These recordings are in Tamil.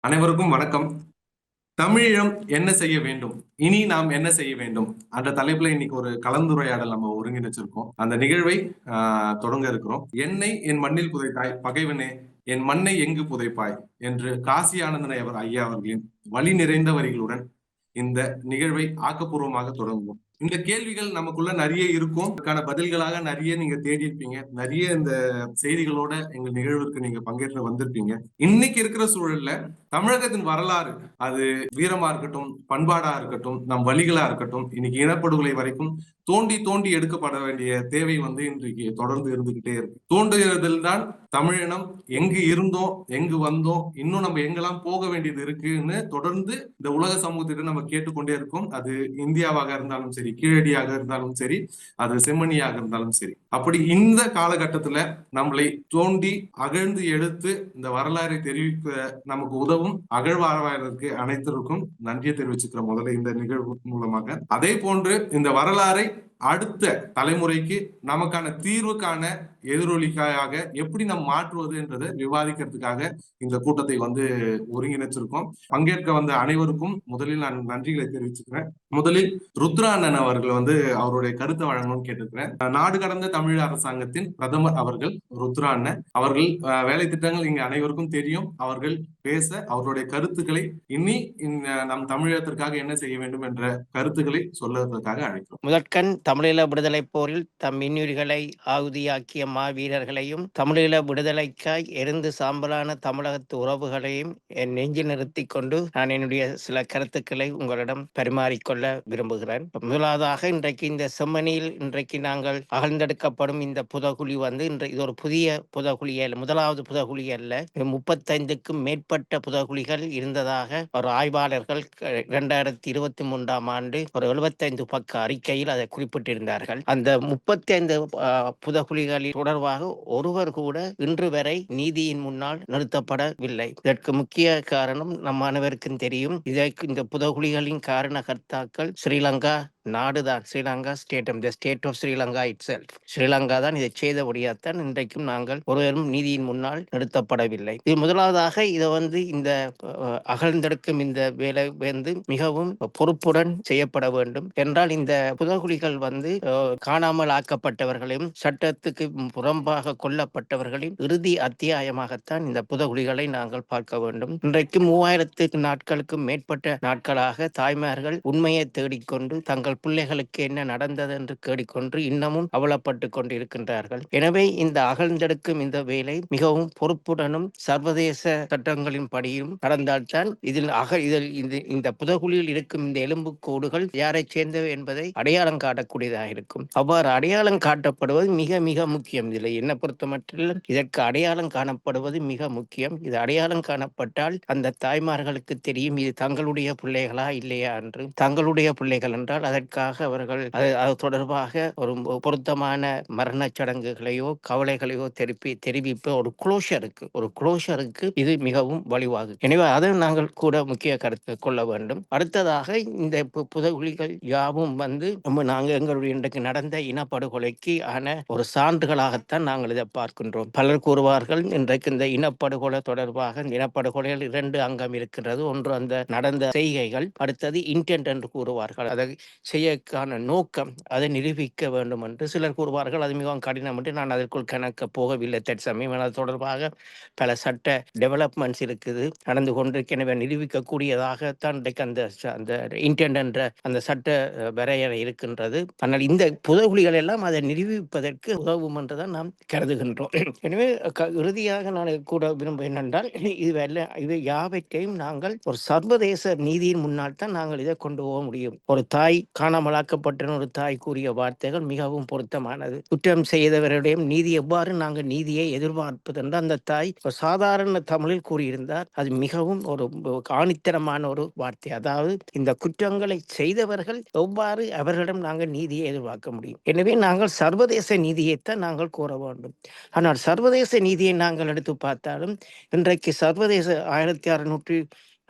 அனைவருக்கும் வணக்கம். தமிழீழம் என்ன செய்ய வேண்டும், இனி நாம் என்ன செய்ய வேண்டும் அந்த தலைப்புல இன்னைக்கு ஒரு கலந்துரையாடல் நம்ம ஒருங்கிணைச்சிருக்கோம். அந்த நிகழ்வை தொடங்க இருக்கிறோம். என்னை என் மண்ணில் புதைத்தாய் பகைவனே, என் மண்ணை எங்கு புதைப்பாய் என்று காசி ஆனந்தன் ஐயா அவர்களின் வழி நிறைந்த வரிகளுடன் இந்த நிகழ்வை ஆக்கப்பூர்வமாக தொடங்குவோம். இந்த கேள்விகள் நமக்குள்ள நிறைய இருக்கும். அதுக்கான பதில்களாக நிறைய நீங்க தேடி இருப்பீங்க. நிறைய இந்த செய்திகளோட எங்க நிகழ்வுக்கு நீங்க பங்கேற்று வந்திருப்பீங்க. இன்னைக்கு இருக்கிற சூழல்ல தமிழகத்தின் வரலாறு, அது வீரமா இருக்கட்டும், பண்பாடா இருக்கட்டும், நம் வழிகளா இருக்கட்டும், இன்னைக்கு இனப்படுகொலை வரைக்கும் தோண்டி தோண்டி எடுக்கப்பட வேண்டிய தேவை இன்றைக்கு தொடர்ந்து இருந்துகிட்டே இருக்கு. தோண்டுகிறதில் தான் தமிழினம் எங்கு இருந்தோம், எங்கு வந்தோம், இன்னும் நம்ம எங்கெல்லாம் போக வேண்டியது இருக்குன்னு தொடர்ந்து இந்த உலக சமூகத்திட்ட நம்ம கேட்டுக்கொண்டே இருக்கோம். அது இந்தியாவாக இருந்தாலும் சரி, கீழடியாக இருந்தாலும் சரி, அது செம்மணியாக இருந்தாலும் சரி. அப்படி இந்த காலகட்டத்துல நம்மளை தோண்டி அகழ்ந்து எடுத்து இந்த வரலாறை தெரிவிக்க நமக்கு உதவும் அகழ்வாராய்வதற்கு அனைத்திற்கும் நன்றியை தெரிவிச்சுக்கிற முதல்ல இந்த நிகழ்வு மூலமாக. அதே போன்று இந்த வரலாறை அடுத்த தலைமுறைக்கு நமக்கான தீர்வுக்கான எதிரொலிக்காக எப்படி நம்ம மாற்றுவது என்றதை விவாதிக்கிறதுக்காக இந்த கூட்டத்தை ஒருங்கிணைச்சிருக்கோம். பங்கேற்க வந்த அனைவருக்கும் முதலில் நான் நன்றிகளை தெரிவிச்சுக்கிறேன். முதலில் ருத்ரா அண்ணன் அவர்கள் அவருடைய கருத்தை வழங்கணும்னு கேட்டிருக்கிறேன். நாடு கடந்த தமிழ் அரசாங்கத்தின் பிரதமர் அவர்கள் ருத்ரா அண்ணன் அவர்கள். வேலை திட்டங்கள் இங்க அனைவருக்கும் தெரியும். அவர்கள் பேச அவருடைய கருத்துக்களை இனி நம் தமிழகத்திற்காக என்ன செய்ய வேண்டும் என்ற கருத்துக்களை சொல்லுவதற்காக அழைக்கிறோம். முதற்கண் தமிழீழ விடுதலை போரில் தம் இன்னுயிர்களை ஆகுதியாக்கிய மாவீரர்களையும் தமிழீழ விடுதலைக்காய் எரிந்து சாம்பலான தமிழகத்து உறவுகளையும் என் நெஞ்சில் நிறுத்தி கொண்டு நான் என்னுடைய சில கருத்துக்களை உங்களிடம் பரிமாறிக்கொள்ள விரும்புகிறேன். முதலாவதாக இன்றைக்கு இந்த செம்மணியில் இன்றைக்கு நாங்கள் அகழ்ந்தெடுக்கப்படும் இந்த புதகுழி இது ஒரு புதிய புதகுழி அல்ல, முதலாவது புதகுழி அல்ல. 35க்கும் மேற்பட்ட புதகுழிகள் இருந்ததாக ஒரு ஆய்வாளர்கள் 2023 ஆண்டு ஒரு 75 பக்க அறிக்கையில் அதை குறிப்பிட்டிருந்தார்கள். அந்த 35 புதகுழிகளில் தொடர்பாக ஒருவர் கூட இன்று வரை நீதியின் முன்னால் நிறுத்தப்படவில்லை. இதற்கு முக்கிய காரணம் நம் அனைவருக்கும் தெரியும். இந்த புதகுழிகளின் காரணகர்த்தாக்கள் ஸ்ரீலங்கா நாடுதான். Sri Lanka state of Sri Lanka itself. Sri Lanka தான் இதை செய்தபடியாத்தான் இன்றைக்கும் நாங்கள் ஒருவரும் நீதியின் முன்னால் நிறுத்தப்படவில்லை. இது முதலாவதாக இதை இந்த அகழ்ந்தெடுக்கும் இந்த வேலை மிகவும் பொறுப்புடன் செய்யப்பட வேண்டும் என்றால் இந்த புதகுழிகள் காணாமல் ஆக்கப்பட்டவர்களையும் சட்டத்துக்கு புறம்பாக கொல்லப்பட்டவர்களின் இறுதி அத்தியாயமாகத்தான் இந்த புதகுழிகளை நாங்கள் பார்க்க வேண்டும். இன்றைக்கு 3000 நாட்களுக்கும் மேற்பட்ட நாட்களாக தாய்மார்கள் உண்மையை தேடிக்கொண்டு தங்கள் பிள்ளைகளுக்கு என்ன நடந்தது என்று கேடிக்கொண்டு இன்னமும் அவலப்பட்டு கொண்டிருக்கின்றார்கள். எனவே இந்த அகழ்ந்தெடுக்கும் இந்த வேலை மிகவும் பொறுப்புடனும் சர்வதேச சட்டங்களின் படியும் நடந்தால்தான் இந்த புதகுழியில் இருக்கும் இந்த எலும்பு கோடுகள் யாரை சேர்ந்தவை என்பதை அடையாளம் காட்டக்கூடியதாக இருக்கும். அவ்வாறு அடையாளம் காட்டப்படுவது மிக மிக முக்கியம். இதில் என்ன பொறுத்த மட்டும் இதற்கு அடையாளம் காணப்படுவது மிக முக்கியம். இது அடையாளம் காணப்பட்டால் அந்த தாய்மார்களுக்கு தெரியும் இது தங்களுடைய பிள்ளைகளா இல்லையா என்று. தங்களுடைய பிள்ளைகள் என்றால் அதற்காக அவர்கள் அது தொடர்பாக ஒரு பொருத்தமான மரண சடங்குகளையோ கவலைகளையோ தெரிவிப்ப ஒரு குளோஷருக்கு இது மிகவும் வழிவாகும். எனவே அதை நாங்கள் கூட முக்கிய கருத்து கொள்ள வேண்டும். அடுத்ததாக இந்த புதகுழிகள் யாவும் நாங்கள் எங்களுடைய இன்றைக்கு நடந்த இனப்படுகொலைக்கு ஆன ஒரு சான்றுகளாகத்தான் நாங்கள் இதை பார்க்கின்றோம். பலர் கூறுவார்கள் இன்றைக்கு இந்த இனப்படுகொலை தொடர்பாக இனப்படுகொலைகள் 2 அங்கம் இருக்கின்றது. ஒன்று அந்த நடந்த செய்கைகள், அடுத்தது இன்டென்ட் என்று கூறுவார்கள். அதை செய்யக்கான நோக்கம், அதை நிரூபிக்க வேண்டும் என்று சிலர் கூறுவார்கள். அது மிகவும் கடினம் என்று நான் அதற்குள் கணக்க போகவில்லை தற்சமயம். அது தொடர்பாக பல சட்ட டெவலப்மெண்ட்ஸ் இருக்குது, நடந்து கொண்டிருக்க. எனவே நிரூபிக்கக்கூடியதாகத்தான் இன்றைக்கு அந்த இன்டென்ட் என்ற அந்த சட்ட வரையறை இருக்கின்றது. ஆனால் இந்த புதகுழிகள் எல்லாம் அதை நிரூபிப்பதற்கு உதவும் என்றுதான் நாம் கருதுகின்றோம். எனவே இறுதியாக நான் கூட விரும்ப என்னென்றால் இது யாவற்றையும் நாங்கள் ஒரு சர்வதேச நீதியின் முன்னால் தான் நாங்கள் இதை கொண்டு போக முடியும். ஒரு தாய் காணாமலாக்கப்பட்ட ஒரு தாய் கூறிய வார்த்தைகள் மிகவும் பொருத்தமானது. குற்றம் செய்தவருடைய நீதி எவ்வாறு நாங்கள் நீதியை எதிர்பார்ப்பது என்று அந்த தாய் சாதாரண தமிழில் கூறியிருந்தார். அது மிகவும் ஒரு ஆணித்தரமான ஒரு வார்த்தை. அதாவது இந்த குற்றங்களை செய்தவர்கள் எவ்வாறு அவர்களிடம் நாங்கள் நீதியை எதிர்பார்க்க முடியும். எனவே நாங்கள் சர்வதேச நீதியைத்தான் நாங்கள் கோர வேண்டும். ஆனால் சர்வதேச நீதியை நாங்கள் எடுத்து பார்த்தாலும் இன்றைக்கு சர்வதேச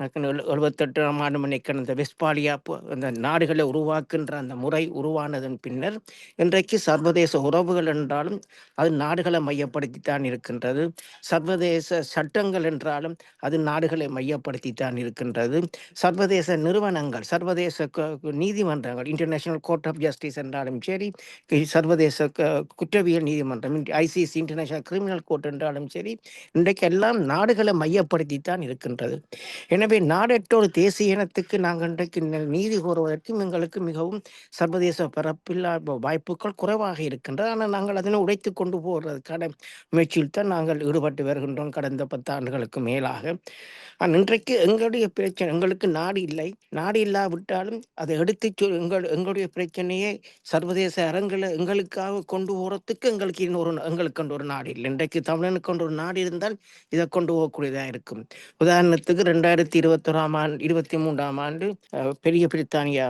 78ஆம் ஆண்டு மணிக்கு அந்த வெஸ்பாலியா அந்த நாடுகளை உருவாக்குகின்ற அந்த முறை உருவானதன் பின்னர் இன்றைக்கு சர்வதேச உறவுகள் என்றாலும் அது நாடுகளை மையப்படுத்தித்தான் இருக்கின்றது. சர்வதேச சட்டங்கள் என்றாலும் அது நாடுகளை மையப்படுத்தித்தான் இருக்கின்றது. சர்வதேச நிறுவனங்கள், சர்வதேச நீதிமன்றங்கள், இன்டர்நேஷனல் கோர்ட் ஆஃப் ஜஸ்டிஸ் என்றாலும் சரி, சர்வதேச குற்றவியல் நீதிமன்றம், ICC, இன்டர்நேஷனல் கிரிமினல் கோர்ட் என்றாலும் சரி, இன்றைக்கு எல்லாம் நாடுகளை மையப்படுத்தித்தான் இருக்கின்றது. எனவே நாடற்ற ஒரு தேசிய இனத்துக்கு நாங்கள் இன்றைக்கு நீதி கோருவதற்கு எங்களுக்கு மிகவும் சர்வதேச பரப்பில் வாய்ப்புகள் குறைவாக இருக்கின்றது. ஆனால் நாங்கள் அதனை உடைத்து கொண்டு போவதற்கான முயற்சியில் தான் நாங்கள் ஈடுபட்டு வருகின்றோம் கடந்த 10 ஆண்டுகளுக்கு மேலாக. இன்றைக்கு எங்களுடைய பிரச்சனை, எங்களுக்கு நாடு இல்லை. நாடு இல்லாவிட்டாலும் அதை எடுத்து எங்களுடைய பிரச்சனையை சர்வதேச அரங்கில் எங்களுக்காக கொண்டு போறதுக்கு எங்களுக்கு ஒரு நாடு இல்லை. இன்றைக்கு தமிழனுக்கு ஒரு நாடு இருந்தால் இதை கொண்டு போகக்கூடியதாக இருக்கும். உதாரணத்துக்கு 2023ஆம் ஆண்டு பெரிய பிரித்தானியா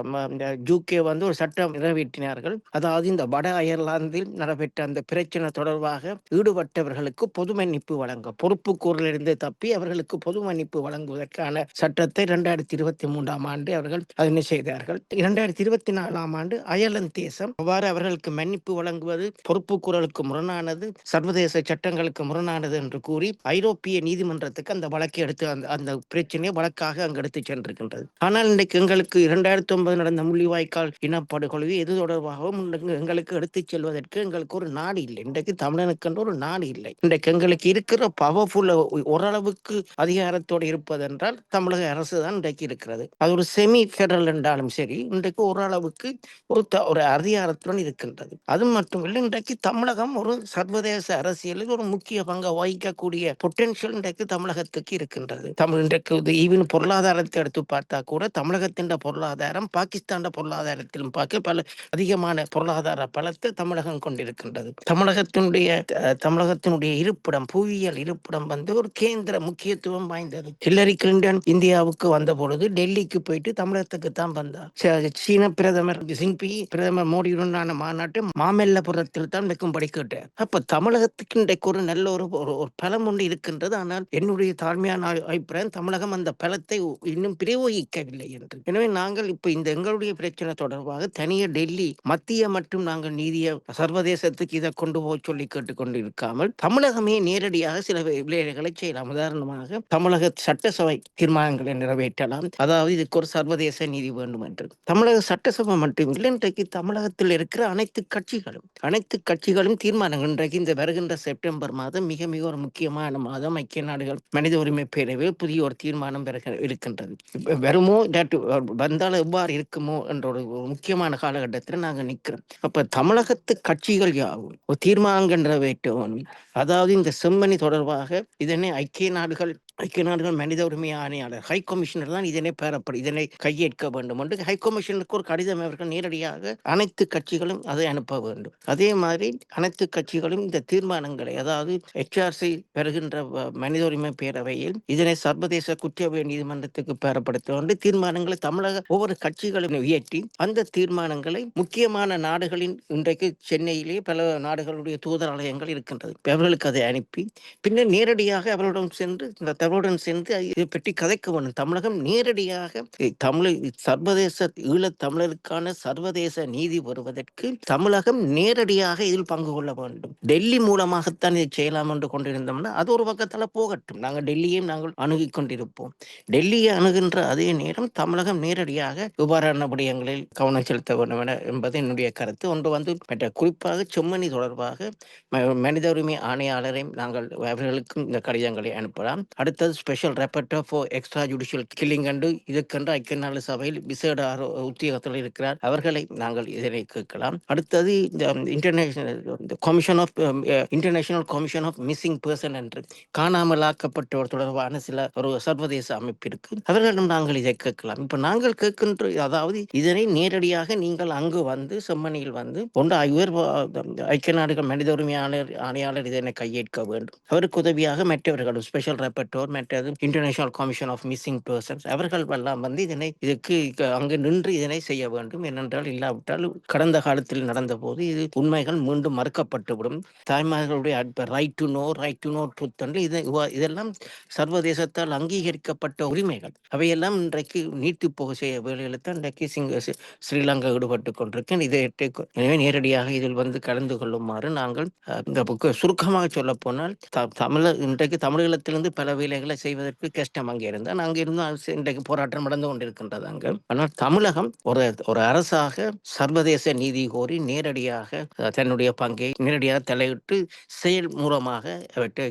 UK ஒரு சட்டம் நிறைவேற்றினார்கள். அதாவது இந்த வட அயர்லாந்தில் நடைபெற்ற அந்த பிரச்சனை தொடர்பாக ஈடுபட்டவர்களுக்கு பொது மன்னிப்பு வழங்க, பொறுப்பு கூறலிருந்து தப்பி அவர்களுக்கு பொது மன்னிப்பு வழங்குவதற்கான சட்டத்தை 2023ஆம் ஆண்டு அவர்கள் அதனை செய்தார்கள். 2024ஆம் ஆண்டு அயர்லாந்து தேசம் அவ்வாறு அவர்களுக்கு மன்னிப்பு வழங்குவது பொறுப்பு கூறலுக்கு முரணானது, சர்வதேச சட்டங்களுக்கு முரணானது என்று கூறி ஐரோப்பிய நீதிமன்றத்துக்கு அந்த வழக்கை எடுத்து அந்த பிரச்சனையை வழக்காக அங்கு எடுத்து சென்றிருக்கின்றது. ஆனால் இன்றைக்கு எங்களுக்கு 2009 நடந்த முள்ளிவாய்க்கால் இனப்படுகொலை இது தொடர்பாகவும் எங்களுக்கு எடுத்துச் செல்வதற்கு எங்களுக்கு ஒரு நாடு இல்லை. இன்றைக்கு தமிழனுக்கு ஒரு நாடு இல்லை. இன்றைக்கு எங்களுக்கு இருக்கிற பவர்ஃபுல் ஓரளவுக்கு அதிகாரத்தோடு இருப்பதென்றால் தமிழக அரசு தான் இன்றைக்கு இருக்கிறது. அது ஒரு செமி பெடரல் என்றாலும் சரி, இன்றைக்கு ஓரளவுக்கு ஒரு அதிகாரத்துடன் இருக்கின்றது. அது மட்டுமில்லை, இன்றைக்கு தமிழகம் ஒரு சர்வதேச அரசியலில் ஒரு முக்கிய பங்கை வகிக்கக்கூடிய பொட்டென்ஷியல் இன்றைக்கு தமிழகத்துக்கு இருக்கின்றது. இன்றைக்கு ஈவன் பொருளாதாரத்தை எடுத்து பார்த்தா கூட தமிழகத்தின் பொருளாதாரம் பாகிஸ்தான் பொருளாதாரத்திலும் பார்க்க பல அதிகமான பொருளாதார பலத்தை தமிழகம் கொண்டிருக்கின்றது. தமிழகத்தினுடைய இருப்பிடம், புவியியல் இருப்பிடம் ஒரு கேந்திர முக்கியத்துவம் வாய்ந்தது. ஹில்லரி கிளின்டன் இந்தியாவுக்கு வந்த பொழுது டெல்லிக்கு போயிட்டு தமிழகத்துக்கு தான் வந்தார். சீன பிரதமர் பிரதமர் மோடியுடனான மாநாட்டு மாமல்லபுரத்தில் தான் வைக்கும்படி கேட்டார். அப்ப தமிழகத்துக்கு இன்றைக்கு ஒரு நல்ல ஒரு பலம் ஒன்று இருக்கின்றது. ஆனால் என்னுடைய தாழ்மையான அபிப்பிராயம், தமிழகம் அந்த பலத்தை இன்னும் பிரயோகிக்கவில்லை என்று. எனவே நாங்கள் இப்ப இந்த எங்களுடைய பிரச்சனை தொடர்பாக தனியே டெல்லி மத்திய மற்றும் நாங்கள் நீதிய சர்வதேசத்துக்கு இதை கொண்டு போய் சொல்லி கேட்டுக்கொண்டு இருக்காமல் தமிழகமே நேரடியாக சில விளையாட்டுகளை செய்யலாம். உதாரணமாக தமிழக சட்டசபை தீர்மானங்களை நிறைவேற்றலாம். அதாவது இதுக்கு ஒரு சர்வதேச நீதி வேண்டும் என்று. தமிழக சட்டசபை மட்டுமில்லை, இன்றைக்கு தமிழகத்தில் இருக்கிற அனைத்து கட்சிகளும் தீர்மானங்கள், இன்றைக்கு இந்த வருகின்ற செப்டம்பர் மாதம் மிக மிக ஒரு முக்கியமான மாதம். ஐக்கிய நாடுகள் மனித உரிமை பேரவையில் புதிய ஒரு தீர்மானம் இருக்கின்றது. வருமோ வந்தாலும் எவ்வாறு இருக்குமோ என்ற ஒரு முக்கியமான காலகட்டத்தில் நாங்கள் நிற்கிறோம். அப்ப தமிழகத்து கட்சிகள் யாவும் ஒரு தீர்மானங்கள் நிறைவேற்றவும், அதாவது இந்த செம்மணி தொடர்பாக இதனை ஐக்கிய நாடுகள் மனித உரிமை ஆணையாளர் ஹை கமிஷனர் தான் இதனை கையேற்க வேண்டும் என்று ஹை கமிஷனருக்கு ஒரு கடிதம் அவர்கள் நேரடியாக அனைத்து கட்சிகளும் அதை அனுப்ப வேண்டும். அதே மாதிரி அனைத்து கட்சிகளும் இந்த தீர்மானங்களை, அதாவது HRC பெறுகின்ற மனித உரிமை பேரவையில் இதனை சர்வதேச குற்றவியல் நீதிமன்றத்துக்கு பெறப்படுத்த வேண்டும். தீர்மானங்களை தமிழக ஒவ்வொரு கட்சிகளும் உயர்த்தி அந்த தீர்மானங்களை முக்கியமான நாடுகளின், இன்றைக்கு சென்னையிலே பல நாடுகளுடைய தூதராலயங்கள் இருக்கின்றது, அவர்களுக்கு அதை அனுப்பி பின்னர் நேரடியாக அவர்களுடன் சென்று இதை பற்றி கதைக்க வேண்டும். தமிழகம் நேரடியாக சர்வதேச ஈழத் தமிழருக்கான சர்வதேச நீதி வருவதற்கு தமிழகம் நேரடியாக இதில் பங்கு கொள்ள வேண்டும். டெல்லி மூலமாகத்தான் இதை செய்யலாம் என்று கொண்டிருந்தோம்னா அது ஒரு பக்கத்தில் போகட்டும், நாங்கள் டெல்லியையும் நாங்கள் அணுகி கொண்டிருப்போம். டெல்லியை அணுகின்ற அதே நேரம் தமிழகம் நேரடியாக இவ்வாறான விடயங்களில் கவனம் செலுத்த வேண்டும் என்பது என்னுடைய கருத்து. ஒன்று மற்ற குறிப்பாக செம்மணி தொடர்பாக மனித உரிமை ஆணையாளரை நாங்கள் அவர்களுக்கும் இந்த கடிதங்களை அனுப்பலாம். அடுத்தது special rapporteur for extra judicial killing என்று இதுக்கென்று ஐக்கிய நாடு சபையில் விசேட உத்தியோகத்தில் இருக்கிறார், அவர்களை நாங்கள் இதனை கேட்கலாம். அடுத்தது இந்த international commission of missing person என்று காணாமலாக்கப்பட்டவர் தொடர்பான சில ஒரு சர்வதேச அமைப்பு இருக்கு, அவர்களிடம் நாங்கள் இதை கேட்கலாம். இப்ப நாங்கள் கேட்கின்ற, அதாவது இதனை நேரடியாக நீங்கள் அங்கு செம்மணியில் ஐக்கிய நாடுகள் மனித உரிமை ஆணையாளர் இதனை கையேற்க வேண்டும். அவருக்கு உதவியாக மற்றவர்கள் ஸ்பெஷல் ரெப்பர்ட்டர், மற்றது international commission of missing persons, அவர்கள் எல்லாம் இதுக்கு அங்கு நின்று இதனை செய்ய வேண்டும். ஏனென்றால் இல்லாவிட்டால் கடந்த காலத்தில் நடந்த போது இது உண்மைகள் மீண்டும் மறுக்கப்பட்டுவிடும். தாய்மார்களுடைய ரைட் டு நோ ட்ரூத் என்று இதெல்லாம் சர்வதேசத்தால் அங்கீகரிக்கப்பட்ட மறுக்கப்பட்ட உரிமைகள் அவையெல்லாம் இன்றைக்கு நீட்டு போக செய்ய வேலையில் தான் இன்றைக்கு ஸ்ரீலங்கா ஈடுபட்டு கொண்டிருக்கேன். எனவே நேரடியாக இதில் கலந்து கொள்ளுமாறு நாங்கள் இந்த சுருக்கமாக சொல்ல போனால் இன்றைக்கு தமிழகத்திலிருந்து பல வேலைகளை செய்வதற்கு கஷ்டம் அங்கே இருந்தால் அங்கே இருந்தால் இன்றைக்கு போராட்டம் நடந்து கொண்டிருக்கின்றது அங்கு. ஆனால் தமிழகம் ஒரு அரசாக சர்வதேச நீதி கோரி நேரடியாக தன்னுடைய பங்கை நேரடியாக தலையிட்டு செயல் மூலமாக அவற்றை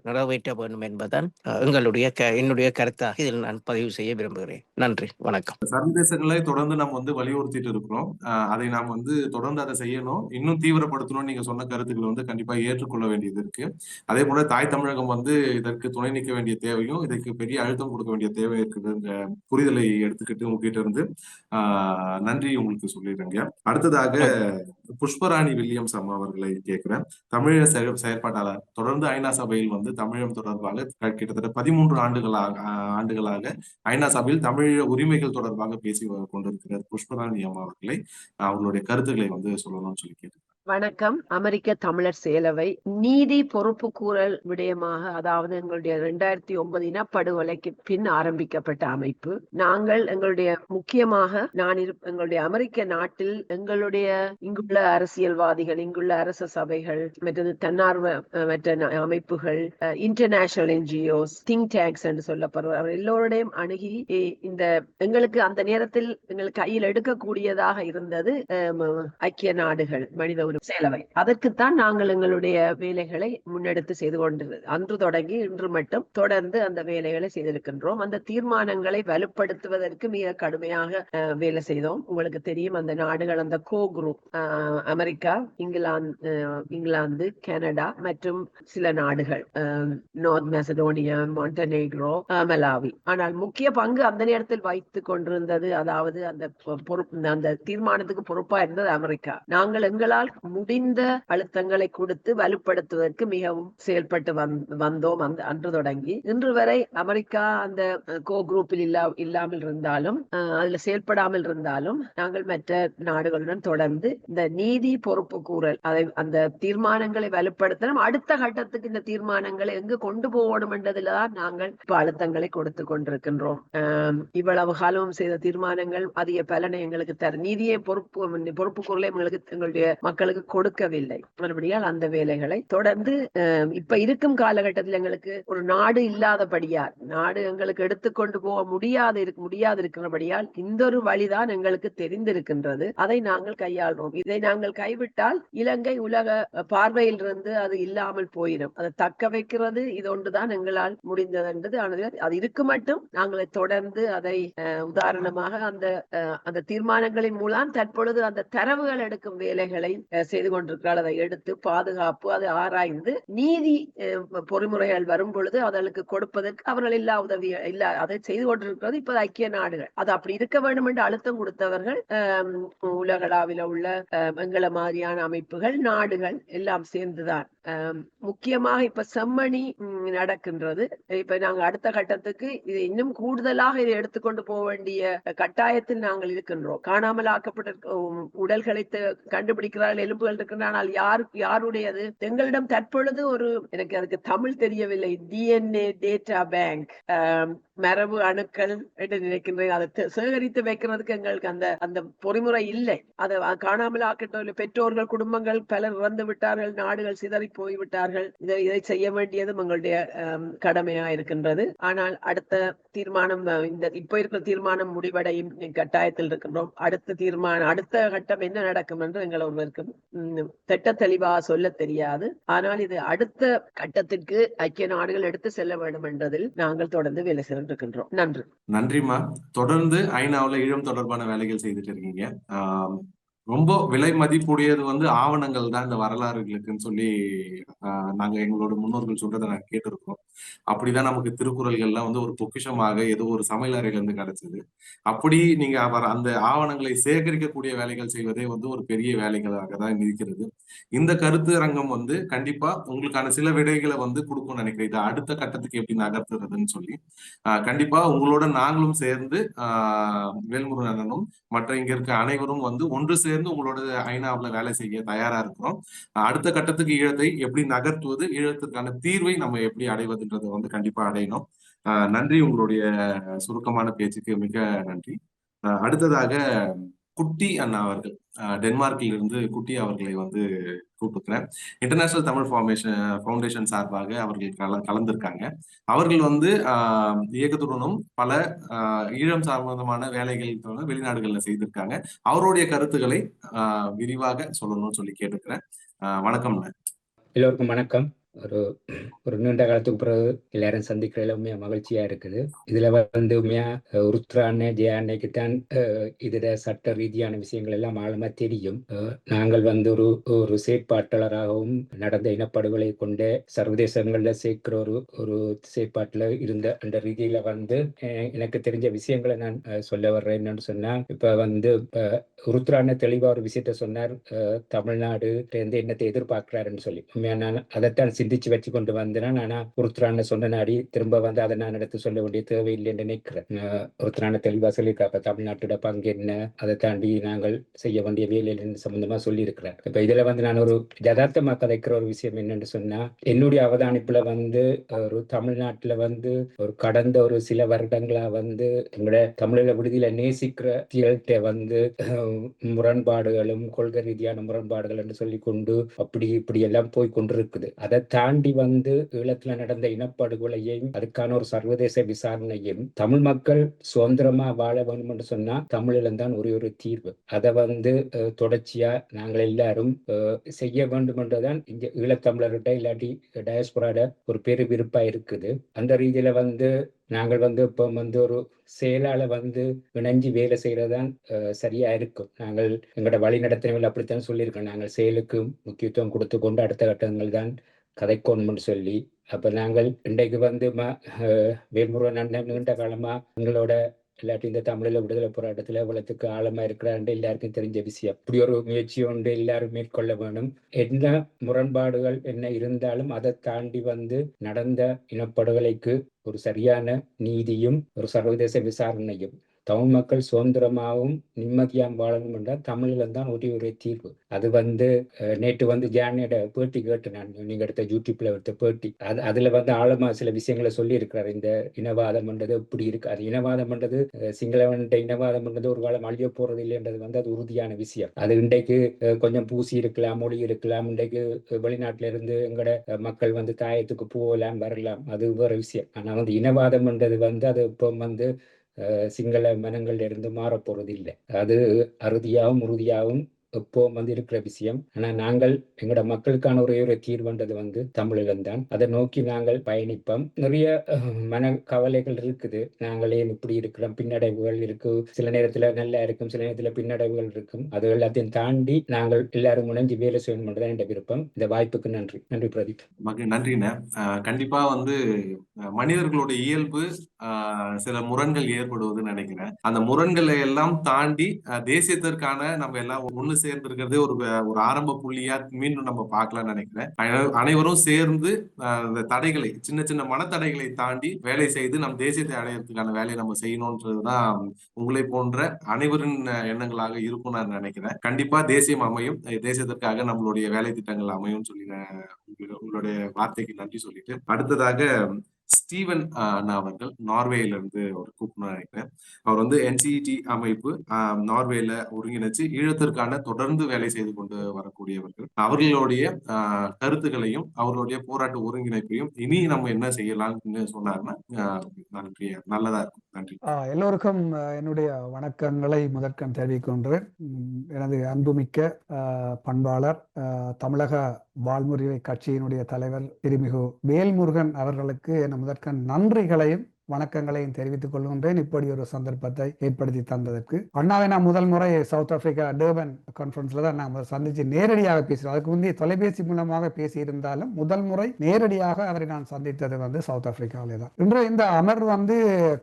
நிறைவேற்ற வேண்டும் என்பதுதான் என்னுடைய கருத்தாக இதில் நான் பதிவு செய்ய விரும்புகிறேன். நன்றி, வணக்கம். சர்வதேசங்களை தொடர்ந்து நம்ம வலியுறுத்திட்டு இருக்கிறோம். அதை நாம் தொடர்ந்து அதை செய்யணும், இன்னும் தீவிரப்படுத்தணும். நீங்க சொன்ன கருத்துக்களை கண்டிப்பா ஏற்றுக்கொள்ள வேண்டியது இருக்கு. அதே போல தாய் தமிழகம் இதற்கு துணை நிற்க வேண்டிய தேவையும் இதற்கு பெரிய அழுத்தம் கொடுக்க வேண்டிய தேவை இருக்குதுன்ற புரிதலை எடுத்துக்கிட்டு உங்ககிட்ட இருந்து நன்றி உங்களுக்கு சொல்லிடுறேங்க. அடுத்ததாக புஷ்பராணி வில்லியம்ஸ் அம்மா அவர்களை கேட்கிறேன். தமிழக செயற்பாட்டாளர், தொடர்ந்து ஐநா சபையில் தமிழகம் தொடர்பாக கிட்டத்தட்ட 13 ஆண்டுகளாக ஐநா சபையில் தமிழ் உரிமைகள் தொடர்பாக பேசி கொண்டிருக்கிறார் புஷ்பராணி அம்மா அவர்களை அவர்களுடைய கருத்துக்களை சொல்லணும்னு சொல்லி கேட்டு. வணக்கம். அமெரிக்க தமிழர் சேலவை நீதி பொறுப்பு கூறல் விடயமாக, அதாவது எங்களுடைய 2009 இனப்படுகொலைக்கு பின் ஆரம்பிக்கப்பட்ட அமைப்பு. நாங்கள் எங்களுடைய முக்கியமாக எங்களுடைய அமெரிக்க நாட்டில் எங்களுடைய இங்குள்ள அரசியல்வாதிகள், இங்குள்ள அரச சபைகள், மற்றது தன்னார்வ மற்ற அமைப்புகள், இன்டர்நேஷனல் என்ஜிஓஸ், திங்க் டேங்க்ஸ் என்று சொல்லப்படுவார் எல்லோருடையும் அணுகி இந்த எங்களுக்கு அந்த நேரத்தில் எங்களுக்கு கையில் எடுக்கக்கூடியதாக இருந்தது ஐக்கிய நாடுகள் மனித உரிமை சேலவை. அதற்குத்தான் நாங்கள் எங்களுடைய வேலைகளை முன்னெடுத்து செய்து கொண்டது. அன்று தொடங்கி இன்று மட்டும் தொடர்ந்து அந்த வேலைகளை செய்திருக்கின்றோம். அந்த தீர்மானங்களை வலுப்படுத்துவதற்கு மிக கடுமையாக வேலை செய்தோம். உங்களுக்கு தெரியும், அந்த நாடுகள், அந்த கோ குரூப், அமெரிக்கா, இங்கிலாந்து, கனடா மற்றும் சில நாடுகள், நார்த் மெசடோனியா, மாண்டனேக்ரோ, மலாவி. ஆனால் முக்கிய பங்கு அந்த நேரத்தில் வைத்துக் கொண்டிருந்தது, அதாவது அந்த தீர்மானத்துக்கு பொறுப்பா இருந்தது அமெரிக்கா. நாங்கள் எங்களால் முடிந்த அழுத்தங்களை கொடுத்து வலுப்படுத்துவதற்கு மிகவும் செயல்பட்டு வந்தோம். அன்று தொடங்கி இன்று வரை அமெரிக்கா அந்த கோ குரூப்பில் இல்லாமல் இருந்தாலும், அதுல செயல்படாமல் இருந்தாலும், நாங்கள் மற்ற நாடுகளுடன் தொடர்ந்து இந்த நீதி பொறுப்பு கூறல் அந்த தீர்மானங்களை வலுப்படுத்தணும். அடுத்த கட்டத்துக்கு இந்த தீர்மானங்களை எங்கு கொண்டு போகணும் என்றதுலதான் நாங்கள் இப்ப அழுத்தங்களை கொடுத்து கொண்டிருக்கின்றோம். இவ்வளவு காலம் செய்த தீர்மானங்கள் அதிக பலனை எங்களுக்கு நீதியை பொறுப்பு கூறலை எங்களுடைய மக்களுக்கு கொடுக்கவில்லை. மறுபடியால் அந்த வேலைகளை தொடர்ந்து இப்ப இருக்கும் காலகட்டத்தில் எங்களுக்கு ஒரு நாடு இல்லாதபடியால், நாடு எங்களுக்கு எடுத்துக்கொண்டு போக முடியாது இருக்கிறபடியால் இந்த ஒரு வழிதான் எங்களுக்கு தெரிந்திருக்கின்றது. அதை நாங்கள் கையாள்றோம். இதை நாங்கள் கைவிட்டால் இலங்கை உலக பார்வையில் இருந்து அது இல்லாமல் போயிடும். அதை தக்க வைக்கிறது இது ஒன்றுதான் எங்களால் முடிந்தது என்றது. அது இருக்கு மட்டும் நாங்கள் தொடர்ந்து அதை உதாரணமாக அந்த தீர்மானங்களின் மூலம் தற்பொழுது அந்த தரவுகள் எடுக்கும் வேலைகளை செய்து கொண்டிருக்கிறார். அதை எடுத்து பாதுகாப்பு, அதை ஆராய்ந்து நீதி பொறிமுறைகள் வரும் பொழுது அவர்களுக்கு கொடுப்பதற்கு அவர்கள் எல்லா உதவி அதை செய்து கொண்டிருக்கிறது இப்ப ஐக்கிய நாடுகள். அது அப்படி இருக்க வேண்டும் என்று அழுத்தம் கொடுத்தவர்கள் உலகளாவில் உள்ள எங்களை மாதிரியான அமைப்புகள், நாடுகள் எல்லாம் சேர்ந்துதான். முக்கியமாக இப்ப செம்மணி நடக்கின்றது. இப்ப நாங்க அடுத்த கட்டத்துக்கு இது இன்னும் கூடுதலாக இதை எடுத்துக்கொண்டு போக வேண்டிய கட்டாயத்தில் நாங்கள் இருக்கின்றோம். காணாமல் ஆக்கப்பட்ட உடல்களை கண்டுபிடிக்கிறார்கள், எலும்புகள் இருக்கின்றன. ஆனால் யாருடையது? எங்களிடம் தற்பொழுது எனக்கு அதுக்கு தமிழ் தெரியவில்லை, டிஎன்ஏ டேட்டா பேங்க், மரபு அணுக்கள் என்று நினைக்கின்றேன். அதை சேகரித்து வைக்கிறதுக்கு எங்களுக்கு அந்த பொறிமுறை இல்லை. அதை காணாமல் ஆக்கட்டும். பெற்றோர்கள், குடும்பங்கள் பலர் இறந்து விட்டார்கள், நாடுகள் சிதறி போய்விட்டார்கள். இதை செய்ய வேண்டியதும் எங்களுடைய கடமையா இருக்கின்றது. ஆனால் அடுத்த தீர்மானம், இப்ப இருக்கிற தீர்மானம் முடிவடையும் கட்டாயத்தில் இருக்கின்றோம். அடுத்த கட்டம் என்ன நடக்கும் என்று எங்களுக்கு திட்ட தெளிவாக சொல்ல தெரியாது. ஆனால் இது அடுத்த கட்டத்திற்கு ஐக்கிய நாடுகள் எடுத்து செல்ல வேண்டும் என்றதில் நாங்கள் தொடர்ந்து வேலை செய்திருக்கின்றோம். நன்றி. நன்றிமா. தொடர்ந்து ஐநாவில் ஈழம் தொடர்பான வேலைகள் செய்துட்டு இருக்கீங்க. ரொம்ப விலை மதிப்புடையது ஆவணங்கள் தான் இந்த வரலாறுகளுக்குன்னு சொல்லி நாங்க எங்களோட முன்னோர்கள் சொல்றதை நாங்க கேட்டிருக்கோம். அப்படிதான் நமக்கு திருக்குறள்கள்லாம் ஒரு பொக்கிஷமாக ஏதோ ஒரு சமையல் அறையில இருந்து கிடைச்சது. அப்படி நீங்க அந்த ஆவணங்களை சேகரிக்கக்கூடிய வேலைகள் செய்வதே ஒரு பெரிய வேலைகளாக தான் இருக்கிறது. இந்த கருத்து அரங்கம் கண்டிப்பா உங்களுக்கான சில விடைகளை கொடுக்கும்னு நினைக்கிறேன். இதை அடுத்த கட்டத்துக்கு எப்படி நகர்த்துறதுன்னு சொல்லி கண்டிப்பா உங்களோட நாங்களும் சேர்ந்து வேல்முருகன் அண்ணனும் மற்ற இங்க இருக்க அனைவரும் ஒன்று சேர்ந்து உங்களோட ஐநாவில் வேலை செய்ய தயாரா இருக்கிறோம். அடுத்த கட்டத்துக்கு ஈழத்தை எப்படி நகர்த்துவது, ஈழத்திற்கான தீர்வை நம்ம எப்படி அடைவதுன்றதை கண்டிப்பா அடையணும். நன்றி, உங்களுடைய சுருக்கமான பேச்சுக்கு மிக நன்றி. அடுத்ததாக குட்டி அண்ணா அவர்கள், டென்மார்க்கில் இருந்து குட்டி அவர்களை வந்து கூப்பிட்டுக்கிறேன். இன்டர்நேஷனல் தமிழ் ஃபவுண்டேஷன் சார்பாக அவர்கள் கலந்திருக்காங்க. அவர்கள் வந்து இயக்கத்துடனும் பல ஈழம் சம்பந்தமான வேலைகள் வெளிநாடுகள்ல செய்திருக்காங்க. அவருடைய கருத்துக்களை விரிவாக சொல்லணும்னு சொல்லி கேட்டுக்கிறேன். வணக்கம். எல்லோருக்கும் வணக்கம். ஒரு நீண்ட காலத்துக்கு பிறகு எல்லாரும் சந்திக்கிறதுல உண்மையா மகிழ்ச்சியா இருக்குது. இதுல வந்து உண்மையா உருத்ரா அண்ணே, ஜெயா அன்னைக்கு தான் இதுல சட்ட ரீதியான விஷயங்கள் எல்லாம் ஆழமா தெரியும். நாங்கள் வந்து ஒரு செயற்பாட்டாளராகவும் நடந்த இனப்படுகொலை கொண்டு சர்வதேசங்கள்ல சேர்க்கிற ஒரு செயற்பாட்டுல இருந்த அந்த ரீதியில வந்து எனக்கு தெரிஞ்ச விஷயங்களை நான் சொல்ல வர்றேன். என்னன்னு சொன்னா, இப்ப வந்து உருத்ரா அண்ணே தெளிவா ஒரு விஷயத்த சொன்னார். தமிழ்நாடு என்னத்தை எதிர்பார்க்கிறாருன்னு சொல்லி. உண்மையா நான் அதைத்தான் சிந்திச்சு வச்சு கொண்டு வந்தேன். ஆனா உருத்ரான சொன்ன நாடி திரும்ப வந்து அதை நான் எடுத்து சொல்ல வேண்டிய தேவையில்லைன்னு நினைக்கிறேன். உருத்ரான தெளிவா சொல்லியிருக்காப்ப தமிழ்நாட்டோட பங்கு என்ன, அதை தாண்டி நாங்கள் செய்ய வேண்டிய வேலையில் சம்பந்தமா சொல்லி இருக்கிறேன். இப்ப இதுல வந்து நான் ஒரு யதார்த்தமா கதைக்கிற ஒரு விஷயம் என்னன்னு சொன்னா, என்னுடைய அவதானிப்புல வந்து ஒரு தமிழ்நாட்டுல வந்து ஒரு கடந்த ஒரு சில வருடங்களா வந்து எங்களோட தமிழக விடுதியில நேசிக்கிற வந்து முரண்பாடுகளும் கொள்கை ரீதியான முரண்பாடுகள் என்று சொல்லி கொண்டு அப்படி இப்படி எல்லாம் போய் கொண்டிருக்குது. அதை தாண்டி வந்து ஈழத்துல நடந்த இனப்படுகொலையையும் அதுக்கான ஒரு சர்வதேச விசாரணையும் தமிழ் மக்கள் சுதந்திரமா வாழ வேண்டும் என்று சொன்னா தமிழில் தான் ஒரு தீர்வு. அதை வந்து தொடர்ச்சியா நாங்கள் எல்லாரும் செய்ய வேண்டும் என்றுதான் இங்க ஈழத்தமிழர்கிட்ட இல்லாட்டி டயஸ்போராட ஒரு பெரு விருப்பா இருக்குது. அந்த ரீதியில வந்து நாங்கள் வந்து இப்போ வந்து ஒரு செயலால வந்து இணைஞ்சு வேலை செய்யறதுதான் சரியா இருக்கும். நாங்கள் எங்களோட வழி நடத்தினவர்கள் அப்படித்தான் சொல்லியிருக்கோம். நாங்கள் செயலுக்கு முக்கியத்துவம் கொடுத்து கொண்டு அடுத்த கட்டங்கள் தான் கதைக்கோணும்னு சொல்லி. அப்ப நாங்கள் இன்றைக்கு வந்து வேல்முருகன் அண்ணன் நீண்ட காலமா எங்களோட இல்லாட்டி இந்த தமிழில் விடுதலை போராட்டத்துல இவ்வளவுக்கு ஆழமா இருக்கிறாண்டு எல்லாருக்கும் தெரிஞ்ச விஷயம். இப்படி ஒரு முயற்சி ஒன்று எல்லாரும் மேற்கொள்ள வேணும். என்ன முரண்பாடுகள் என்ன இருந்தாலும் அதை தாண்டி வந்து நடந்த இனப்படுகொலைக்கு ஒரு சரியான நீதியும் ஒரு சர்வதேச விசாரணையும் தமிழ் மக்கள் சுதந்திரமாகவும் நிம்மதியாகவும் வாழணும் என்றால் தமிழில் தான் ஒரே தீர்வு. அது வந்து நேற்று வந்து ஜானியோட பேட்டி கேட்டு நான் நீங்க எடுத்த யூடியூப்ல எடுத்த பேட்டி, அதுல வந்து ஆழமா சில விஷயங்களை சொல்லி இருக்கிறார். இந்த இனவாதம் என்றது இப்படி இருக்கு, அது இனவாதம் என்றது சிங்களவன் இனவாதம் என்றது ஒரு காலம் அழிய போறது இல்லைன்றது வந்து அது உறுதியான விஷயம். அது இன்றைக்கு கொஞ்சம் பூசி இருக்கலாம், மொழி இருக்கலாம், இன்றைக்கு வெளிநாட்டில இருந்து எங்கட மக்கள் வந்து தாயத்துக்கு போகலாம் வரலாம், அது வேற விஷயம். ஆனா வந்து இனவாதம் என்றது வந்து அது இப்போ வந்து சிங்கள மனங்கள்ல இருந்து மாறப்போறது இல்லை. அது அறுதியாகவும் உறுதியாகவும் எப்போ வந்து இருக்கிற விஷயம். ஆனா நாங்கள் எங்களோட மக்களுக்கான ஒரு தீர்வுன்றது வந்து தமிழில் தான். அதை நோக்கி நாங்கள் பயணிப்போம். நிறைய மன கவலைகள் இருக்குது. நாங்களே இப்படி இருக்கிறோம், பின்னடைவுகள் இருக்கு, சில நேரத்துல நல்லா இருக்கும், சில நேரத்துல பின்னடைவுகள் இருக்கும். அது எல்லாத்தையும் தாண்டி நாங்கள் எல்லாரும் முனைஞ்சு வேலை செய்யணும் என்றுதான் என்ற விருப்பம். இந்த வாய்ப்புக்கு நன்றி. நன்றி பிரதீப். நன்றிண்ணே. கண்டிப்பா வந்து மனிதர்களுடைய இயல்பு சில முரண்கள் ஏற்படுவதுன்னு நினைக்கிறேன். அந்த முரண்களை எல்லாம் தாண்டி தேசியத்திற்கான நம்ம எல்லாம் ஒண்ணு சேர்ந்து இருக்கிறதே ஒரு ஆரம்ப புள்ளியா மீண்டும் நம்ம பார்க்கலாம்னு நினைக்கிறேன். அனைவரும் சேர்ந்து அந்த தடைகளை, சின்ன சின்ன மனத்தடைகளை தாண்டி வேலை செய்து நம் தேசியத்தை அடையறதுக்கான வேலையை நம்ம செய்யணும்ன்றதுதான் உங்களை போன்ற அனைவரின் எண்ணங்களாக இருக்கும் நான் நினைக்கிறேன். கண்டிப்பா தேசியம் அமையும், தேசியத்திற்காக நம்மளுடைய வேலை திட்டங்கள் அமையும் சொல்லி உங்களுடைய வார்த்தைக்கு நன்றி சொல்லிட்டு, அடுத்ததாக ஸ்டீவன் அண்ணா அவர்கள் நார்வேல இருந்து ஒரு கூப்பிடணும்னு நினைக்கிறேன். அவர் வந்து NCET அமைப்பு நார்வேல ஒருங்கிணைச்சு ஈழத்திற்கான தொடர்ந்து வேலை செய்து கொண்டு வரக்கூடியவர்கள். அவர்களுடைய கருத்துக்களையும் அவர்களுடைய போராட்ட ஒருங்கிணைப்பையும் இனி நம்ம என்ன செய்யலாம்னு சொன்னாருன்னா நல்லதா இருக்கும். நன்றி. எல்லோருக்கும் என்னுடைய வணக்கங்களை முதற்கண் தெரிவிக்கின்றேன். எனது அன்புமிக்க பண்பாளர், தமிழக வாழ்முறை கட்சியினுடைய தலைவர் திருமிகு வேல்முருகன் அவர்களுக்கு என முதற்கண் நன்றிகளையும் வணக்கங்களையும் தெரிவித்துக் கொள்கின்றேன். இப்படி ஒரு சந்தர்ப்பத்தை ஏற்படுத்தி தந்ததற்கு. அண்ணாவை நான் முதல் முறை சவுத் ஆப்பிரிக்கா டர்பன் கான்ஃபரன்ஸ்ல தான் நான் சந்திச்சு நேரடியாக பேசுகிறேன். அதுக்கு முந்தைய தொலைபேசி மூலமாக பேசியிருந்தாலும் முதல் முறை நேரடியாக அவரை நான் சந்தித்தது வந்து சவுத் ஆப்பிரிக்காவிலே தான். இன்று இந்த அமர்வு வந்து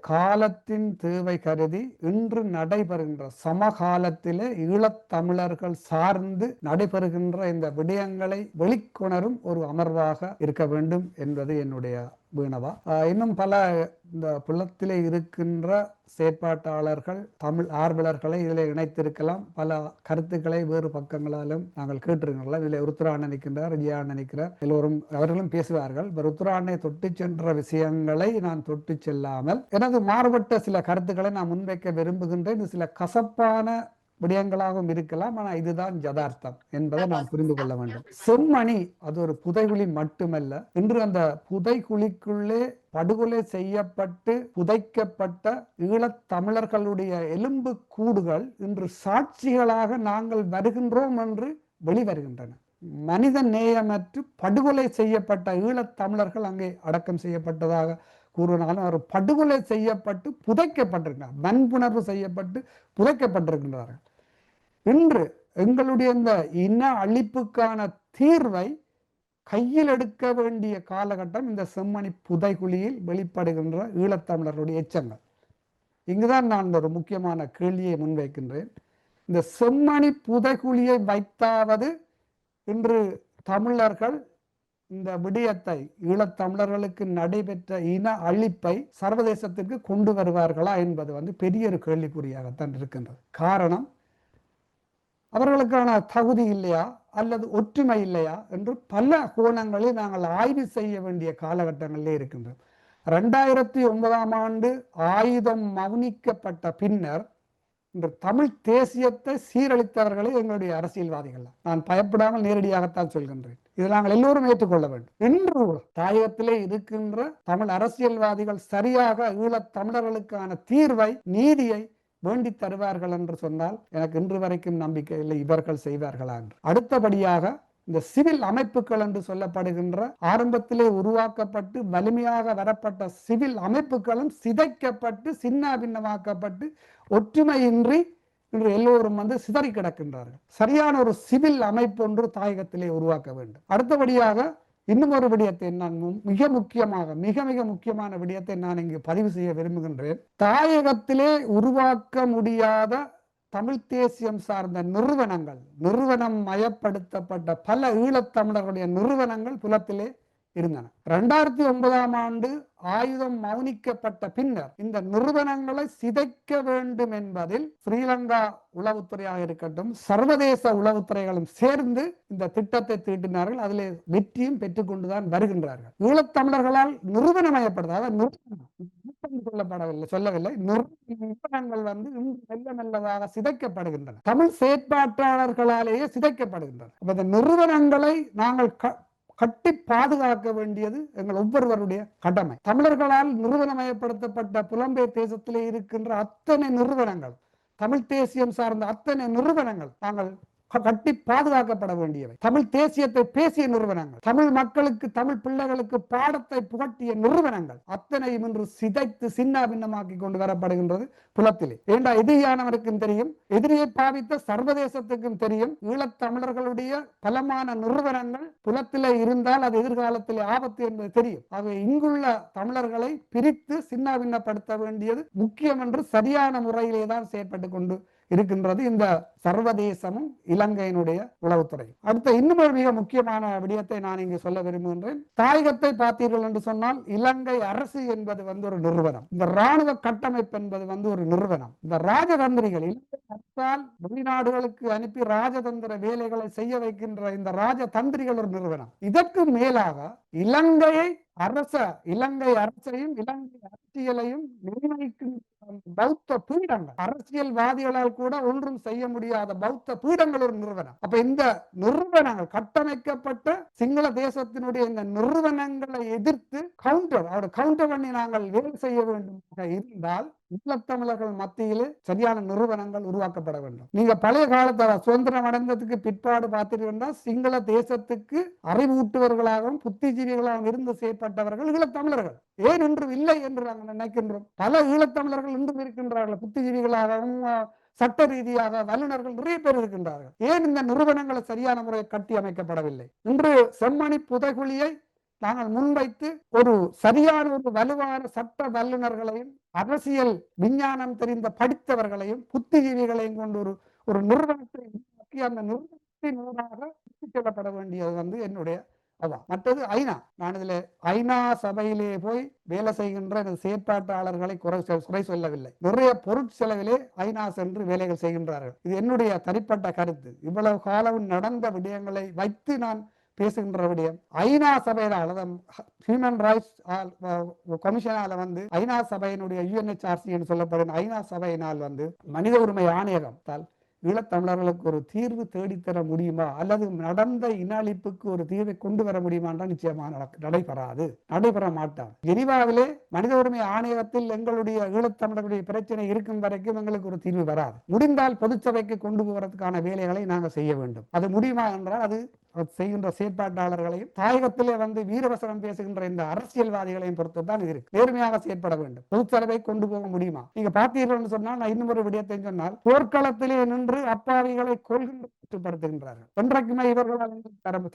காலத்தின் தேவை கருதி இன்று நடைபெறுகின்ற சமகாலத்திலே ஈழத்தமிழர்கள் சார்ந்து நடைபெறுகின்ற இந்த விடயங்களை வெளிக்கொணரும் ஒரு அமர்வாக இருக்க வேண்டும் என்பது என்னுடைய வீணவா. இன்னும் பல இந்த புலத்திலே இருக்கின்ற செயற்பாட்டாளர்கள், தமிழ் ஆர்வலர்களை இதில் இணைத்திருக்கலாம். பல கருத்துக்களை வேறு பக்கங்களாலும் நாங்கள் கேட்டிருக்கலாம். இதில் ருத்ராண்ணன் நிற்கின்றார், ஜியாண்ணன் நிற்கிறார், எல்லோரும் அவர்களும் பேசுவார்கள். ருத்ராண்ணை தொட்டு சென்ற விஷயங்களை நான் தொட்டு செல்லாமல் எனது மாறுபட்ட சில கருத்துக்களை நான் முன்வைக்க விரும்புகின்றேன். இது சில கசப்பான விடயங்களாகவும் இருக்கலாம். ஆனால் இதுதான் யதார்த்தம் என்பதை நாம் புரிந்து கொள்ள வேண்டும். செம்மணி அது ஒரு புதைகுழி மட்டுமல்ல. இன்று அந்த புதைகுழிக்குள்ளே படுகொலை செய்யப்பட்டு புதைக்கப்பட்ட ஈழத் தமிழர்களுடைய எலும்பு கூடுகள் இன்று சாட்சிகளாக நாங்கள் வருகின்றோம் என்று வெளிவருகின்றன. மனித நேயமற்று படுகொலை செய்யப்பட்ட ஈழத் தமிழர்கள் அங்கே அடக்கம் செய்யப்பட்டதாக கூறினாலும் அவர் படுகொலை செய்யப்பட்டு புதைக்கப்பட்டிருக்கிறார், வன்புணர்வு செய்யப்பட்டு புதைக்கப்பட்டிருக்கின்றார்கள். இன்று எங்களுடைய இந்த இன அழிப்புக்கான தீர்வை கையில் எடுக்க வேண்டிய காலகட்டம் இந்த செம்மணி புதைகுழியில் வெளிப்படுகின்ற ஈழத்தமிழர்களுடைய எச்சங்கள். இங்குதான் நான் ஒரு முக்கியமான கேள்வியை முன்வைக்கின்றேன். இந்த செம்மணி புதைகுழியை வைத்தாவது இன்று தமிழர்கள் இந்த விடயத்தை, ஈழத்தமிழர்களுக்கு நடைபெற்ற இன அழிப்பை சர்வதேசத்திற்கு கொண்டு வருவார்களா என்பது பெரிய ஒரு கேள்விக்குறியாகத்தான் இருக்கின்றது. காரணம், அவர்களுக்கான தகுதி இல்லையா அல்லது ஒற்றுமை இல்லையா என்று பல கோணங்களில் நாங்கள் ஆய்வு செய்ய வேண்டிய காலகட்டங்களிலே இருக்கின்றோம். 2009ஆம் ஆண்டு ஆயுதம் மௌனிக்கப்பட்ட பின்னர் இன்று தமிழ் தேசியத்தை சீரழித்தவர்களே எங்களுடைய அரசியல்வாதிகள். நான் பயப்படாமல் நேரடியாகத்தான் சொல்கின்றேன். இதை நாங்கள் எல்லோரும் ஏற்றுக்கொள்ள வேண்டும். இன்று தாயகத்திலே இருக்கின்ற தமிழ் அரசியல்வாதிகள் சரியாக ஈழத் தமிழர்களுக்கான தீர்வை, நீதியை வேண்டி தருவார்கள் என்று சொன்னால் எனக்கு இன்று வரைக்கும் நம்பிக்கை இல்லை இவர்கள் செய்வார்களா என்று. அடுத்தபடியாக இந்த சிவில் அமைப்புகள் என்று சொல்லப்படுகின்ற ஆரம்பத்திலே உருவாக்கப்பட்டு வலிமையாக வரப்பட்ட சிவில் அமைப்புகளும் சிதைக்கப்பட்டு சின்ன பின்னமாக்கப்பட்டு ஒற்றுமையின்றி இன்று எல்லோரும் சிதறி கிடக்கின்றார்கள். சரியான ஒரு சிவில் அமைப்பு ஒன்று தாயகத்திலே உருவாக்க வேண்டும். அடுத்தபடியாக இன்னும் ஒரு விடயத்தை நான் மிக முக்கியமான விடயத்தை நான் இங்கு பதிவு செய்ய விரும்புகின்றேன். தாயகத்திலே உருவாக்க முடியாத தமிழ் தேசியம் சார்ந்த நிறுவனம் மயப்படுத்தப்பட்ட பல ஈழத்தமிழர்களுடைய நிறுவனங்கள் புலத்திலே இருந்தன. 2009ஆம் ஆண்டு ஆயுதம் மௌனிக்கப்பட்ட பின்னர் இந்த நிறுவனங்களை சிதைக்க வேண்டும் என்பதில் ஸ்ரீலங்கா உளவுத்துறையாக இருக்கட்டும், சர்வதேச உளவுத்துறைகளும் சேர்ந்து இந்த திட்டத்தை தீட்டினார்கள். அதிலே வெற்றியும் பெற்றுக்கொண்டுதான் வருகின்றார்கள். ஈழத்தமிழர்களால் நிறுவனமயப்படுத்த சொல்லவில்லை, நிறுவனங்கள் மெல்ல மெல்லதாக சிதைக்கப்படுகின்றன. தமிழ் செயற்பாட்டாளர்களாலேயே சிதைக்கப்படுகின்றன. இந்த நிறுவனங்களை நாங்கள் கட்டி பாதுகாக்க வேண்டியது எங்கள் ஒவ்வொருவருடைய கடமை. தமிழர்களால் நிறுவனமயப்படுத்தப்பட்ட புலம்பெயர் தேசத்திலே இருக்கின்ற அத்தனை நிறுவனங்கள், தமிழ் தேசியம் சார்ந்த அத்தனை நிறுவனங்கள் நாங்கள் கட்டி பாதுகாக்கப்பட வேண்டியவை. தமிழ் தேசியத்தை பேசிய நிறுவனங்கள், தமிழ் மக்களுக்கு, தமிழ் பிள்ளைகளுக்கு பாடத்தை புகட்டிய நிறுவனங்கள் அத்தனையும் இன்று சிதைத்து சின்ன பின்னமாக்கி கொண்டு வரப்படுகின்றது புலத்திலே. ஏண்டா எதிரியானவருக்கும் தெரியும், எதிரியை பாவித்த சர்வதேசத்துக்கும் தெரியும், ஈழத்தமிழர்களுடைய பலமான நிறுவனங்கள் புலத்திலே இருந்தால் அது எதிர்காலத்திலே ஆபத்து என்பது தெரியும். ஆகவே இங்குள்ள தமிழர்களை பிரித்து சின்ன பின்னப்படுத்த வேண்டியது முக்கியம் என்று சரியான முறையிலே தான் செயற்பட்டு கொண்டு இருக்கின்றது இந்த சர்வதேசமும் இலங்கையினுடைய உளவுத்துறை. அடுத்த இன்னும் ஒரு மிக முக்கியமான விடயத்தை நான் இங்கு சொல்ல விரும்புகின்றேன். தாயகத்தை பார்த்தீர்கள் என்று சொன்னால் இலங்கை அரசு என்பது ஒரு நிறுவனம், இந்த இராணுவ கட்டமைப்பு என்பது ஒரு நிறுவனம். இந்த ராஜதந்திரிகள் இலங்கை அரசால் வெளிநாடுகளுக்கு அனுப்பி ராஜதந்திர வேலைகளை செய்ய வைக்கின்ற இந்த ராஜதந்திரிகள் ஒரு நிறுவனம். இதற்கு மேலாக இலங்கை அரசையும் இலங்கை அரசியலையும் நிர்ணயிக்கின்ற பௌத்த பீடங்கள், அரசியல்வாதிகளால் கூட ஒன்றும் செய்ய முடியாத பௌத்த பீடங்கள் ஒரு நிறுவனம். அப்ப இந்த நிறுவனங்கள் கட்டமைக்கப்பட்ட சிங்கள தேசத்தினுடைய இந்த நிறுவனங்களை எதிர்த்து கவுண்டர் பண்ணி நாங்கள் வேலை செய்ய வேண்டும் இருந்தால் ஈழத்தமிழர்கள் மத்தியிலே சரியான நிறுவனங்கள் உருவாக்கப்பட வேண்டும். நீங்க பழைய காலத்துல சுதந்திரம் அடைந்ததுக்கு பிற்பாடு பார்த்தீங்கன்னா சிங்கள தேசத்துக்கு அறிவூட்டுவர்களாகவும் புத்திஜீவிகளாகவும் இருந்து செயற்பட்டவர்கள் ஈழத்தமிழர்கள். ஏன் இன்று இல்லை என்று நாங்கள் நினைக்கின்றோம். பல ஈழத்தமிழர்கள் இன்றும் இருக்கின்றார்கள், புத்திஜீவிகளாகவும் சட்ட ரீதியாக வல்லுநர்கள் நிறைய பேர் இருக்கின்றார்கள். ஏன் இந்த நிறுவனங்களை சரியான முறையை கட்டி அமைக்கப்படவில்லை? இன்று செம்மணி புதைகுழியை நாங்கள் முன்வைத்து ஒரு சரியான ஒரு வலுவான சட்ட வல்லுநர்களையும் அரசியல் விஞ்ஞானம் தெரிந்த படித்தவர்களையும் புத்திஜீவிகளையும் கொண்டு ஒரு நிறுவனத்தை உருவாக்கி அந்த நிறுவனத்தின் ஊடாக செல்லப்பட வேண்டியது என்னுடைய அதான். மற்றது ஐநா. நான் இதுல ஐநா சபையிலே போய் வேலை செய்கின்ற எனது செயற்பாட்டாளர்களை குறை சொல்லவில்லை. நிறைய பொருட்செலவிலே ஐநா சென்று வேலைகள் செய்கின்றார்கள். இது என்னுடைய தனிப்பட்ட கருத்து. இவ்வளவு காலம் நடந்த விடயங்களை வைத்து நான் பேசுகின்ற விடயம் ஐநா சபையினால் ஹியூமன் ரைட்ஸ் கமிஷனால ஐநா சபையினுடைய UNHRC என்று சொல்லப்படும் ஐநா சபையினால் மனித உரிமை ஆணையகத்தால் ஈழத்தமிழர்களுக்கு ஒரு தீர்வு தேடித்தர முடியுமா அல்லது நடந்த இன அழிப்புக்கு ஒரு தீர்வை கொண்டு வர முடியுமா என்றால் நிச்சயமாக நடைபெற மாட்டார். ஜெனீவாவிலே மனித உரிமை ஆணையகத்தில் எங்களுடைய ஈழத்தமிழர்களுடைய பிரச்சனை இருக்கும் வரைக்கும் எங்களுக்கு ஒரு தீர்வு வராது. முடிந்தால் பொதுச்சபைக்கு கொண்டு போவதற்கான வேலைகளை நாங்கள் செய்ய வேண்டும். அது முடியுமா என்றால் அது செய்கின்ற செயற்பாட்டாளர்களையும் தாயகத்திலே வீரவசனம் பேசுகின்ற இந்த அரசியல்வாதிகளையும் பொறுத்துதான் இது இருக்கு. நேர்மையாக செயற்பட வேண்டும். பொதுச்சபை கொண்டு போக முடியுமா? நீங்க பார்த்தீர்கள் சொன்னால் நான் இன்னும் ஒரு விடயத்தை சொன்னால் போர்க்களத்திலே நின்று அப்பாவிகளை கொள்கின்றப்படுத்துகின்றார்கள். என்றைக்குமே இவர்களால்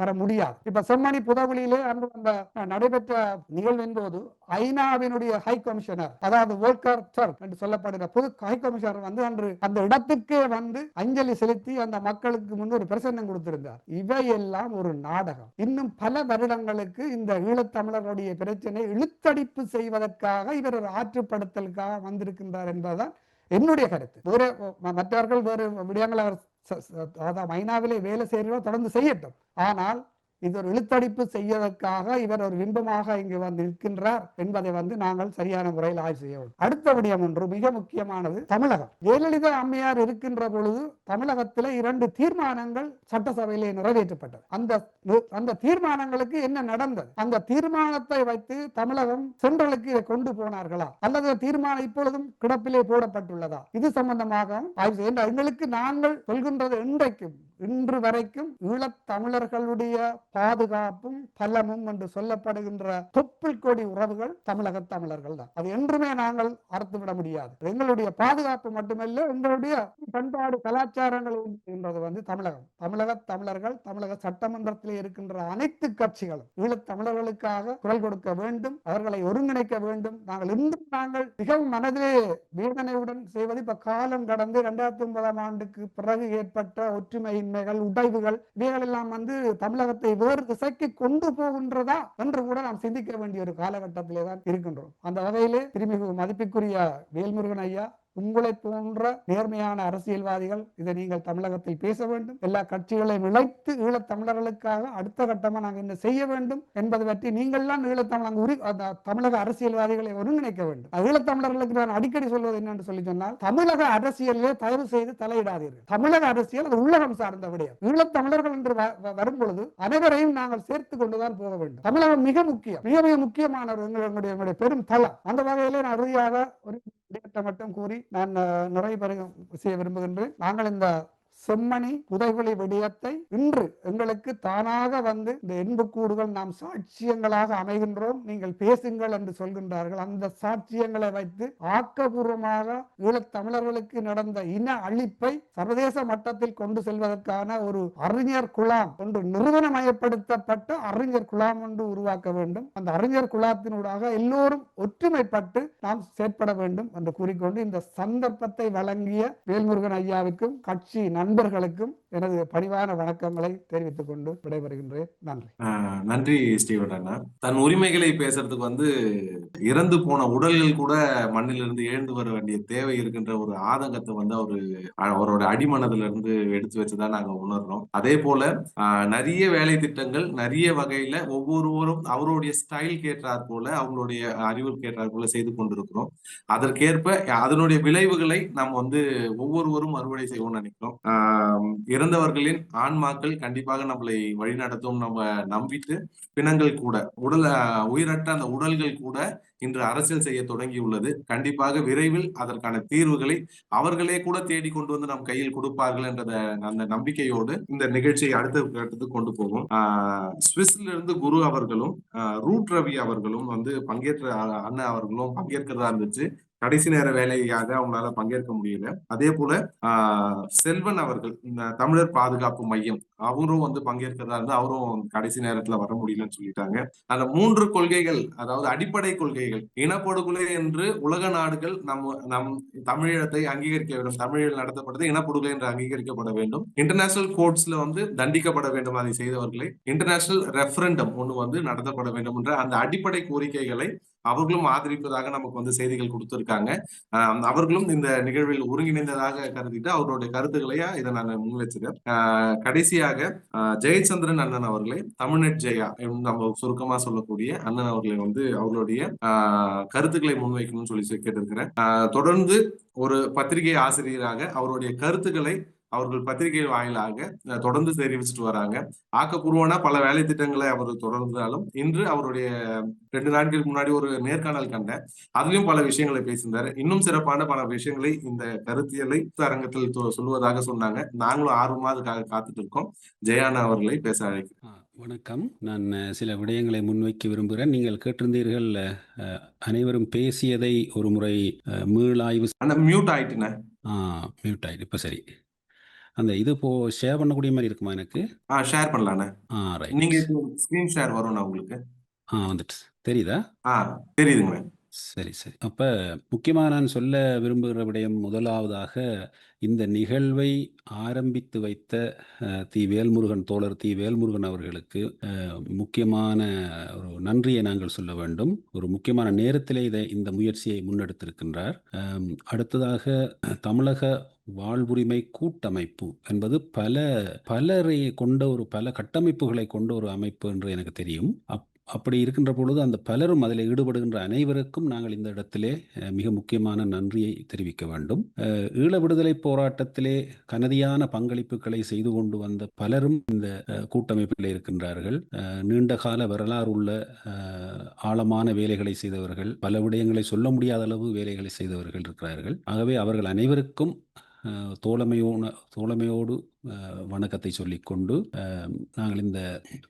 தர முடியாது. இப்ப செம்மணி புதவுளியிலே அந்த நடைபெற்ற நிகழ்வின் போது ஐநாவினுடைய ஹை கமிஷனர் அதாவது வோல்கர் டர்க் என்று சொல்லப்படுகிற புது ஹை கமிஷனர் அன்று அந்த இடத்துக்கே அஞ்சலி செலுத்தி அந்த மக்களுக்கு முன் ஒரு பிரசன்னம் கொடுத்திருந்தார். இவையெல்லாம் ஒரு நாடகம். இன்னும் பல வருடங்களுக்கு இந்த ஈழத்தமிழர்களுடைய பிரச்சனை இழுத்தடிப்பு செய்வதற்காக இவர் ஒரு ஆற்றுப்படுத்தலுக்காக வந்திருக்கின்றார் என்பதுதான் என்னுடைய கருத்து. மற்றவர்கள் வேறு விடயங்களை ஐநாவிலே வேலை செய்கிறோம் தொடர்ந்து செய்யட்டும். ஆனால் இது ஒரு இழுத்தடிப்பு செய்வதற்காக இவர் ஒரு பிம்பமாக இங்கு நிற்கின்றார் என்பதை நாங்கள் சரியான முறையில் ஆய்வு செய்ய வேண்டும். அடுத்த விடயம் ஒன்று மிக முக்கியமானது தமிழகம். ஜெயலலிதா அம்மையார் இருக்கின்ற பொழுது தமிழகத்தில் 2 தீர்மானங்கள் சட்டசபையிலே நிறைவேற்றப்பட்டது. அந்த தீர்மானங்களுக்கு என்ன நடந்தது? அந்த தீர்மானத்தை வைத்து தமிழகம் சென்ட்ரலுக்கு இதை கொண்டு போனார்களா அல்லது தீர்மானம் இப்பொழுதும் கிடப்பிலே போடப்பட்டுள்ளதா? இது சம்பந்தமாக ஆய்வு செய்ய எங்களுக்கு நாங்கள் சொல்கின்றது இன்று வரைக்கும் ஈழத்தமிழர்களுடைய பாதுகாப்பும் பலமும் என்று சொல்லப்படுகின்ற தொப்புள் கொடி உறவுகள் தமிழக தமிழர்கள் தான். அது என்றுமே நாங்கள் அறுத்துவிட முடியாது. எங்களுடைய பாதுகாப்பு மட்டுமல்ல, எங்களுடைய பண்பாடு கலாச்சாரங்கள் என்பது தமிழர்கள் தமிழக சட்டமன்றத்தில் இருக்கின்ற அனைத்து கட்சிகளும் ஈழத் தமிழர்களுக்காக குரல் கொடுக்க வேண்டும், அவர்களை ஒருங்கிணைக்க வேண்டும். நாங்கள் மிகவும் மனதிலே வேதனையுடன் செய்வது இப்ப காலம் கடந்து 2009ஆம் ஆண்டுக்கு பிறகு ஏற்பட்ட ஒற்றுமையின்மைகள் உடைவுகள் இவைகள் எல்லாம் தமிழகத்தை வேறு திசைக்கு கொண்டு போகின்றதா என்று கூட நாம் சிந்திக்க வேண்டிய ஒரு காலகட்டத்திலே தான் இருக்கின்றோம். அந்த வகையிலே திருமிகு மதிப்புக்குரிய வேல்முருகன் ஐயா, உங்களை போன்ற நேர்மையான அரசியல்வாதிகள் இதை நீங்கள் தமிழகத்தில் பேச வேண்டும். எல்லா கட்சிகளையும் இழைத்து ஈழத் தமிழர்களுக்காக அடுத்த கட்டமாக நாங்கள் என்ன செய்ய வேண்டும் என்பதை பற்றி நீங்கள்லாம் தமிழக அரசியல்வாதிகளை ஒருங்கிணைக்க வேண்டும். ஈழத்தமிழர்களுக்கு நான் அடிக்கடி சொல்வது என்னென்று சொன்னால், தமிழக அரசியலே தயவு செய்து தலையிடாதீர்கள். தமிழக அரசியல் அது உள்ளகம் சார்ந்த விடயம். ஈழத்தமிழர்கள் என்று வரும் பொழுது அனைவரையும் நாங்கள் சேர்த்துக் கொண்டுதான் போக வேண்டும். தமிழகம் மிக முக்கியம், மிக மிக முக்கியமான எங்களுடைய பெரும் தளம். அந்த வகையிலே நான் இறுதியாக ஒரு மட்டும் கூறி நான் நிறைவு செய்ய விரும்புகின்றேன். நாங்கள் இந்த செம்மணி புதைகுழி விடயத்தை இன்று எங்களுக்கு தானாக இந்த எண்புக்கூடுகள் நாம் சாட்சியங்களாக அமைகின்றோம், நீங்கள் பேசுங்கள் என்று சொல்கின்றார்கள். அந்த சாட்சியங்களை வைத்து ஆக்கபூர்வமாக ஈழத் தமிழர்களுக்கு நடந்த இன அழிப்பை சர்வதேச மட்டத்தில் கொண்டு செல்வதற்கான ஒரு அறிஞர் குழாம் ஒன்று நிறுவனமயப்படுத்தப்பட்ட அறிஞர் குழாம் ஒன்று உருவாக்க வேண்டும். அந்த அறிஞர் குழாத்தினூடாக எல்லோரும் ஒற்றுமைப்பட்டு நாம் செயற்பட வேண்டும் என்று கூறிக்கொண்டு இந்த சந்தர்ப்பத்தை வழங்கிய வேல்முருகன் ஐயாவுக்கும் கட்சி நண்பர்களுக்கும் எனது பணிவான வணக்கங்களை தெரிவித்துக் கொண்டு விடைபெறுகின்றேன். நன்றி. நன்றி ஸ்டீவன் அண்ணா. தன் உரிமைகளை பேசுறதுக்கு இறந்து போன உடல்கள் கூட மண்ணிலிருந்து எழுந்து வர வேண்டிய தேவை இருக்கின்ற ஒரு ஆதங்கத்தை அவரோட அடிமனதுல இருந்து எடுத்து வச்சுதான் நாங்க உணர்றோம். அதே போல நிறைய வேலை திட்டங்கள் நிறைய வகையில ஒவ்வொருவரும் அவருடைய ஸ்டைல் கேட்டார் போல அவங்களுடைய அறிவு கேட்டார் போல செய்து கொண்டிருக்கிறோம். அதற்கேற்ப அதனுடைய விளைவுகளை நாம் ஒவ்வொருவரும் அறுவடை செய்வோம்னு நினைக்கிறோம். இறந்தவர்களின் ஆன்மாக்கள் கண்டிப்பாக நம்மளை வழிநடத்தும். நம்ம நம்பிட்டு பிணங்கள் கூட உயிரற்ற அந்த உடல்கள் கூட இன்று அரசியல் செய்ய தொடங்கியுள்ளது. கண்டிப்பாக விரைவில் அதற்கான தீர்வுகளை அவர்களே கூட தேடி கொண்டு நம் கையில் கொடுப்பார்கள் என்ற அந்த நம்பிக்கையோடு இந்த நிகழ்ச்சியை அடுத்த கட்டத்துக்கு கொண்டு போகும். சுவிஸ்ல இருந்து குரு அவர்களும் ரூட் ரவி அவர்களும் பங்கேற்ற அண்ணா அவர்களும் பங்கேற்கிறதா இருந்துச்சு. கடைசி நேர வேலையாக அவங்களால பங்கேற்க முடியல. அதே போல செல்வன் அவர்கள் தமிழர் பாதுகாப்பு மையம் அவரும் வந்து பங்கேற்கிறதா இருந்து அவரும் கடைசி நேரத்துல வர முடியலன்னு சொல்லிட்டாங்க. அந்த 3 கொள்கைகள், அதாவது அடிப்படை கொள்கைகள், இனப்படுகொலை என்று உலக நாடுகள் நம் தமிழீழத்தை அங்கீகரிக்க வேண்டும், தமிழில் நடத்தப்பட்டது இனப்படுகொலை என்று அங்கீகரிக்கப்பட வேண்டும், இன்டர்நேஷனல் கோர்ட்ஸ்ல வந்து தண்டிக்கப்பட வேண்டும் அதை செய்தவர்களை, இன்டர்நேஷனல் ரெஃபரண்டம் ஒண்ணு வந்து நடத்தப்பட வேண்டும் என்ற அந்த அடிப்படை கோரிக்கைகளை அவர்களும் ஆதரிப்பதாக நமக்கு வந்து செய்திகள் கொடுத்திருக்காங்க. அவர்களும் இந்த நிகழ்வில் ஒருங்கிணைந்ததாக கருதிட்டு அவருடைய கருத்துக்களையா இதை நான் முன்வச்சிருக்கேன். கடைசியாக ஜெயச்சந்திரன் அண்ணன் அவர்களை, தமிழ்நெட் ஜெயா நம்ம சுருக்கமா சொல்லக்கூடிய அண்ணன் அவர்களை வந்து அவர்களுடைய கருத்துக்களை முன்வைக்கணும்னு சொல்லி கேட்டிருக்கிறேன். தொடர்ந்து ஒரு பத்திரிகை ஆசிரியராக அவருடைய கருத்துக்களை அவர்கள் பத்திரிகை வாயிலாக தொடர்ந்து தெரிவிச்சுட்டு வராங்க. ஆக்கப்பூர்வமான பல வேலை திட்டங்களை அவர் தொடர்ந்தாலும் இன்று அவருடைய 2 நாட்களுக்கு முன்னாடி ஒரு நேர்காணல் கண்டேன். அதுலயும் பல விஷயங்களை பேசியிருந்தாரு. இன்னும் சிறப்பான பல விஷயங்களை இந்த கருத்தியலை அரங்கத்தில் சொல்லுவதாக சொன்னாங்க. நாங்களும் ஆர்வமா அதுக்காக காத்துட்டு இருக்கோம். ஜெயானா அவர்களை பேச அழைக்கிறேன். வணக்கம். நான் சில விடயங்களை முன்வைக்க விரும்புகிறேன். நீங்கள் கேட்டிருந்தீர்கள் அனைவரும் பேசியதை ஒரு முறை மீளாய்வு. மியூட் ஆயிட்டுனே. மியூட் ஆயிட்டு இப்ப சரி. அந்த இது இப்போ ஷேர் பண்ணக்கூடிய மாதிரி இருக்குமா எனக்கு? ஷேர் பண்ணலானே. ரைட். நீங்க ஸ்கிரீன் ஷேர் வரும்னா உங்களுக்கு? வந்துட்டு தெரியுதா? தெரியுதுங்க. சரி சரி. அப்ப முக்கியமாக நான் சொல்ல விரும்புகிற விடயம், முதலாவதாக இந்த நிகழ்வை ஆரம்பித்து வைத்த தோழர் தி வேல்முருகன் அவர்களுக்கு முக்கியமான ஒரு நன்றியை நாங்கள் சொல்ல வேண்டும். ஒரு முக்கியமான நேரத்திலே இந்த முயற்சியை முன்னெடுத்திருக்கின்றார். அடுத்ததாக தமிழக வாழ்வுரிமை கூட்டமைப்பு என்பது பலரை கொண்ட பல கட்டமைப்புகளை கொண்ட ஒரு அமைப்பு என்று எனக்கு தெரியும். அப்படி இருக்கின்ற பொழுது அந்த பலரும் அதில் ஈடுபடுகின்ற அனைவருக்கும் நாங்கள் இந்த இடத்திலே மிக முக்கியமான நன்றியை தெரிவிக்க வேண்டும். ஈழ விடுதலை போராட்டத்திலே கனதியான பங்களிப்புகளை செய்து கொண்டு வந்த பலரும் இந்த கூட்டமைப்பில் இருக்கின்றார்கள். நீண்ட கால வரலாறு உள்ள ஆழமான வேலைகளை செய்தவர்கள், பல விடயங்களை சொல்ல முடியாத அளவு வேலைகளை செய்தவர்கள் இருக்கிறார்கள். ஆகவே அவர்கள் அனைவருக்கும் தோழமையோடு வணக்கத்தை சொல்லிக்கொண்டு நாங்கள் இந்த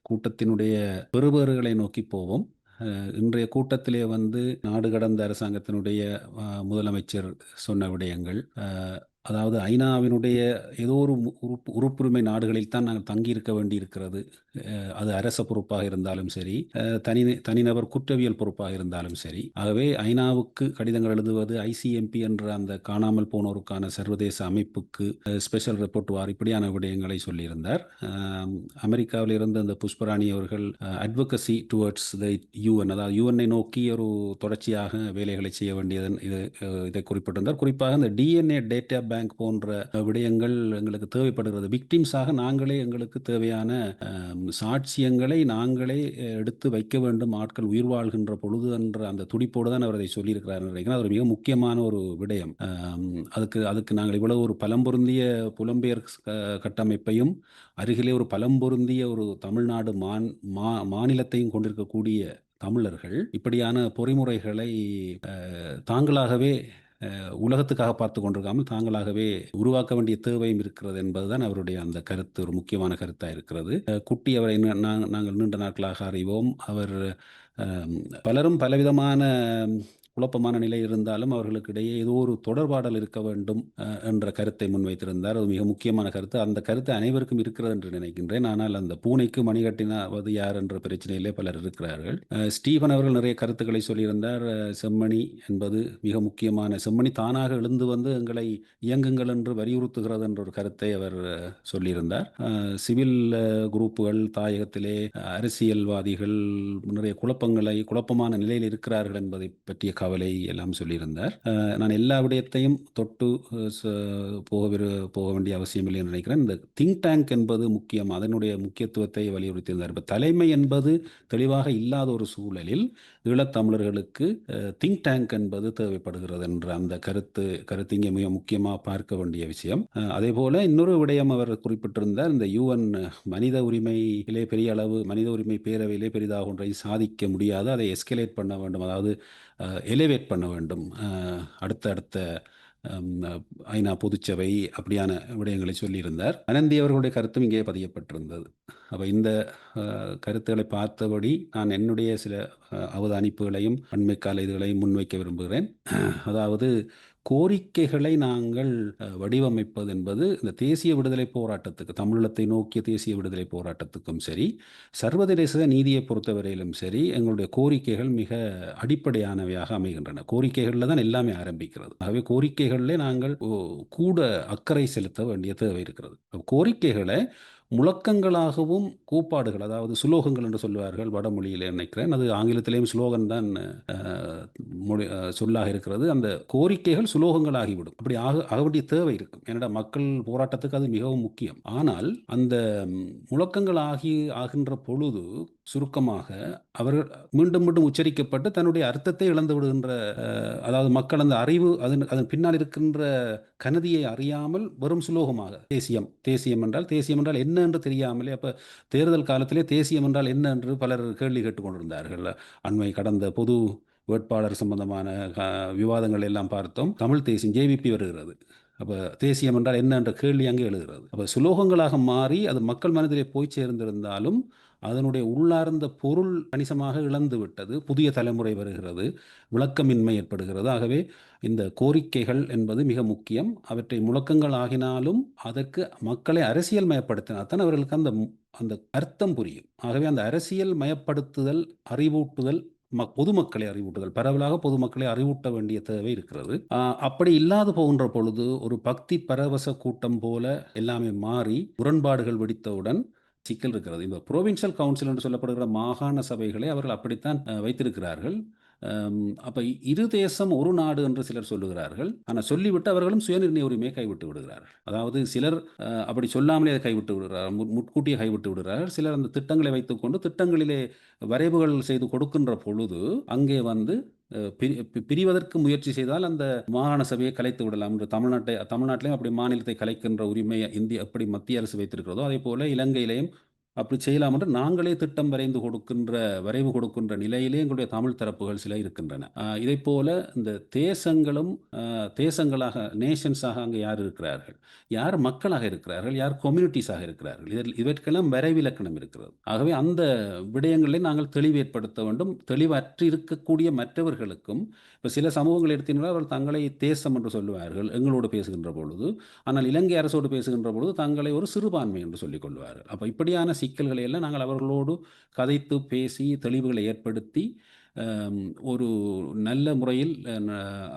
கூட்டத்தினுடைய பெறுபேறுகளை நோக்கி போவோம். இன்றைய கூட்டத்திலே வந்து நாடு கடந்த அரசாங்கத்தினுடைய முதலமைச்சர் சொன்ன விடயங்கள், அதாவது ஐநாவினுடைய ஏதோ ஒரு உறுப்புரிமை நாடுகளில் தான் நாங்கள் தங்கியிருக்க வேண்டி இருக்கிறது. அது அரச பொறுப்பாக இருந்தாலும் சரி, தனிநபர் குற்றவியல் பொறுப்பாக இருந்தாலும் சரி. ஆகவே ஐநாவுக்கு கடிதங்கள் எழுதுவது, ஐசிஎம்பி என்ற அந்த காணாமல் போனோருக்கான சர்வதேச அமைப்புக்கு ஸ்பெஷல் ரிப்போர்ட் இப்படியான விடயங்களை சொல்லியிருந்தார். அமெரிக்காவில் இருந்து அந்த புஷ்பராணி அவர்கள் அட்வொகசி டுவர்ட்ஸ் த யூஎன், அதாவது யூஎன்ஐ நோக்கி ஒரு தொடர்ச்சியாக வேலைகளை செய்ய வேண்டியதன் இதை குறிப்பிட்டிருந்தார். குறிப்பாக இந்த டிஎன்ஏ டேட்டா பேங்க் போன்ற விடயங்கள் எங்களுக்கு தேவைப்படுகிறது. விக்டிம்ஸாக நாங்களே எங்களுக்கு தேவையான சாட்சியங்களை நாங்களே எடுத்து வைக்க வேண்டும், ஆட்கள் உயிர் வாழ்கின்ற பொழுது என்ற அந்த துடிப்போடு தான் அவர் அதை சொல்லியிருக்கிறார். அது ஒரு மிக முக்கியமான ஒரு விடயம். அதுக்கு நாங்கள் இவ்வளவு ஒரு பலம் பொருந்திய புலம்பெயர் கட்டமைப்பையும் அருகிலே ஒரு பலம் பொருந்திய ஒரு தமிழ்நாடு மாநிலத்தையும் கொண்டிருக்கக்கூடிய தமிழர்கள் இப்படியான பொறிமுறைகளை தாங்களாகவே உலகத்துக்காக பார்த்து கொண்டிருக்காமல் தாங்களாகவே உருவாக்க வேண்டிய தேவையும் இருக்கிறது என்பதுதான் அவருடைய அந்த கருத்து, ஒரு முக்கியமான கருத்தாக இருக்கிறது. குட்டி அவரை நாங்கள் நீண்ட நாட்களாக அறிவோம். அவர் பலரும் பலவிதமான குழப்பமான நிலை இருந்தாலும் அவர்களுக்கு இடையே ஏதோ ஒரு தொடர்பாடல் இருக்க வேண்டும் என்ற கருத்தை முன்வைத்திருந்தார். அது மிக முக்கியமான கருத்து. அந்த கருத்து அனைவருக்கும் இருக்கிறது என்று நினைக்கின்றேன். ஆனால் அந்த பூனைக்கு மணி கட்டினாவது யார் என்ற பிரச்சனையிலே பலர் இருக்கிறார்கள். ஸ்டீபன் அவர்கள் நிறைய கருத்துக்களை சொல்லியிருந்தார். செம்மணி என்பது மிக முக்கியமான, செம்மணி தானாக எழுந்து வந்து எங்களை இயங்குங்கள் என்று வலியுறுத்துகிறது என்ற ஒரு கருத்தை அவர் சொல்லியிருந்தார். சிவில் குரூப்புகள், தாயகத்திலே அரசியல்வாதிகள் நிறைய குழப்பமான நிலையில் இருக்கிறார்கள் என்பதை பற்றிய கவலை எல்லாம் சொல்லியிருந்தார். நான் எல்லா விடயத்தையும் தொட்டு போக வேண்டிய அவசியம் இல்லை என்று நினைக்கிறேன். இந்த திங்க் டேங்க் என்பது முக்கியம், அதனுடைய முக்கியத்துவத்தை வலியுறுத்தியிருந்தார். இப்போ தலைமை என்பது தெளிவாக இல்லாத ஒரு சூழலில் ஈழத்தமிழர்களுக்கு திங்க் டேங்க் என்பது தேவைப்படுகிறது என்ற அந்த கருத்து இங்கே மிக முக்கியமாக பார்க்க வேண்டிய விஷயம். அதே போல இன்னொரு விடயம் அவர் குறிப்பிட்டிருந்தார். இந்த யூஎன் மனித உரிமையிலே பெரிய அளவு, மனித உரிமை பேரவையிலே பெரிதாக ஒன்றை சாதிக்க முடியாது, அதை எஸ்கலேட் பண்ண வேண்டும், அதாவது எலிவேட் பண்ண வேண்டும். அடுத்த ஐநா பொதுச்சபை அப்படியான விடயங்களை சொல்லியிருந்தார். அனந்தி அவர்களுடைய கருத்தும் இங்கே பதியப்பட்டிருந்தது. அப்போ இந்த கருத்துக்களை பார்த்தபடி நான் என்னுடைய சில அவதானிப்புகளையும் அண்மைக்கால இதுகளையும் முன்வைக்க விரும்புகிறேன். அதாவது கோரிக்கைகளை நாங்கள் வடிவமைப்பது என்பது இந்த தேசிய விடுதலை போராட்டத்துக்கு, தமிழீழத்தை நோக்கிய தேசிய விடுதலை போராட்டத்துக்கும் சரி, சர்வதேச நீதியை பொறுத்தவரையிலும் சரி, எங்களுடைய கோரிக்கைகள் மிக அடிப்படையானவையாக அமைகின்றன. கோரிக்கைகளில் தான் எல்லாமே ஆரம்பிக்கிறது. ஆகவே கோரிக்கைகளிலே நாங்கள் கூட அக்கறை செலுத்த வேண்டிய தேவை இருக்கிறது. கோரிக்கைகளை முழக்கங்களாகவும் கூப்பாடுகள், அதாவது சுலோகங்கள் என்று சொல்வார்கள் வடமொழியில், நினைக்கிறேன் அது ஆங்கிலத்திலேயும் ஸ்லோகன் தான் சொல்லாக இருக்கிறது. அந்த கோரிக்கைகள் சுலோகங்களாகிவிடும். அப்படி ஆக வேண்டிய தேவை இருக்கும். ஏன்னா மக்கள் போராட்டத்துக்கு அது மிகவும் முக்கியம். ஆனால் அந்த முழக்கங்கள் ஆகின்ற பொழுது சுருக்கமாக அவர்கள் மீண்டும் மீண்டும் உச்சரிக்கப்பட்டு தன்னுடைய அர்த்தத்தை இழந்து விடுகின்ற, அதாவது மக்கள் அந்த அறிவு அதன் பின்னால் இருக்கின்ற கனதியை அறியாமல் வெறும் சுலோகமாக தேசியம் என்றால் என்ன என்று தெரியாமலே, அப்ப தேர்தல் காலத்திலே தேசியம் என்றால் என்ன என்று பலர் கேள்வி கேட்டுக்கொண்டிருந்தார்கள். அண்மை கடந்த பொது வேட்பாளர் சம்பந்தமான விவாதங்கள் எல்லாம் பார்த்தோம். தமிழ் தேசியம் JVP வருகிறது. அப்போ தேசியம் என்றால் என்ன என்ற கேள்வி அங்கே எழுகிறது. அப்போ சுலோகங்களாக மாறி அது மக்கள் மனதிலே போய் சேர்ந்திருந்தாலும் அதனுடைய உள்ளார்ந்த பொருள் கணிசமாக இழந்து விட்டது. புதிய தலைமுறை வருகிறது, விளக்கமின்மை ஏற்படுகிறது. ஆகவே இந்த கோரிக்கைகள் என்பது மிக முக்கியம். அவற்றை முழக்கங்கள் ஆகினாலும் அதற்கு மக்களை அரசியல் மயப்படுத்தினால்தான் அவர்களுக்கு அந்த அர்த்தம் புரியும். ஆகவே அந்த அரசியல் மயப்படுத்துதல், அறிவூட்டுதல், பொதுமக்களை அறிவூட்டுதல், பரவலாக பொதுமக்களை அறிவூட்ட வேண்டிய தேவை இருக்கிறது. அப்படி இல்லாது போகின்ற பொழுது ஒரு பக்தி பரவச கூட்டம் போல எல்லாமே மாறி முரண்பாடுகள் வெடித்தவுடன் சிக்கல் இருக்கிறது. இந்த புரோவின்சியல் கவுன்சில் என்று சொல்லப்படுகிற மாகாண சபைகளை அவர்கள் அப்படித்தான் வைத்திருக்கிறார்கள். அப்ப இரு தேசம் ஒரு நாடு என்று சிலர் சொல்லுகிறார்கள். ஆனால் சொல்லிவிட்டு அவர்களும் சுயநிர்ணய உரிமையை கைவிட்டு விடுகிறார்கள். அதாவது சிலர் அப்படி சொல்லாமலே அதை கைவிட்டு விடுகிறார்கள், முன்கூட்டியே கைவிட்டு விடுகிறார்கள். சிலர் அந்த திட்டங்களை வைத்துக்கொண்டு திட்டங்களிலே வரைவுகள் செய்து கொடுக்கின்ற பொழுது அங்கே பிரிவதற்கு முயற்சி செய்தால் அந்த மாகாண சபையை கலைத்து விடலாம் என்று தமிழ்நாட்டிலையும் அப்படி மாநிலத்தை கலைக்கின்ற உரிமையை இந்திய எப்படி மத்திய அரசு வைத்திருக்கிறதோ அதே போல இலங்கையிலையும் அப்படி செய்யலாம் என்று நாங்களே திட்டம் வரைவு கொடுக்கின்ற நிலையிலே எங்களுடைய தமிழ் தரப்புகள் சில இருக்கின்றன. இதை போல இந்த தேசங்களாக நேஷன்ஸாக அங்கே யார் இருக்கிறார்கள், யார் மக்களாக இருக்கிறார்கள், யார் கம்யூனிட்டிஸாக இருக்கிறார்கள், இவற்கெல்லாம் வரைவிலக்கணம் இருக்கிறது. ஆகவே அந்த விடயங்களை நாங்கள் தெளிவேற்படுத்த வேண்டும். தெளிவற்று இருக்கக்கூடிய மற்றவர்களுக்கும், இப்போ சில சமூகங்கள் எடுத்தீங்கன்னா அவர்கள் தங்களை தேசம் என்று சொல்லுவார்கள் எங்களோடு பேசுகின்ற பொழுது, ஆனால் இலங்கை அரசோடு பேசுகின்ற பொழுது தங்களை ஒரு சிறுபான்மை என்று சொல்லிக் கொள்வார்கள். அப்போ இப்படியான சிக்கல்களை எல்லாம் நாங்கள் அவர்களோடு கதைத்து பேசி தெளிவுகளை ஏற்படுத்தி ஒரு நல்ல முறையில்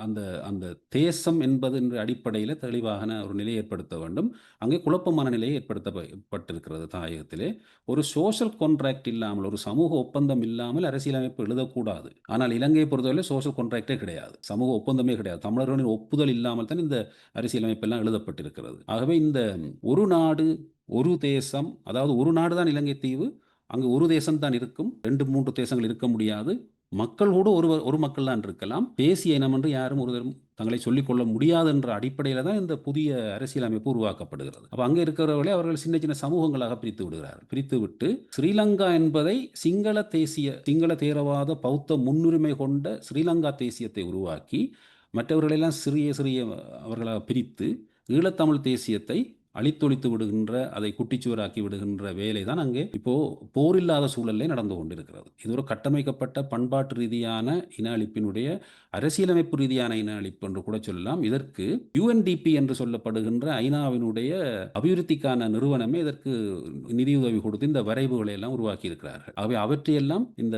அந்த தேசம் என்பது என்ற அடிப்படையில் தெளிவான ஒரு நிலையை ஏற்படுத்த வேண்டும். அங்கே குழப்பமான நிலையை ஏற்படுத்தப்பட்டிருக்கிறது. தாயகத்திலே ஒரு சோஷியல் கான்ட்ராக்ட் இல்லாமல், ஒரு சமூக ஒப்பந்தம் இல்லாமல் அரசியலமைப்பு எழுதக்கூடாது. ஆனால் இலங்கையை பொறுத்தவரை சோஷியல் கான்ட்ராக்டே கிடையாது, சமூக ஒப்பந்தமே கிடையாது. தமிழர்களின் ஒப்புதல் இல்லாமல் தான் இந்த அரசியலமைப்பு எல்லாம் எழுதப்பட்டிருக்கிறது. ஆகவே இந்த ஒரு நாடு ஒரு தேசம், அதாவது ஒரு நாடு தான் இலங்கை தீவு, அங்கு ஒரு தேசம் தான் இருக்கும், 2-3 தேசங்கள் இருக்க முடியாது. மக்கள் கூட ஒரு மக்கள் தான் இருக்கலாம். தேசிய இனம் என்று யாரும் ஒருவரும் தங்களை சொல்லிக்கொள்ள முடியாது என்ற அடிப்படையில் தான் இந்த புதிய அரசியலமைப்பு உருவாக்கப்படுகிறது. அப்போ அங்கே இருக்கிறவர்களே அவர்கள் சின்ன சின்ன சமூகங்களாக பிரித்து விடுகிறார்கள். பிரித்து விட்டு ஸ்ரீலங்கா என்பதை சிங்கள தேரவாத பௌத்த முன்னுரிமை கொண்ட ஸ்ரீலங்கா தேசியத்தை உருவாக்கி மற்றவர்களெல்லாம் சிறிய அவர்களாக பிரித்து ஈழத்தமிழ் தேசியத்தை அழித்தொழித்து விடுகின்ற, அதை குட்டிச்சுவராக்கி விடுகின்ற வேலை தான் அங்கே இப்போ போரில்லாத சூழலே நடந்து கொண்டிருக்கிறது. இது ஒரு கட்டமைக்கப்பட்ட பண்பாட்டு ரீதியான இன அழிப்பினுடைய அரசியலமைப்பு ரீதியான இன அழிப்பு என்று கூட சொல்லலாம். இதற்கு UNDP என்று சொல்லப்படுகின்ற ஐநாவினுடைய அபிவிருத்திக்கான நிறுவனமே இதற்கு நிதியுதவி கொடுத்து இந்த வரைவுகளை எல்லாம் உருவாக்கி இருக்கிறார்கள். ஆகவே அவற்றையெல்லாம் இந்த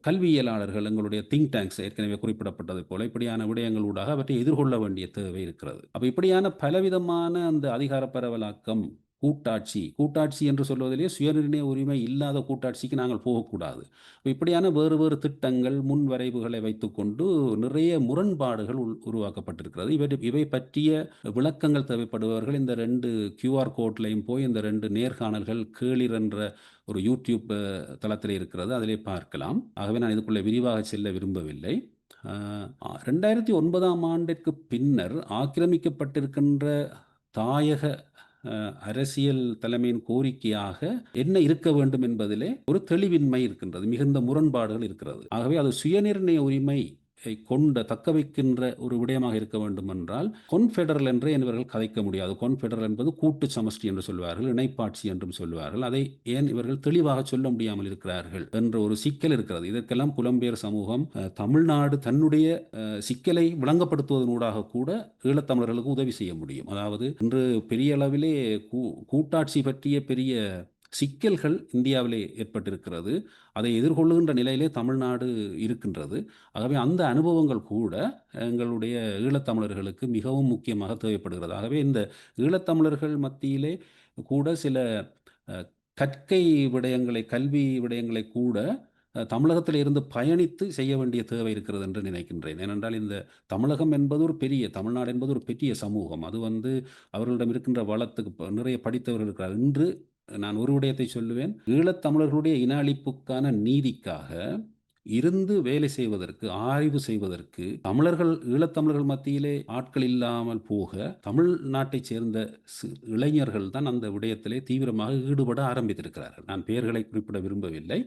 கல்வியலாளர்கள், எங்களுடைய திங்க் டேங்க்ஸ் ஏற்கனவே குறிப்பிடப்பட்டது போல இப்படியான விடயங்களூடாக அவற்றை எதிர்கொள்ள வேண்டிய தேவை இருக்கிறது. அப்ப இப்படியான பலவிதமான அந்த அதிகார பரவலாக்கம், கூட்டாட்சி என்று சொல்வதிலே சுயநிர்ணய உரிமை இல்லாத கூட்டாட்சிக்கு நாங்கள் போகக்கூடாது. இப்படியான வேறு திட்டங்கள், முன்வரைவுகளை வைத்துக்கொண்டு நிறைய முரண்பாடுகள் உருவாக்கப்பட்டிருக்கிறது. இவை பற்றிய விளக்கங்கள் தேவைப்படுபவர்கள் இந்த 2 QR கோட்லையும் போய் இந்த 2 நேர்காணல்கள் கேளிர் என்ற ஒரு யூடியூப் தளத்தில் இருக்கிறது, அதிலே பார்க்கலாம். ஆகவே நான் இதுக்குள்ளே விரிவாக செல்ல விரும்பவில்லை. 2009ஆம் ஆண்டிற்கு பின்னர் ஆக்கிரமிக்கப்பட்டிருக்கின்ற தாயக அரசியல் தலைமையின் கோரிக்கையாக என்ன இருக்க வேண்டும் என்பதிலே ஒரு தெளிவின்மை இருக்கின்றது, மிகுந்த முரண்பாடுகள் இருக்கிறது. ஆகவே அது சுயநிர்ணய உரிமை கொண்ட தக்க வைக்கின்ற ஒரு விடயமாக இருக்க வேண்டும் என்றால் கொன்ஃபெடரல் என்றே இவர்கள் கதைக்க முடியாது. கொன்ஃபெடரல் என்பது கூட்டு சமஷ்டி என்று சொல்வார்கள், இணைப்பாட்சி என்றும் சொல்வார்கள். அதை ஏன் இவர்கள் தெளிவாக சொல்ல முடியாமல் இருக்கிறார்கள் என்ற ஒரு சிக்கல் இருக்கிறது. இதற்கெல்லாம் புலம்பெயர் சமூகம் தமிழ்நாடு தன்னுடைய சிக்கலை விளங்கப்படுத்துவதனூடாக கூட ஈழத்தமிழர்களுக்கு உதவி செய்ய முடியும். அதாவது இன்று பெரிய அளவிலே கூட்டாட்சி பற்றிய பெரிய சிக்கல்கள் இந்தியாவிலே ஏற்பட்டிருக்கிறது. அதை எதிர்கொள்ளுகின்ற நிலையிலே தமிழ்நாடு இருக்கின்றது. ஆகவே அந்த அனுபவங்கள் கூட எங்களுடைய ஈழத்தமிழர்களுக்கு மிகவும் முக்கியமாக தேவைப்படுகிறது. ஆகவே இந்த ஈழத்தமிழர்கள் மத்தியிலே கூட சில கற்கை விடயங்களை, கல்வி விடயங்களை கூட தமிழகத்தில் இருந்து பயணித்து செய்ய வேண்டிய தேவை இருக்கிறது என்று நினைக்கின்றேன். ஏனென்றால் இந்த தமிழகம் என்பது ஒரு பெரிய, தமிழ்நாடு என்பது ஒரு பெரிய சமூகம். அது அவர்களிடம் இருக்கின்ற வளத்துக்கு நிறைய படித்தவர்கள் இருக்கிறார். இன்று நான் ஒரு விடயத்தை சொல்லுவேன். ஈழத்தமிழர்களுடைய இன அழிப்புக்கான நீதிக்காக இருந்து வேலை செய்வதற்கு, ஆய்வு செய்வதற்கு ஈழத்தமிழர்கள் மத்தியிலே ஆட்கள் இல்லாமல் போக தமிழ்நாட்டைச் சேர்ந்த இளைஞர்கள் தான் அந்த விடயத்திலே தீவிரமாக ஈடுபட ஆரம்பித்திருக்கிறார்கள். நான் பெயர்களை குறிப்பிட விரும்பவில்லை.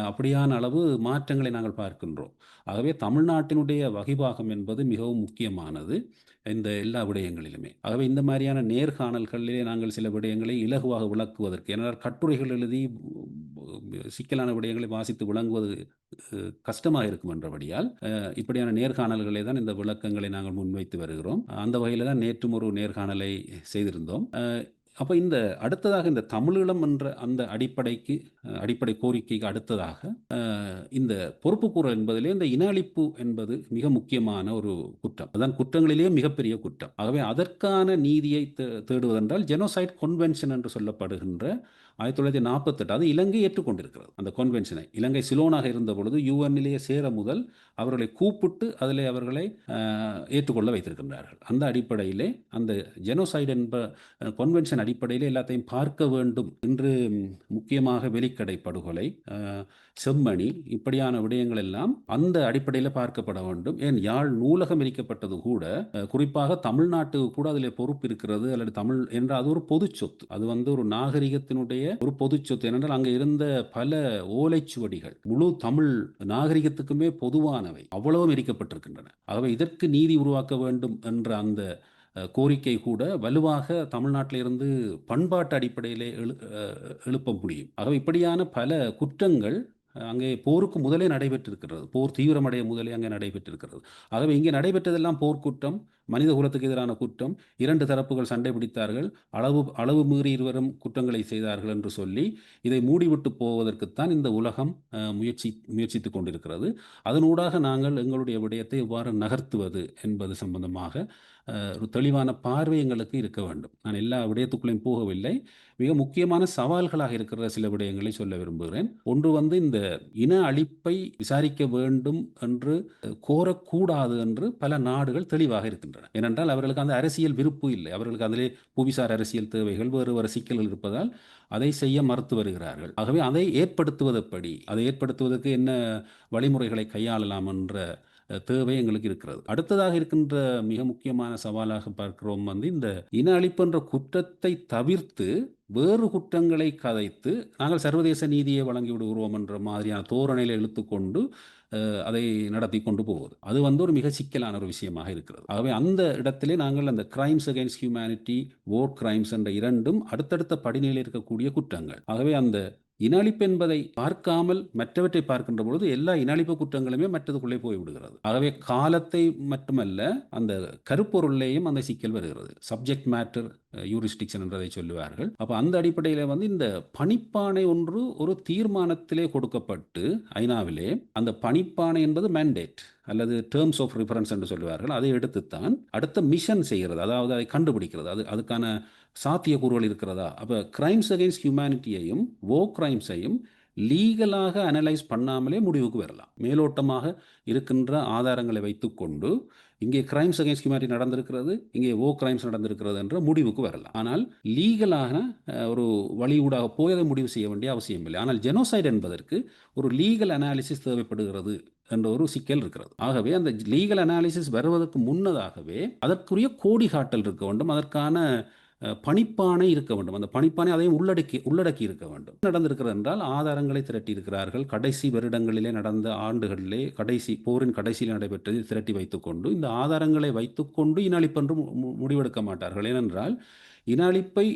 அப்படியான அளவு மாற்றங்களை நாங்கள் பார்க்கின்றோம். ஆகவே தமிழ்நாட்டினுடைய வகிபாகம் என்பது மிகவும் முக்கியமானது இந்த எல்லா விடயங்களிலுமே. ஆகவே இந்த மாதிரியான நேர்காணல்களிலே நாங்கள் சில விடயங்களை இலகுவாக விளக்குவதற்கு, ஏனால் கட்டுரைகள் எழுதி சிக்கலான விடயங்களை வாசித்து விளங்குவது கஷ்டமாக இருக்கும் என்றபடியால் இப்படியான நேர்காணல்களை தான் இந்த விளக்கங்களை நாங்கள் முன்வைத்து வருகிறோம். அந்த வகையில் தான் நேற்றும் ஒரு நேர்காணலை செய்திருந்தோம். அப்போ அடுத்ததாக இந்த தமிழீழம் என்ற அந்த அடிப்படை கோரிக்கைக்கு அடுத்ததாக இந்த பொறுப்புக்கூறல் என்பதிலே இந்த இன அழிப்பு என்பது மிக முக்கியமான ஒரு குற்றம். அதான் குற்றங்களிலேயே மிகப்பெரிய குற்றம். ஆகவே அதற்கான நீதியை தேடுவதென்றால் ஜெனோசைட் கன்வென்ஷன் என்று சொல்லப்படுகின்ற 1948 அது இலங்கை ஏற்றுக்கொண்டிருக்கிறது. அந்த கன்வென்ஷனை இலங்கை சிலோனாக இருந்த பொழுது யுஎன்னிலேயே சேர முதல் அவர்களை கூப்பிட்டு அதில் அவர்களை ஏற்றுக்கொள்ள வைத்திருக்கின்றார்கள். அந்த அடிப்படையிலே அந்த ஜெனோசைட் என்ப கன்வென்ஷன் அடிப்படையிலே எல்லாத்தையும் பார்க்க வேண்டும். இன்று முக்கியமாக வெலிக்கடை படுகொலை, செம்மணி, இப்படியான விடயங்கள் எல்லாம் அந்த அடிப்படையில் பார்க்கப்பட வேண்டும். ஏன் யாழ் நூலகம் எரிக்கப்பட்டது கூட குறிப்பாக தமிழ்நாட்டுக்கு கூட அதில் பொறுப்பு இருக்கிறது. அல்லது தமிழ் என்ற அது ஒரு பொது சொத்து. அது ஒரு நாகரிகத்தினுடைய ஒரு பொது சொத்து. ஏனென்றால் அங்கே இருந்த பல ஓலைச்சுவடிகள் முழு தமிழ் நாகரிகத்துக்குமே பொதுவானவை, அவ்வளவும் எரிக்கப்பட்டிருக்கின்றன. ஆகவே இதற்கு நீதி உருவாக்க வேண்டும் என்ற அந்த கோரிக்கை கூட வலுவாக தமிழ்நாட்டிலிருந்து பண்பாட்டு அடிப்படையிலே எழுப்ப முடியும். ஆகவே இப்படியான பல குற்றங்கள் அங்கே போருக்கு முதலே நடைபெற்றிருக்கிறது. போர் தீவிரமடைய முதலே அங்கே நடைபெற்றிருக்கிறது. ஆகவே இங்கே நடைபெற்றதெல்லாம் போர்க்குற்றம், மனித குலத்துக்கு எதிரான குற்றம். 2 தரப்புகள் சண்டை பிடித்தார்கள், அளவு மீறி இருவரும் குற்றங்களை செய்தார்கள் என்று சொல்லி இதை மூடிவிட்டு போவதற்குத்தான் இந்த உலகம் முயற்சித்துக் கொண்டிருக்கிறது. அதனூடாக நாங்கள் எங்களுடைய விடயத்தை எவ்வாறு நகர்த்துவது என்பது சம்பந்தமாக ஒரு தெளிவான பார்வை எங்களுக்கு இருக்க வேண்டும். நான் எல்லா விடயத்துக்குள்ளேயும் போகவில்லை. மிக முக்கியமான சவால்களாக இருக்கிற சில விடயங்களை சொல்ல விரும்புகிறேன். ஒன்று இந்த இன அழிப்பை விசாரிக்க வேண்டும் என்று கோரக்கூடாது என்று பல நாடுகள் தெளிவாக இருக்கின்றன. ஏனென்றால் அவர்களுக்கு அந்த அரசியல் விருப்பு இல்லை. அவர்களுக்கு அதிலே புவிசார் அரசியல் தேவைகள், வேறு சிக்கல்கள் இருப்பதால் அதை செய்ய மறுத்து வருகிறார்கள். ஆகவே அதை ஏற்படுத்துவது எப்படி, அதை ஏற்படுத்துவதற்கு என்ன வழிமுறைகளை கையாளலாம் என்ற தேவை எங்களுக்கு இருக்கிறது. அடுத்ததாக இருக்கின்ற மிக முக்கியமான சவாலாக பார்க்கிறோம் இந்த இன அழிப்பு என்ற குற்றத்தை தவிர்த்து வேறு குற்றங்களை கதைத்து நாங்கள் சர்வதேச நீதியை வழங்கி விடுகிறோம் என்ற மாதிரியான தோரணையில் இழுத்துக்கொண்டு அதை நடத்தி கொண்டு போவது அது ஒரு மிக சிக்கலான ஒரு விஷயமாக இருக்கிறது. ஆகவே அந்த இடத்திலே நாங்கள் அந்த கிரைம்ஸ் அகைன்ஸ்ட் ஹியூமனிட்டி, வார் கிரைம்ஸ் என்ற இரண்டும் அடுத்தடுத்த படிநிலையில் இருக்கக்கூடிய குற்றங்கள். ஆகவே அந்த இன அழிப்பு என்பதை பார்க்காமல் மற்றவற்றை பார்க்கின்ற பொழுது எல்லா இன அழிப்பு குற்றங்களுமே மற்றதுக்குள்ளே போய்விடுகிறது. ஆகவே காலத்தை மட்டுமல்ல, அந்த கருப்பொருளையும் அந்த சிக்கல் வருகிறது. சப்ஜெக்ட் மேட்டர் யூரிஸ்டிக்ஷன் என்றதை சொல்லுவார்கள். அப்போ அந்த அடிப்படையில் இந்த பணிப்பானை ஒன்று ஒரு தீர்மானத்திலே கொடுக்கப்பட்டு ஐநாவிலே அந்த பணிப்பானை என்பது மேண்டேட் அல்லது டேர்ம்ஸ் ஆஃப் ரிஃபரன்ஸ் என்று சொல்லுவார்கள். அதை எடுத்துத்தான் அடுத்த மிஷன் செய்கிறது, அதாவது அதை கண்டுபிடிக்கிறது, அதுக்கான சாத்தியக்கூறுகள் இருக்கிறதா. அப்போ கிரைம்ஸ் அகைன்ஸ்ட் ஹியூமனிட்டியையும் வார் கிரைம்ஸையும் லீகலாக அனலைஸ் பண்ணாமலே முடிவுக்கு வரலாம். மேலோட்டமாக இருக்கின்ற ஆதாரங்களை வைத்துக்கொண்டு இங்கே கிரைம்ஸ் அகைன்ஸ்ட் ஹியூமனிட்டி நடந்திருக்கிறது, இங்கே வார் கிரைம்ஸ் நடந்திருக்கிறது என்ற முடிவுக்கு வரலாம். ஆனால் லீகலாக ஒரு வழியூடாக போய் அதை முடிவு செய்ய வேண்டிய அவசியம் இல்லை. ஆனால் ஜெனோசைட் என்பதற்கு ஒரு லீகல் அனாலிசிஸ் தேவைப்படுகிறது என்ற ஒரு சிக்கல் இருக்கிறது. ஆகவே அந்த லீகல் அனாலிசிஸ் வருவதற்கு முன்னதாகவே அதற்குரிய கோடி காட்டல் இருக்க வேண்டும், அதற்கான பணிப்பானை இருக்க வேண்டும். அந்த பணிப்பானை அதையும் உள்ளடக்கி இருக்க வேண்டும். நடந்திருக்கிறது என்றால் ஆதாரங்களை திரட்டி இருக்கிறார்கள். கடைசி வருடங்களிலே நடந்த ஆண்டுகளிலே போரின் கடைசியில் நடைபெற்றது திரட்டி வைத்துக்கொண்டு இந்த ஆதாரங்களை வைத்துக்கொண்டு இனஅழிப்பென்று முடிவெடுக்க மாட்டார்கள். ஏனென்றால் இனஅழிப்பை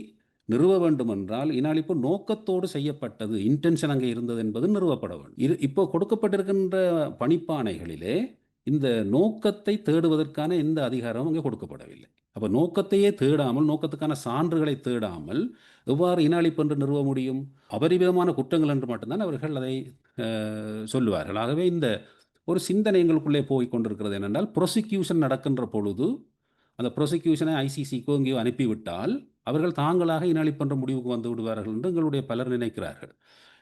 நிறுவ வேண்டும் என்றால் இனஅழிப்பு நோக்கத்தோடு செய்யப்பட்டது, இன்டென்ஷன் அங்கே இருந்தது என்பது நிறுவப்பட வேண்டும். இப்போ கொடுக்கப்பட்டிருக்கின்ற பணிப்பானைகளிலே இந்த நோக்கத்தை தேடுவதற்கான எந்த அதிகாரமும் அங்கே கொடுக்கப்படவில்லை. அப்போ நோக்கத்தையே தேடாமல், நோக்கத்துக்கான சான்றுகளை தேடாமல் எவ்வாறு இனஅழிப்பு என்று நிறுவ முடியும்? அபரிவிதமான குற்றங்கள் என்று மட்டும்தான் அவர்கள் அதை சொல்லுவார்கள். ஆகவே இந்த ஒரு சிந்தனை எங்களுக்குள்ளே போய் கொண்டிருக்கிறது. என்னென்றால் ப்ரொசிக்யூஷன் நடக்கின்ற பொழுது அந்த ப்ரொசிக்யூஷனை ஐசிசிக்கோ எங்கேயோ அனுப்பிவிட்டால் அவர்கள் தாங்களாக இனஅழிப்பு என்ற முடிவுக்கு வந்து விடுவார்கள் என்று எங்களுடைய பலர் நினைக்கிறார்கள்.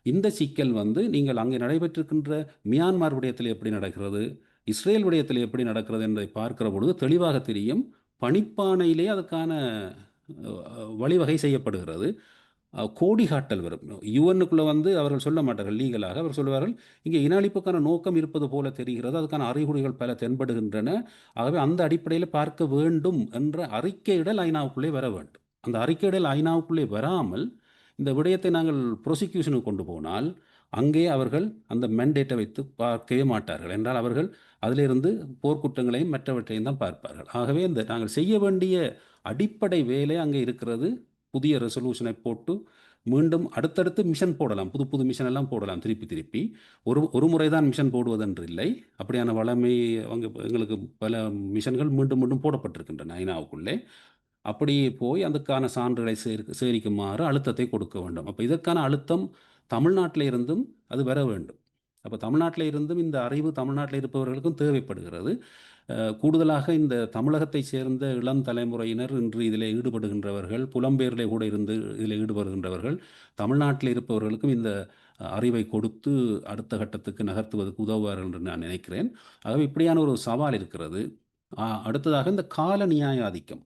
இந்த சிக்கல் நீங்கள் அங்கே நடைபெற்றிருக்கின்ற மியான்மர் விடயத்தில் எப்படி நடக்கிறது, இஸ்ரேல் விடயத்தில் எப்படி நடக்கிறது என்பதை பார்க்கிற பொழுது தெளிவாக தெரியும். பணிப்பானையிலே அதுக்கான வழிவகை செய்யப்படுகிறது. கோடி காட்டல் வரும். யுஎன்னுக்குள்ளே அவர்கள் சொல்ல மாட்டார்கள் லீகலாக. அவர் சொல்லுவார்கள், இங்கே இனஅழிப்புக்கான நோக்கம் இருப்பது போல தெரிகிறது, அதுக்கான அறிகுறிகள் பல தென்படுகின்றன, ஆகவே அந்த அடிப்படையில் பார்க்க வேண்டும் என்ற அறிக்கையிடல் ஐநாவுக்குள்ளே வர வேண்டும். அந்த அறிக்கையிடல் ஐநாவுக்குள்ளே வராமல் இந்த விடயத்தை நாங்கள் ப்ரொசிக்யூஷனுக்கு கொண்டு போனால் அங்கே அவர்கள் அந்த மெண்டேட்டை வைத்து பார்க்கவே மாட்டார்கள். என்றால் அவர்கள் அதிலிருந்து போர்க்குற்றங்களையும் மற்றவற்றையும் தான் பார்ப்பார்கள். ஆகவே நாங்கள் செய்ய வேண்டிய அடிப்படை வேலை அங்கே இருக்கிறது. புதிய ரெசல்யூஷனை போட்டு மீண்டும் அடுத்தடுத்து மிஷன் போடலாம், புது மிஷன் எல்லாம் போடலாம். திருப்பி ஒரு முறை தான் மிஷன் போடுவதென்று இல்லை. அப்படியான வளமை எங்களுக்கு பல மிஷன்கள் மீண்டும் போடப்பட்டிருக்கின்றன ஐநாவுக்குள்ளே. அப்படி போய் அதுக்கான சான்றுகளை சேரிக்குமாறு அழுத்தத்தை கொடுக்க வேண்டும். அப்போ இதற்கான அழுத்தம் தமிழ்நாட்டில் இருந்தும் அது வர வேண்டும். அப்போ தமிழ்நாட்டில் இருந்தும் இந்த அறிவு தமிழ்நாட்டில் இருப்பவர்களுக்கும் தேவைப்படுகிறது. கூடுதலாக இந்த தமிழகத்தை சேர்ந்த இளம் தலைமுறையினர் இன்று இதில் ஈடுபடுகின்றவர்கள், புலம்பெயர்களை கூட இருந்து இதில் ஈடுபடுகின்றவர்கள், தமிழ்நாட்டில் இருப்பவர்களுக்கும் இந்த அறிவை கொடுத்து அடுத்த கட்டத்துக்கு நகர்த்துவதற்கு உதவுவார்கள் என்று நான் நினைக்கிறேன். ஆகவே இப்படியான ஒரு சவால் இருக்கிறது. அடுத்ததாக இந்த கால நியாயாதிக்கம்,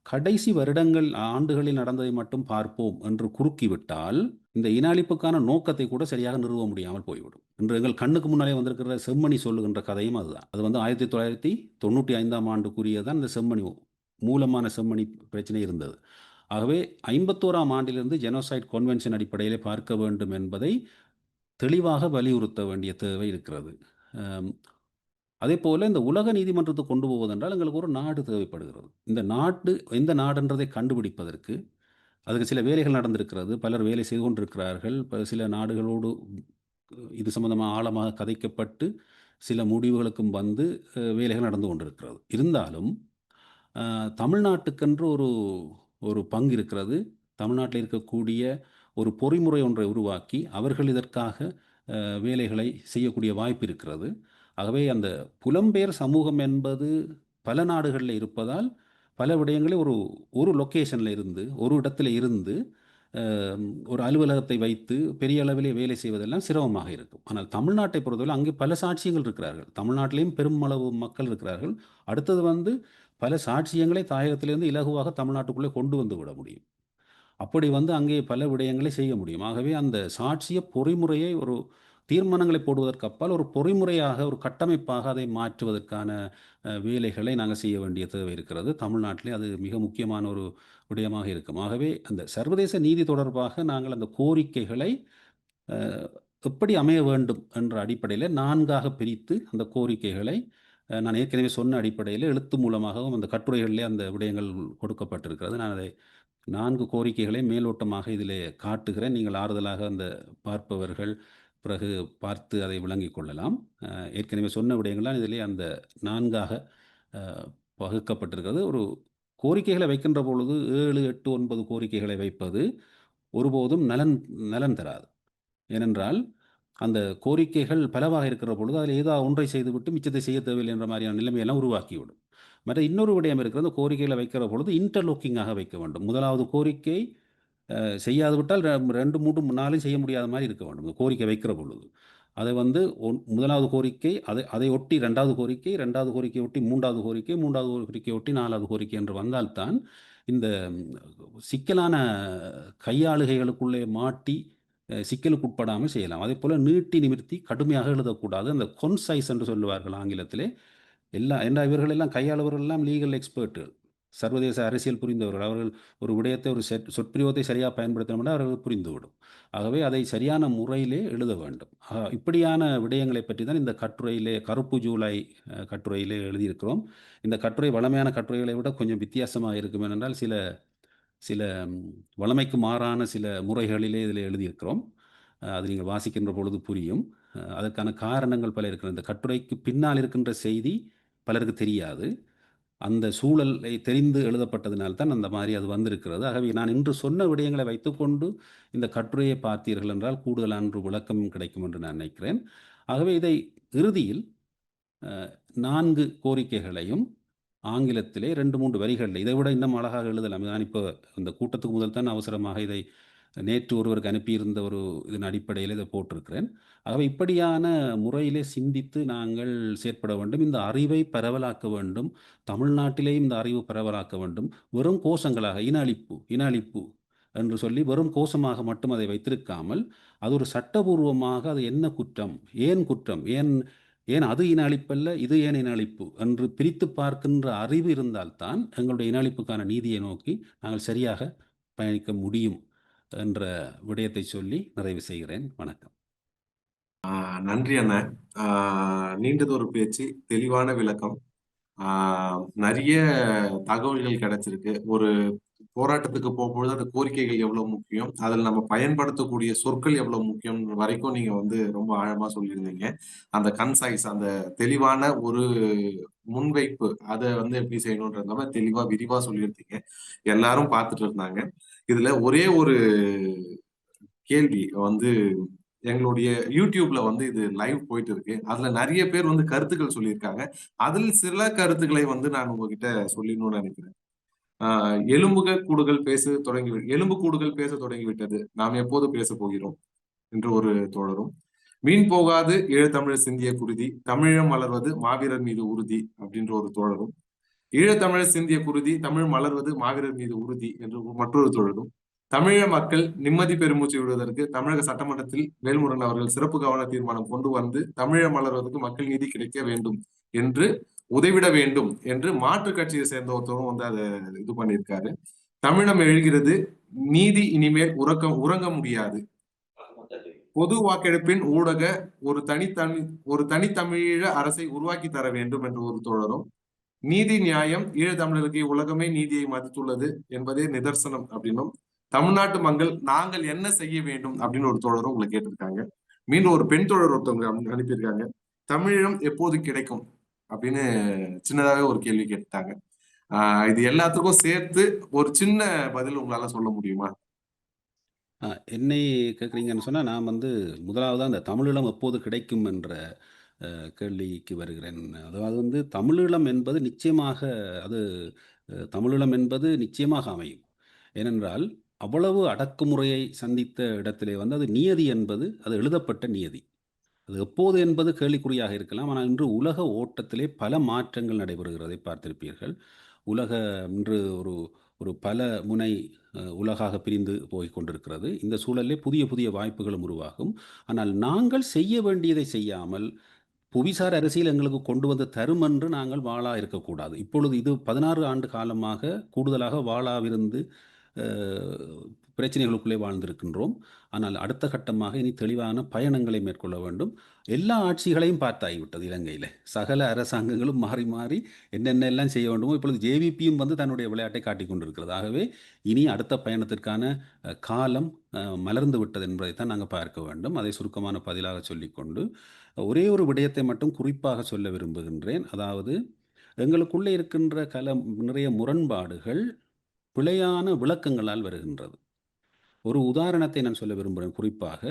கடைசி ஆண்டுகளில் நடந்ததை மட்டும் பார்ப்போம் என்று குறுக்கிவிட்டால் இந்த இனஅழிப்புக்கான நோக்கத்தை கூட சரியாக நிறுவ முடியாமல் போய்விடும். இன்று எங்கள் கண்ணுக்கு முன்னாலே வந்திருக்கிற செம்மணி சொல்லுகின்ற கதையும் அதுதான். அது 1995ஆம் ஆண்டுக்குரியதான் இந்த செம்மணி மூலமான செம்மணி பிரச்சனை இருந்தது. ஆகவே 51ஆம் ஆண்டிலிருந்து ஜெனோசைட் கன்வென்ஷன் அடிப்படையிலே பார்க்க வேண்டும் என்பதை தெளிவாக வலியுறுத்த வேண்டிய தேவை இருக்கிறது. அதே போல் இந்த உலக நீதிமன்றத்துக்கு கொண்டு போவதென்றால் எங்களுக்கு ஒரு நாடு தேவைப்படுகிறது. இந்த நாடு எந்த நாடுன்றதை கண்டுபிடிப்பதற்கு அதுக்கு சில வேலைகள் நடந்திருக்கிறது. பலர் வேலை செய்து கொண்டிருக்கிறார்கள். சில நாடுகளோடு இது சம்பந்தமாக ஆழமாக கதைக்கப்பட்டு சில முடிவுகளுக்கும் வேலைகள் நடந்து கொண்டிருக்கிறது. இருந்தாலும் தமிழ்நாட்டுக்கென்று ஒரு பங்கு இருக்கிறது. தமிழ்நாட்டில் இருக்கக்கூடிய ஒரு பொறிமுறை ஒன்றை உருவாக்கி அவர்கள் இதற்காக வேலைகளை செய்யக்கூடிய வாய்ப்பு இருக்கிறது. ஆகவே அந்த புலம்பெயர் சமூகம் என்பது பல நாடுகளில் இருப்பதால் பல விடயங்களை ஒரு லொக்கேஷனில் இருந்து ஒரு இடத்துல இருந்து ஒரு அலுவலகத்தை வைத்து பெரிய அளவிலே வேலை செய்வதெல்லாம் சிரமமாக இருக்கும். ஆனால் தமிழ்நாட்டை பொறுத்தவரை அங்கே பல சாட்சியங்கள் இருக்கிறார்கள். தமிழ்நாட்டிலேயும் பெருமளவு மக்கள் இருக்கிறார்கள். அடுத்தது பல சாட்சியங்களை தாயகத்திலிருந்து இலகுவாக தமிழ்நாட்டுக்குள்ளே கொண்டு வந்து விட முடியும். அப்படி அங்கே பல விடயங்களை செய்ய முடியும். ஆகவே அந்த சாட்சிய பொறிமுறையை ஒரு தீர்மானங்களை போடுவதற்கு அப்பால் ஒரு பொறிமுறையாக ஒரு கட்டமைப்பாக அதை மாற்றுவதற்கான வேலைகளை நாங்கள் செய்ய வேண்டிய தேவை இருக்கிறது. தமிழ்நாட்டிலே அது மிக முக்கியமான ஒரு விடயமாக இருக்கும். ஆகவே அந்த சர்வதேச நீதி தொடர்பாக நாங்கள் அந்த கோரிக்கைகளை எப்படி அமைய வேண்டும் என்ற அடிப்படையில் 4ஆக பிரித்து அந்த கோரிக்கைகளை நான் ஏற்கனவே சொன்ன அடிப்படையில் எழுத்து மூலமாகவும் அந்த கட்டுரைகளிலே அந்த விடயங்கள் கொடுக்கப்பட்டிருக்கிறது. நான் அதை 4 கோரிக்கைகளை மேலோட்டமாக இதிலே காட்டுகிறேன். நீங்கள் ஆறுதலாக அந்த பார்ப்பவர்கள் பிறகு பார்த்து அதை விளங்கிக் கொள்ளலாம். ஏற்கனவே சொன்ன விடயங்கள்லாம் இதிலே அந்த 4ஆக வகுக்கப்பட்டிருக்கிறது. ஒரு கோரிக்கைகளை வைக்கின்ற பொழுது 7, 8, 9 கோரிக்கைகளை வைப்பது ஒருபோதும் நலன் தராது. ஏனென்றால் அந்த கோரிக்கைகள் பலவாக இருக்கிற பொழுது அதில் ஏதாவது ஒன்றை செய்துவிட்டு மிச்சத்தை செய்ய தேவையில்லை என்ற மாதிரியான நிலைமையெல்லாம் உருவாக்கிவிடும். மற்ற இன்னொரு விடயம் இருக்கிறது, கோரிக்கைகளை வைக்கிற பொழுது இன்டர்லோக்கிங்காக வைக்க வேண்டும். முதலாவது கோரிக்கை செய்யாது விட்டால் 2, 3, 4 செய்ய முடியாத மாதிரி இருக்க வேண்டும் கோரிக்கை வைக்கிற பொழுது. அதை முதலாவது கோரிக்கை அதை ஒட்டி 2வது கோரிக்கை, 2வது கோரிக்கை ஒட்டி 3வது கோரிக்கை, 3வது கோரிக்கை ஒட்டி 4வது கோரிக்கை என்று வந்தால்தான் இந்த சிக்கலான கையாளுகைகளுக்குள்ளே மாட்டி சிக்கலுக்கு உட்படாமல் செய்யலாம். அதே போல் நீட்டி நிமிர்த்தி கடுமையாக எழுதக்கூடாது. அந்த கொன்சைஸ் என்று சொல்லுவார்கள் ஆங்கிலத்திலே. இவர்கள் எல்லாம் கையாளுவர்கள் எல்லாம் லீகல் எக்ஸ்பர்ட்டுகள். சர்வதேச அரசியல் புரிந்தவர்கள். அவர்கள் ஒரு விடயத்தை ஒரு சொற்பிரயோகத்தை சரியாக பயன்படுத்தணும்னா அவர்கள் புரிந்துவிடும். ஆகவே அதை சரியான முறையிலே எழுத வேண்டும். இப்படியான விடயங்களை பற்றி தான் இந்த கட்டுரையிலே கருப்பு ஜூலை கட்டுரையிலே எழுதியிருக்கிறோம். இந்த கட்டுரை வளமையான கட்டுரைகளை விட கொஞ்சம் வித்தியாசமாக இருக்கும். ஏனென்றால் சில வளமைக்கு மாறான சில முறைகளிலே இதில் எழுதியிருக்கிறோம். அது நீங்கள் வாசிக்கின்ற பொழுது புரியும். அதற்கான காரணங்கள் பல இருக்கிறது. இந்த கட்டுரைக்கு பின்னால் இருக்கின்ற செய்தி பலருக்கு தெரியாது. அந்த சூழலை தெரிந்து எழுதப்பட்டதினால்தான் அந்த மாதிரி அது வந்திருக்கிறது. ஆகவே நான் இன்று சொன்ன விடயங்களை வைத்துக்கொண்டு இந்த கட்டுரையை பார்த்தீர்கள் என்றால் கூடுதலான விளக்கம் கிடைக்கும் என்று நான் நினைக்கிறேன். ஆகவே இதை இறுதியில் 4 கோரிக்கைகளையும் ஆங்கிலத்திலே 2-3 வரிகளில் இதை விட இன்னும் அழகாக எழுதலாம். நான் இப்போ இந்த கூட்டத்துக்கு முதல் தான் அவசரமாக இதை நேற்று ஒருவருக்கு அனுப்பியிருந்த ஒரு இதன் அடிப்படையில் இதை போட்டிருக்கிறேன். ஆகவே இப்படியான முறையிலே சிந்தித்து நாங்கள் செயற்பட வேண்டும். இந்த அறிவை பரவலாக்க வேண்டும். தமிழ்நாட்டிலேயும் இந்த அறிவு பரவலாக்க வேண்டும். வெறும் கோஷங்களாக இன அழிப்பு என்று சொல்லி வெறும் கோஷமாக மட்டும் அதை வைத்திருக்காமல் அது ஒரு சட்டபூர்வமாக அது என்ன குற்றம், ஏன் அது இன அழிப்பல்ல, இது ஏன் இன அழிப்பு என்று பிரித்து பார்க்கின்ற அறிவு இருந்தால்தான் எங்களுடைய இன அழிப்புக்கான நீதியை நோக்கி நாங்கள் சரியாக பயணிக்க முடியும் என்ற விடயத்தை சொல்லி நிறைவு செய்கிறேன். வணக்கம். நன்றி அண்ணன். நீண்டதொரு பேச்சு, தெளிவான விளக்கம், நிறைய தகவல்கள் கிடைச்சிருக்கு. ஒரு போராட்டத்துக்கு போகும்பொழுது அந்த கோரிக்கைகள் எவ்வளவு முக்கியம், அதில் நம்ம பயன்படுத்தக்கூடிய சொற்கள் எவ்வளவு முக்கியம் வரைக்கும் நீங்க ரொம்ப ஆழமா சொல்லியிருந்தீங்க. அந்த கன்சைஸ், அந்த தெளிவான ஒரு முன்வைப்பு, அதை எப்படி செய்யணும்ன்றது நம்ம தெளிவா விரிவா சொல்லியிருந்தீங்க. எல்லாரும் பார்த்துட்டு இருந்தாங்க. இதுல ஒரே ஒரு கேள்வி எங்களுடைய யூடியூப்ல இது லைவ் போயிட்டு இருக்கு. அதுல நிறைய பேர் கருத்துக்கள் சொல்லியிருக்காங்க. அதில் சில கருத்துக்களை நான் உங்ககிட்ட சொல்லணும்னு நினைக்கிறேன். எலும்பு கூடுகள் பேச தொடங்கிவிட்டது, நாம் எப்போது பேச போகிறோம் என்று ஒரு தோழரும், மீன் போகாது ஈழத்தமிழர் சிந்திய குருதி, தமிழம் மலர்வது மாவீரர் மீது உறுதி அப்படின்ற ஒரு தோழரும், ஈழத்தமிழர் சிந்திய குருதி, தமிழ் மலர்வது மாவீரர் மீது உறுதி என்று மற்றொரு தோழரும், தமிழக மக்கள் நிம்மதி பெருமூச்சு விடுவதற்கு தமிழக சட்டமன்றத்தில் வேல்முருகன் அவர்கள் சிறப்பு கவன தீர்மானம் கொண்டு வந்து தமிழக மலர்வதற்கு மக்கள் நீதி கிடைக்க வேண்டும் என்று உதவிட வேண்டும் என்று மாற்றுக் கட்சியை சேர்ந்த ஒருத்தரும் அதை இது பண்ணியிருக்காரு. தமிழம் எழுகிறது, நீதி இனிமேல் உறங்க முடியாது, பொது வாக்கெடுப்பின் ஊடக ஒரு தனித்தமிழீழ அரசை உருவாக்கி தர வேண்டும் என்று ஒரு தோழரும், நீதி நியாயம் ஈழத்தமிழருக்கு உலகமே நீதியை மதித்துள்ளது என்பதே நிதர்சனம் அப்படின்னும், தமிழ்நாட்டு மக்கள் நாங்கள் என்ன செய்ய வேண்டும் அப்படின்னு ஒரு தோழரும் உங்களை கேட்டிருக்காங்க. மீண்டும் ஒரு பெண் தோழர் ஒருத்தவங்க அனுப்பியிருக்காங்க, தமிழம் எப்போது கிடைக்கும் அப்படின்னு சின்னதாவே ஒரு கேள்வி கேட்டாங்க. இது எல்லாத்துக்கும் சேர்த்து ஒரு சின்ன பதில் உங்களால சொல்ல முடியுமா? என்னை கேட்குறீங்கன்னு சொன்னா நான் முதலாவது அந்த தமிழீழம் எப்போது கிடைக்கும் என்ற கேள்விக்கு வருகிறேன். அதாவது தமிழீழம் என்பது நிச்சயமாக அமையும். ஏனென்றால் அவ்வளவு அடக்குமுறையை சந்தித்த இடத்திலே அது நியதி என்பது அது எழுதப்பட்ட நியதி. அது எப்போது என்பது கேள்விக்குறியாக இருக்கலாம். ஆனால் இன்று உலக ஓட்டத்திலே பல மாற்றங்கள் நடைபெறுகிறதை பார்த்திருப்பீர்கள். இன்று ஒரு பல முனை உலகாக பிரிந்து போய் கொண்டிருக்கிறது. இந்த சூழலிலே புதிய புதிய வாய்ப்புகளும் உருவாகும். ஆனால் நாங்கள் செய்ய வேண்டியதை செய்யாமல் புவிசார் அரசியல் எங்களுக்கு கொண்டு வந்து தரும் என்று நாங்கள் வாளா இருக்கக்கூடாது. இப்பொழுது இது 16 ஆண்டு காலமாக கூடுதலாக வாளாவிருந்து பிரச்சனைகளுக்குள்ளே வாழ்ந்திருக்கின்றோம். ஆனால் அடுத்த கட்டமாக இனி தெளிவான பயணங்களை மேற்கொள்ள வேண்டும். எல்லா ஆட்சிகளையும் பார்த்தாகிவிட்டது இலங்கையில். சகல அரசாங்கங்களும் மாறி மாறி என்னென்னெல்லாம் செய்ய வேண்டுமோ இப்பொழுது ஜேவிபியும் தன்னுடைய விளையாட்டை காட்டிக் கொண்டிருக்கிறது. ஆகவே இனி அடுத்த பயணத்திற்கான காலம் மலர்ந்து விட்டது என்பதைத்தான் நாங்கள் பார்க்க வேண்டும். அதை சுருக்கமான பதிலாக சொல்லிக்கொண்டு ஒரே ஒரு விடயத்தை மட்டும் குறிப்பாக சொல்ல விரும்புகின்றேன். அதாவது எங்களுக்குள்ளே இருக்கின்ற நிறைய முரண்பாடுகள் பிழையான விளக்கங்களால் வருகின்றது. ஒரு உதாரணத்தை நான் சொல்ல விரும்புகிறேன். குறிப்பாக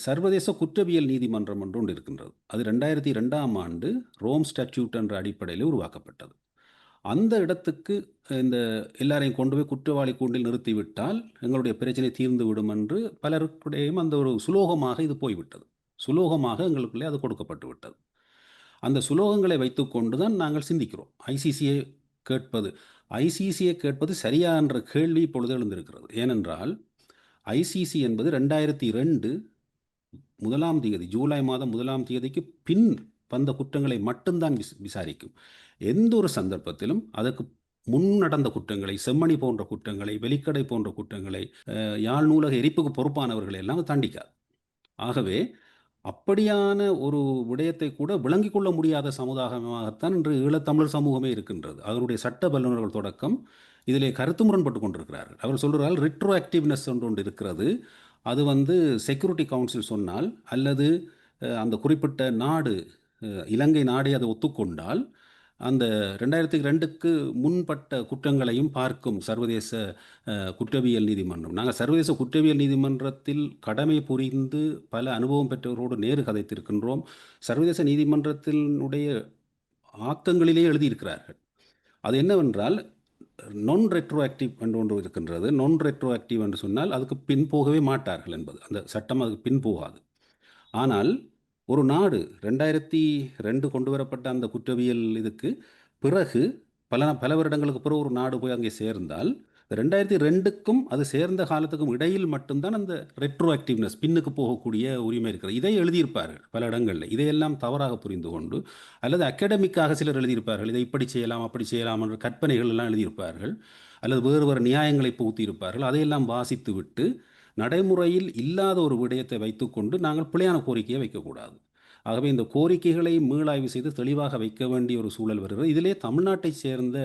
சர்வதேச குற்றவியல் நீதிமன்றம் ஒன்று இருக்கின்றது. அது 2002ஆம் ஆண்டு ரோம் ஸ்டாட்யூட் என்ற அடிப்படையில் உருவாக்கப்பட்டது. அந்த இடத்துக்கு இந்த எல்லாரையும் கொண்டு போய் குற்றவாளி கூண்டில் நிறுத்திவிட்டால் எங்களுடைய பிரச்சனை தீர்ந்து விடும் என்று பலருடையும் அந்த ஒரு சுலோகமாக இது போய்விட்டது. சுலோகமாக எங்களுக்குள்ளே அது கொடுக்கப்பட்டு விட்டது. அந்த சுலோகங்களை வைத்துக்கொண்டு தான் நாங்கள் சிந்திக்கிறோம். ஐசிசியை கேட்பது சரியா என்ற கேள்வி இப்பொழுது எழுந்திருக்கிறது. ஏனென்றால் ஐசிசி என்பது 2002 1ஆம் தேதி ஜூலை மாதம் 1ஆம் தேதிக்கு பின் வந்த குற்றங்களை மட்டும்தான் விசாரிக்கும். எந்த ஒரு சந்தர்ப்பத்திலும் அதற்கு முன் நடந்த குற்றங்களை, செம்மணி போன்ற குற்றங்களை, வெலிக்கடை போன்ற குற்றங்களை, யாழ் நூலக எரிப்புக்கு பொறுப்பானவர்களை எல்லாம் தண்டிக்காது. ஆகவே அப்படியான ஒரு விடயத்தை கூட விளங்கிக் கொள்ள முடியாத சமுதாயமாகத்தான் இன்று ஈழத்தமிழர் சமூகமே இருக்கின்றது. அதனுடைய சட்ட வல்லுநர்கள் தொடக்கம் இதிலே கருத்து முரண்பட்டு கொண்டிருக்கிறார்கள். அவர் சொல்கிறார்கள் ரெட்ரோ ஆக்டிவ்னஸ் ஒன்று இருக்கிறது. அது செக்யூரிட்டி கவுன்சில் சொன்னால் அல்லது அந்த குறிப்பிட்ட நாடு இலங்கை நாடே அதை ஒத்துக்கொண்டால் அந்த 2002க்கு முன்பட்ட குற்றங்களையும் பார்க்கும் சர்வதேச குற்றவியல் நீதிமன்றம். நாங்கள் சர்வதேச குற்றவியல் நீதிமன்றத்தில் கடமை புரிந்து பல அனுபவம் பெற்றவரோடு நேரு கதைத்திருக்கின்றோம். சர்வதேச நீதிமன்றத்தினுடைய ஆக்கங்களிலே எழுதியிருக்கிறார்கள். அது என்னவென்றால் நான் ரெட்ரோ ஆக்டிவ் என்று ஒன்று இருக்கின்றது. நான் ரெட்ரோ ஆக்டிவ் என்று சொன்னால் அதுக்கு பின் போகவே மாட்டார்கள் என்பது, அந்த சட்டம் அதுக்கு பின் போகாது. ஆனால் ஒரு நாடு 2002 கொண்டு வரப்பட்ட அந்த குற்றவியல் இதுக்கு பிறகு பல வருடங்களுக்கு பிறகு ஒரு நாடு போய் அங்கே சேர்ந்தால் 2002க்கும் அது சேர்ந்த காலத்துக்கும் இடையில் மட்டும்தான் அந்த ரெட்ரோ ஆக்டிவ்னஸ் பின்னுக்கு போகக்கூடிய உரிமை இருக்கிறது. இதை எழுதியிருப்பார்கள் பல இடங்களில். இதையெல்லாம் தவறாக புரிந்து கொண்டு அல்லது அகாடமிக்காக சிலர் எழுதியிருப்பார்கள். இதை இப்படி செய்யலாம் அப்படி செய்யலாம் என்ற கற்பனைகள் எல்லாம் எழுதியிருப்பார்கள். அல்லது வேறு நியாயங்களை புகுத்தியிருப்பார்கள். அதையெல்லாம் வாசித்து விட்டு நடைமுறையில் இல்லாத ஒரு விடயத்தை வைத்துக்கொண்டு நாங்கள் பிழையான கோரிக்கையை வைக்கக்கூடாது. ஆகவே இந்த கோரிக்கைகளை மீளாய்வு செய்து தெளிவாக வைக்க வேண்டிய ஒரு சூழல் வருகிறது. இதிலே தமிழ்நாட்டை சேர்ந்த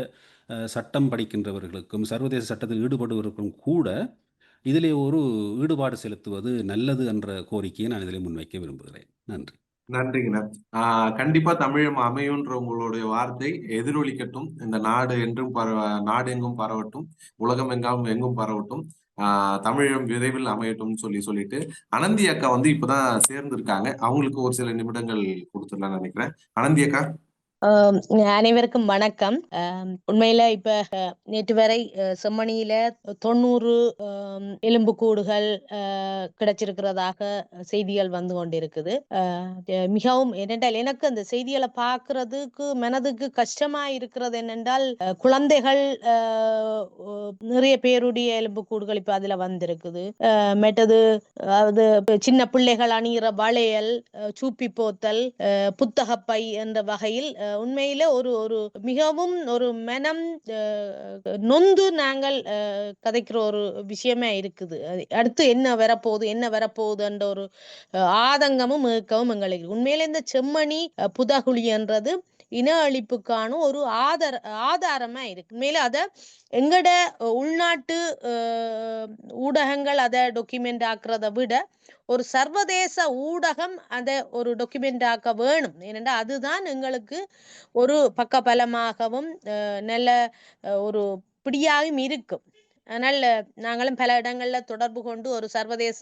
சட்டம் படிக்கின்றவர்களுக்கும் சர்வதேச சட்டத்தில் ஈடுபடுவதற்கும் கூட இதிலே ஒரு ஈடுபாடு செலுத்துவது நல்லது என்ற கோரிக்கையை நான் இதிலே முன்வைக்க விரும்புகிறேன். நன்றி. நன்றிங்கண்ணா. கண்டிப்பா தமிழம் அமையுன்ற உங்களுடைய வார்த்தை எதிரொலிக்கட்டும். இந்த நாடு என்றும் நாடு எங்கும் பரவட்டும், உலகம் எங்கும் பரவட்டும். தமிழம் விரைவில் அமையட்டும்னு சொல்லிட்டு அனந்தி அக்கா இப்பதான் சேர்ந்திருக்காங்க. அவங்களுக்கு ஒரு சில நிமிடங்கள் கொடுத்துடலாம்னு நினைக்கிறேன். அனந்தி அக்கா. அனைவருக்கும் வணக்கம். உண்மையில இப்ப நேற்று வரை செம்மணியில 90 எலும்புக்கூடுகள் கிடைச்சிருக்கிறதாக செய்திகள் வந்து கொண்டிருக்குது. மிகவும் என்னென்றால் எனக்கு அந்த செய்திகளை பார்க்கறதுக்கு மனதுக்கு கஷ்டமா இருக்கிறது என்னென்றால் குழந்தைகள் நிறைய பேருடைய எலும்புக்கூடுகள் இப்ப அதுல வந்திருக்குது. மற்றது அது சின்ன பிள்ளைகள் அணிகிற வளையல், சூப்பி போத்தல், புத்தகப்பை என்ற வகையில் உண்மையில ஒரு மிகவும் ஒரு மனம் நொந்து நாங்கள் கதைக்கிற ஒரு விஷயமே இருக்குது. அடுத்து என்ன வரப்போகுது என்ற ஒரு ஆதங்கமும் ஏக்கமும் எங்களுக்கு. உண்மையில இந்த செம்மணி புதகுழி என்றது இன அழிப்புக்கான ஒரு ஆதாரமா இருக்கு. உண்மையில அத எங்கட உள்நாட்டு ஊடகங்கள் அதை டாக்குமெண்ட் ஆக்குறத விட ஒரு சர்வதேச ஊடகம் அதை ஒரு டாக்குமெண்ட் ஆக்க வேணும். ஏனென்றால் அதுதான் எங்களுக்கு ஒரு பக்கபலமாகவும் நல்ல ஒரு பிடியாகவும் இருக்கும். அதனால் நாங்களும் பல இடங்கள்ல தொடர்பு கொண்டு ஒரு சர்வதேச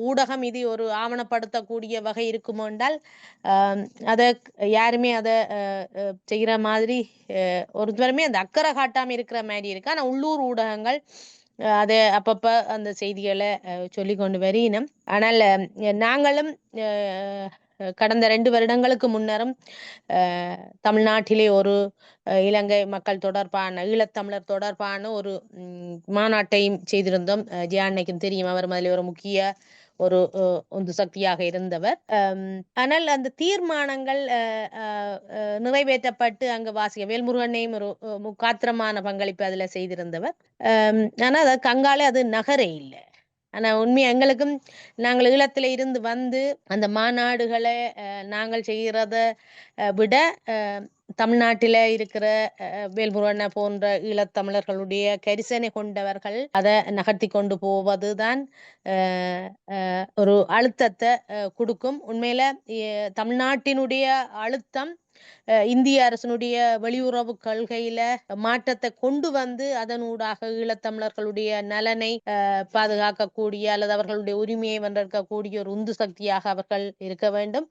ஊடகம் இது ஒரு ஆவணப்படுத்தக்கூடிய வகை இருக்குமோ என்றால் அதை யாருமே அதை செய்கிற மாதிரி ஒரு தூரமே அந்த அக்கறை காட்டாமல் இருக்கிற மாதிரி இருக்கு. ஆனால் உள்ளூர் ஊடகங்கள் அதை அப்பப்ப அந்த செய்திகளை சொல்லி கொண்டு வரினும். ஆனால் நாங்களும் கடந்த 2 வருடங்களுக்கு முன்னரும் தமிழ்நாட்டிலே ஒரு இலங்கை மக்கள் தொடர்பான ஈழத்தமிழர் தொடர்பான ஒரு மாநாட்டையும் செய்திருந்தோம். ஜியான்னைக்கும் தெரியும், அவர் அதில் ஒரு முக்கிய ஒரு உந்து சக்தியாக இருந்தவர். ஆனால் அந்த தீர்மானங்கள் நிறைவேற்றப்பட்டு அங்கு வாசிக்க வேல்முருகனையும் ஒரு முக்காத்திரமான பங்களிப்பு அதுல செய்திருந்தவர். ஆனா அது கங்காலே அது நகரே இல்லை. ஆனா உண்மை எங்களுக்கும் நாங்கள் ஈழத்துல இருந்து வந்து அந்த மாநாடுகளை நாங்கள் செய்கிறத விட தமிழ்நாட்டில இருக்கிற வேல்முருகனை போன்ற ஈழத்தமிழர்களுடைய கரிசனை கொண்டவர்கள் அதை நகர்த்தி கொண்டு போவதுதான் ஒரு அழுத்தத்தை கொடுக்கும். உண்மையில தமிழ்நாட்டினுடைய அழுத்தம் இந்திய அரசனுடைய வெளியுறவு கொள்கையில மாற்றத்தை கொண்டு வந்து அதனூடாக ஈழத்தமிழர்களுடைய நலனை பாதுகாக்கக்கூடிய அல்லது அவர்களுடைய உரிமையை வென்றெடுக்கக்கூடிய ஒரு உந்து சக்தியாக அவர்கள் இருக்க வேண்டும்.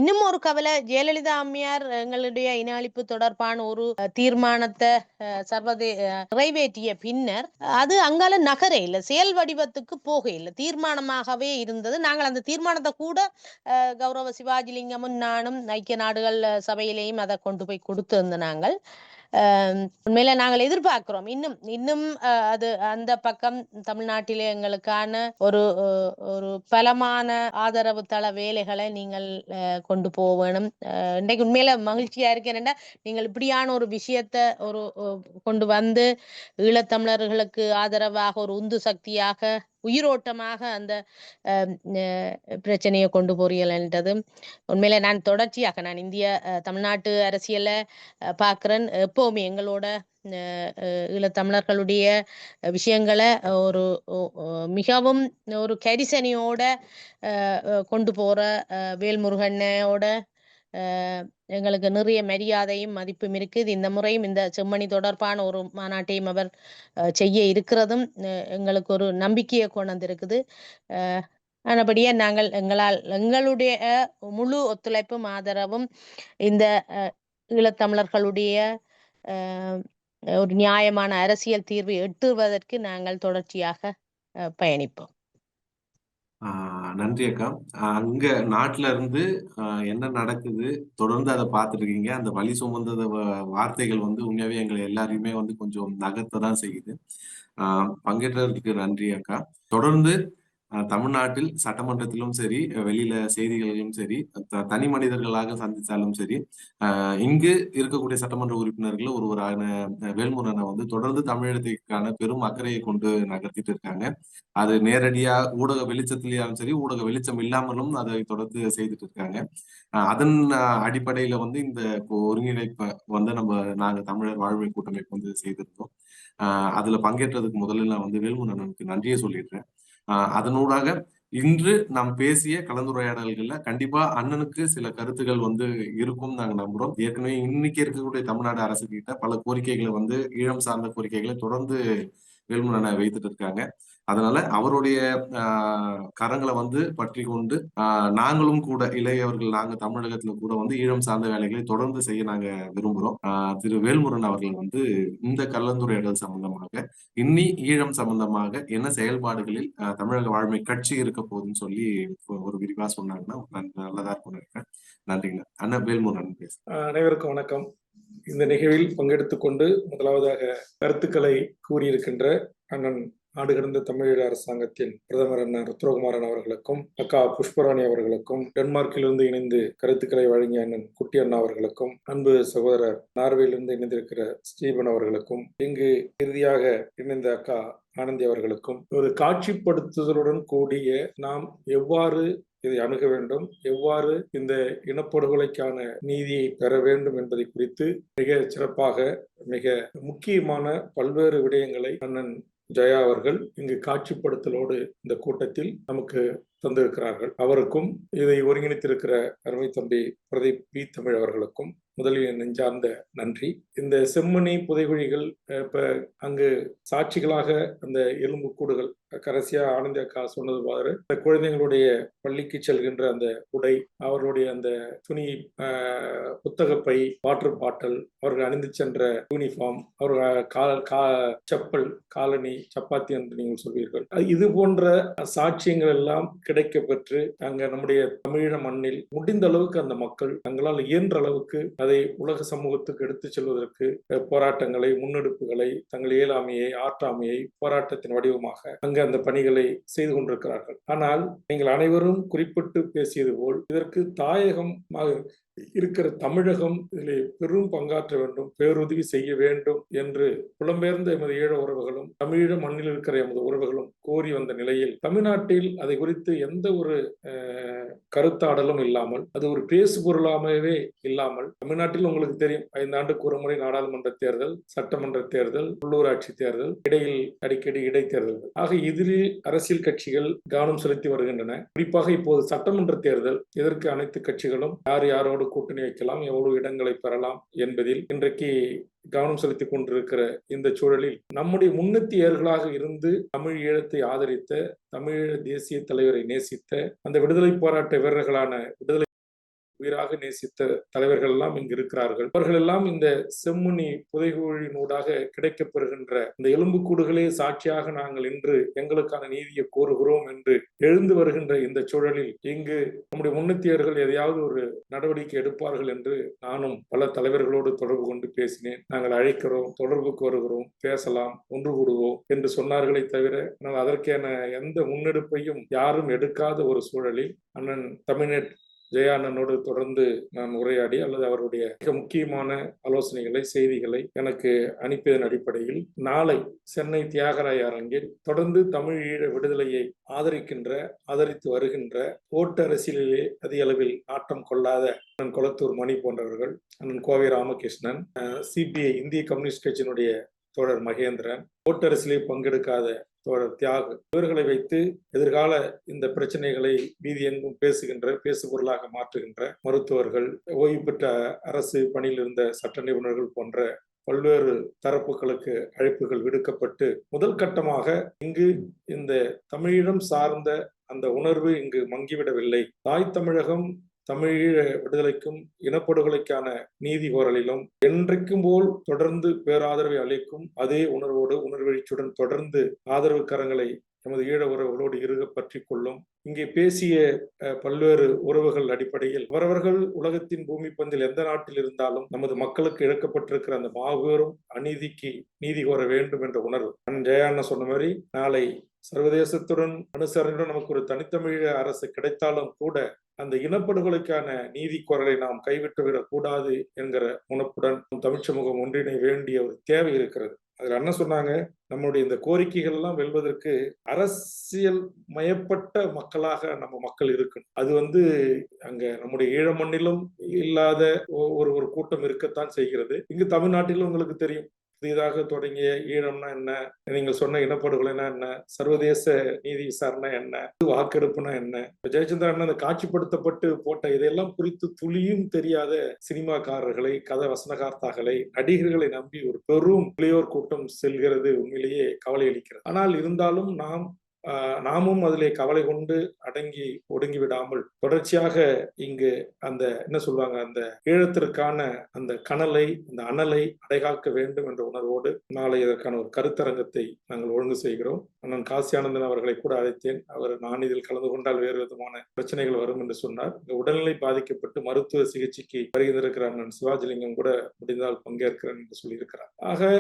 இன்னும் ஒரு கவலை, ஜெயலலிதா அம்மையார் எங்களுடைய இன அழிப்பு தொடர்பான ஒரு தீர்மானத்தை நிறைவேற்றிய பின்னர் அது அங்கால நகரே இல்லை, செயல் வடிவத்துக்கு போக இல்லை, தீர்மானமாகவே இருந்தது. நாங்கள் அந்த தீர்மானத்தை கூட கௌரவ சிவாஜிலிங்கமும் நானும் ஐக்கிய நாடுகள் சபையிலேயும் அதை கொண்டு போய் கொடுத்திருந்த நாங்கள். உண்மையில நாங்கள் எதிர்பார்க்கிறோம். இன்னும் இன்னும் அது அந்த பக்கம் தமிழ்நாட்டிலே எங்களுக்கான ஒரு ஒரு பலமான ஆதரவு தள வேலைகளை நீங்கள் கொண்டு போக வேணும். இன்றைக்கு உண்மையில மகிழ்ச்சியா இருக்கு. என்னன்னா நீங்கள் இப்படியான ஒரு விஷயத்த ஒரு கொண்டு வந்து ஈழத்தமிழர்களுக்கு ஆதரவாக ஒரு உந்து சக்தியாக உயிரோட்டமாக அந்த பிரச்சனையை கொண்டு போறீங்கன்றது உண்மையில நான் தொடர்ச்சியாக நான் இந்திய தமிழ்நாட்டு அரசியலை பார்க்கிறேன். எப்பவுமே எங்களோட ஈழத்தமிழர்களுடைய விஷயங்களை ஒரு மிகவும் ஒரு கரிசனையோட கொண்டு போற வேல்முருகனோட எங்களுக்கு நிறைய மரியாதையும் மதிப்பும் இருக்குது. இந்த முறையும் இந்த செம்மணி தொடர்பான ஒரு மாநாட்டையும் அவர் செய்ய இருக்கிறதும் எங்களுக்கு ஒரு நம்பிக்கையை கொண்டு வந்திருக்குது. ஆனபடியே நாங்கள் எங்களுடைய முழு ஒத்துழைப்பும் ஆதரவும் இந்த ஈழத்தமிழர்களுடைய ஒரு நியாயமான அரசியல் தீர்வு எட்டுவதற்கு நாங்கள் தொடர்ச்சியாக பயணிப்போம். நன்றி அக்கா. அங்க நாட்டுல இருந்து என்ன நடக்குது தொடர்ந்து அதை பார்த்துட்டு இருக்கீங்க. அந்த வலி சுமந்த வார்த்தைகள் வந்து உண்மையாவே எங்களை எல்லாரையுமே வந்து கொஞ்சம் நகர்த்ததான் செய்யுது. பங்கேற்றதுக்கு நன்றி அக்கா. தொடர்ந்து தமிழ்நாட்டில் சட்டமன்றத்திலும் சரி, வெளியில செய்திகளிலும் சரி, தனி மனிதர்களாக சந்தித்தாலும் சரி, இங்கு இருக்கக்கூடிய சட்டமன்ற உறுப்பினர்கள் ஒருவரான வேல்முருகனை வந்து தொடர்ந்து தமிழகத்திற்கான பெரும் அக்கறையை கொண்டு நகர்த்திட்டு இருக்காங்க. அது நேரடியா ஊடக வெளிச்சத்திலேயும் சரி, ஊடக வெளிச்சம் இல்லாமலும் அதை தொடர்ந்து செய்துட்டு இருக்காங்க. அதன் அடிப்படையில வந்து இந்த ஒருங்கிணைப்பை வந்து நாங்க தமிழர் வாழ்வை கூட்டமைப்பு வந்து செய்திருந்தோம். அதுல பங்கேற்றதுக்கு முதல்ல நான் வந்து வேல்முருகனுக்கு நன்றியை சொல்லிடுறேன். அதனூடாக இன்று நாம் பேசிய கலந்துரையாடல்கள்ல கண்டிப்பா அண்ணனுக்கு சில கருத்துக்கள் வந்து இருக்கும் நாங்க நம்புறோம். ஏற்கனவே இன்னைக்கு இருக்கக்கூடிய தமிழ்நாடு அரசு கிட்ட பல கோரிக்கைகளை வந்து ஈழம் சார்ந்த கோரிக்கைகளை தொடர்ந்து வேல்முருகனை வைத்துட்டு இருக்காங்க. அதனால அவருடைய கரங்களை வந்து பற்றி கொண்டு நாங்களும் கூட இளையவர்கள் நாங்க தமிழகத்துல கூட வந்து ஈழம் சார்ந்த வேலைகளை தொடர்ந்து செய்ய நாங்க விரும்புறோம். திரு வேல்முருகன் அவர்கள் வந்து இந்த கலந்துரையாடல் சம்பந்தமாக இன்னி ஈழம் சம்பந்தமாக என்ன செயல்பாடுகளில் தமிழக வாழ்மை கட்சி இருக்க போகுதுன்னு சொல்லி ஒரு விரிவா சொன்னாங்கன்னா நல்லதா இருக்கும்னு நினைக்கிறேன். நன்றிங்க. அண்ணன் வேல்முருகன் பேச. அனைவருக்கும் வணக்கம். இந்த நிகழ்வில் பங்கெடுத்துக் கொண்டு முதலாவதாக கருத்துக்களை கூறியிருக்கின்ற அண்ணன் நாடு கடந்த தமிழீழ அரசாங்கத்தின் பிரதமர் அண்ணன் ருத்ரகுமாரன் அவர்களுக்கும், அக்கா புஷ்பராணி அவர்களுக்கும், டென்மார்க்கிலிருந்து இணைந்து கருத்துக்களை வழங்கிய அண்ணன் குட்டி அண்ணா அவர்களுக்கும், அன்பு சகோதரர் நார்வேலிருந்து இணைந்திருக்கிற ஸ்டீபன் அவர்களுக்கும், இங்கு இறுதியாக இணைந்த அக்கா ஆனந்தி அவர்களுக்கும், ஒரு காட்சிப்படுத்துதலுடன் கூடிய நாம் எவ்வாறு இதை அணுக வேண்டும், எவ்வாறு இந்த இனப்படுகொலைக்கான நீதியை பெற வேண்டும் என்பதை குறித்து மிக சிறப்பாக மிக முக்கியமான பல்வேறு விடயங்களை அண்ணன் ஜெயா அவர்கள் இங்கு காட்சிப்படுத்தலோடு இந்த கூட்டத்தில் நமக்கு தந்திருக்கிறார்கள். அவருக்கும் இதை ஒருங்கிணைத்திருக்கிற அருமை தம்பி பிரதீப் பி தமிழ் அவர்களுக்கும் முதலில் நெஞ்சார்ந்த நன்றி. இந்த செம்மணி புதைகுழிகள் இப்ப அங்கு சாட்சிகளாக அந்த எலும்பு கூடுகள் கடைசியா ஆனந்தி அக்கா சொன்னது மாதிரி இந்த குழந்தைங்களுடைய பள்ளிக்கு செல்கின்ற அந்த உடை, அவர்களுடைய அந்த துணி, புத்தகப்பை, வாட்டர் பாட்டில், அவர்கள் அணிந்து சென்ற யூனிஃபார்ம், அவர்கள் செப்பல், காலணி, சப்பாத்தி என்று நீங்கள் சொல்வீர்கள். இது போன்ற சாட்சியங்கள் எல்லாம் கிடைக்க பெற்று அங்க நம்முடைய தமிழீழ மண்ணில் முடிந்த அளவுக்கு அந்த மக்கள் தங்களால் இயன்ற அளவுக்கு அதை உலக சமூகத்துக்கு எடுத்து செல்வதற்கு போராட்டங்களை, முன்னெடுப்புகளை, தங்கள் இயலாமையை, ஆற்றாமையை போராட்டத்தின் வடிவமாக அங்கு அந்த பணிகளை செய்து கொண்டிருக்கிறார்கள். ஆனால் நீங்கள் அனைவரும் குறிப்பிட்டு பேசியது போல் இதற்கு தாயகமாக இருக்கிற தமிழகம் இதில் பெரும் பங்காற்ற வேண்டும், பேருதவி செய்ய வேண்டும் என்று புலம்பெயர்ந்த எமது ஈழ உறவுகளும் தமிழீழ மண்ணில் இருக்கிற எமது உறவுகளும் கோரி வந்த நிலையில் தமிழ்நாட்டில் அதை குறித்து எந்த ஒரு கருத்தாடலும் இல்லாமல், அது ஒரு பேசு பொருளாகவே இல்லாமல், தமிழ்நாட்டில் உங்களுக்கு தெரியும் 5 ஆண்டுக்கு ஒரு முறை நாடாளுமன்ற தேர்தல், சட்டமன்ற தேர்தல், உள்ளூராட்சி தேர்தல், இடையில் அடிக்கடி இடைத்தேர்தல்கள் ஆக இதில் அரசியல் கட்சிகள் கவனம் செலுத்தி வருகின்றன. குறிப்பாக இப்போது சட்டமன்ற தேர்தல், இதற்கு அனைத்து கட்சிகளும் யார் யாரோடு கூட்டணி வைக்கலாம், எவ்வளவு இடங்களை பெறலாம் என்பதில் இன்றைக்கு கவனம் செலுத்திக் கொண்டிருக்கிற இந்த சூழலில் நம்முடைய முன்னெத்தியர்களாக இருந்து தமிழ் ஈழத்தை ஆதரித்த, தமிழீழ தேசிய தலைவரை நேசித்த அந்த விடுதலை போராட்ட வீரர்களான விடுதலை உயிராக நேசித்த தலைவர்கள் எல்லாம் இங்கு இருக்கிறார்கள். அவர்கள் எல்லாம் இந்த செம்முனி புதைகுழியினூடாக கிடைக்கப்பெறுகின்ற இந்த எலும்புக்கூடுகளே சாட்சியாக நாங்கள் இன்று எங்களுக்கான நீதியை கோருகிறோம் என்று எழுந்து வருகின்ற இந்த சூழலில் இங்கு நம்முடைய முன்னத்தியர்கள் எதையாவது ஒரு நடவடிக்கை எடுப்பார்கள் என்று நானும் பல தலைவர்களோடு தொடர்பு கொண்டு பேசினேன். நாங்கள் அழைக்கிறோம், தொடர்புக்கு வருகிறோம், பேசலாம், ஒன்று கூடுவோம் என்று சொன்னார்களே தவிர ஆனால் அதற்கான எந்த முன்னெடுப்பையும் யாரும் எடுக்காத ஒரு சூழலில் அண்ணன் தமிழ்நெட் ஜெயா அண்ணனோடு தொடர்ந்து நான் உரையாடி அல்லது அவருடைய மிக முக்கியமான ஆலோசனைகளை, செய்திகளை எனக்கு அனுப்பியதன் அடிப்படையில் நாளை சென்னை தியாகராய அரங்கில் தொடர்ந்து தமிழ் ஈழ விடுதலையை ஆதரித்து வருகின்ற ஓட்டு அரசியலிலே அதிக அளவில் நாட்டம் கொள்ளாத அண்ணன் கொளத்தூர் மணி போன்றவர்கள், அண்ணன் கோவை ராமகிருஷ்ணன், சிபிஐ இந்திய கம்யூனிஸ்ட் கட்சியினுடைய தோழர் மகேந்திரன், ஓட்டரசிலே பங்கெடுக்காத தோழர் தியாகு, இவர்களை வைத்து எதிர்கால இந்த பிரச்சனைகளை வீதி எங்கும் பேசுபொருளாக மாற்றுகின்ற மருத்துவர்கள், ஓய்வு பெற்ற அரசு பணியில் இருந்த சட்ட நிபுணர்கள் போன்ற பல்வேறு தரப்புகளுக்கு அழைப்புகள் விடுக்கப்பட்டு முதல் கட்டமாக இங்கு இந்த தமிழீழம் சார்ந்த அந்த உணர்வு இங்கு மங்கிவிடவில்லை. தாய் தமிழகம் தமிழீழ விடுதலைக்கும் இனப்படுகொலைக்கான நீதி கோரலிலும் என்றைக்கும் போல் தொடர்ந்து பேராதரவை அளிக்கும் அதே உணர்வோடு உணர்வெழுச்சியுடன் தொடர்ந்து ஆதரவு கரங்களை எமது ஈழ உறவுகளோடு இறுக பற்றி கொள்ளும். இங்கே பேசிய பல்வேறு உறவுகள் அடிப்படையில் அவரவர்கள் உலகத்தின் பூமி பந்தில் எந்த நாட்டில் இருந்தாலும் நமது மக்களுக்கு இழக்கப்பட்டிருக்கிற அந்த மாபெரும் அநீதிக்கு நீதி கோர வேண்டும் என்ற உணர்வு. ஜெயாண்ணா சொன்ன மாதிரி நாளை சர்வதேசத்துடன் அனுசரணையுடன் நமக்கு ஒரு தனித்தமிழீழ அரசு கிடைத்தாலும் கூட அந்த இனப்படுகொலைக்கான நீதி குரலை நாம் கைவிட்டுவிடக் கூடாது என்கிற முனைப்புடன் தமிழ் சமூகம் ஒன்றிணை வேண்டிய ஒரு தேவை இருக்கிறது. அதுல என்ன சொன்னாங்க, நம்முடைய இந்த கோரிக்கைகள் எல்லாம் வெல்வதற்கு அரசியல் மயப்பட்ட மக்களாக நம்ம மக்கள் இருக்கணும். அது அங்க நம்முடைய ஈழ மண்ணிலும் இல்லாத ஒரு கூட்டம் இருக்கத்தான் செய்கிறது. இங்கு தமிழ்நாட்டிலும் உங்களுக்கு தெரியும், புதிதாக தொடங்கிய ஈழம்னா என்ன, நீங்கள் சொன்ன இனப்படுகொலைனா என்ன, சர்வதேச நீதி விசாரணை என்ன, வாக்கெடுப்புனா என்ன, ஜெயச்சந்திரன் அந்த காட்சிப்படுத்தப்பட்டு போட்ட இதையெல்லாம் குறித்து துளியும் தெரியாத சினிமாக்காரர்களை, கதை வசனகார்த்தாக்களை, நடிகர்களை நம்பி ஒரு பெரும் இளையோர் கூட்டம் செல்கிறது உண்மையிலேயே கவலை அளிக்கிறது. ஆனால் இருந்தாலும் நாமும் அதிலே கவலை கொண்டு அடங்கி ஒடுங்கி விடாமல் தொடர்ச்சியாக இங்கு அந்த என்ன சொல்லுவாங்க, அந்த ஈழத்திற்கான அந்த கனலை, அந்த அனலை அடைகாக்க வேண்டும் என்ற உணர்வோடு நாளை இதற்கான ஒரு கருத்தரங்கத்தை நாங்கள் ஒழுங்கு செய்கிறோம். அண்ணன் காசி ஆனந்தன் அவர்களை கூட அழைத்தேன். அவர் நான் இதில் கலந்து கொண்டால் வேறு விதமான பிரச்சனைகள் வரும் என்று சொன்னார். உடல்நிலை பாதிக்கப்பட்டு மருத்துவ சிகிச்சைக்கு வருகின்றிருக்கிற அண்ணன் சிவாஜிலிங்கம் கூட முடிந்தால் பங்கேற்கிறேன் என்று சொல்லியிருக்கிறார். ஆக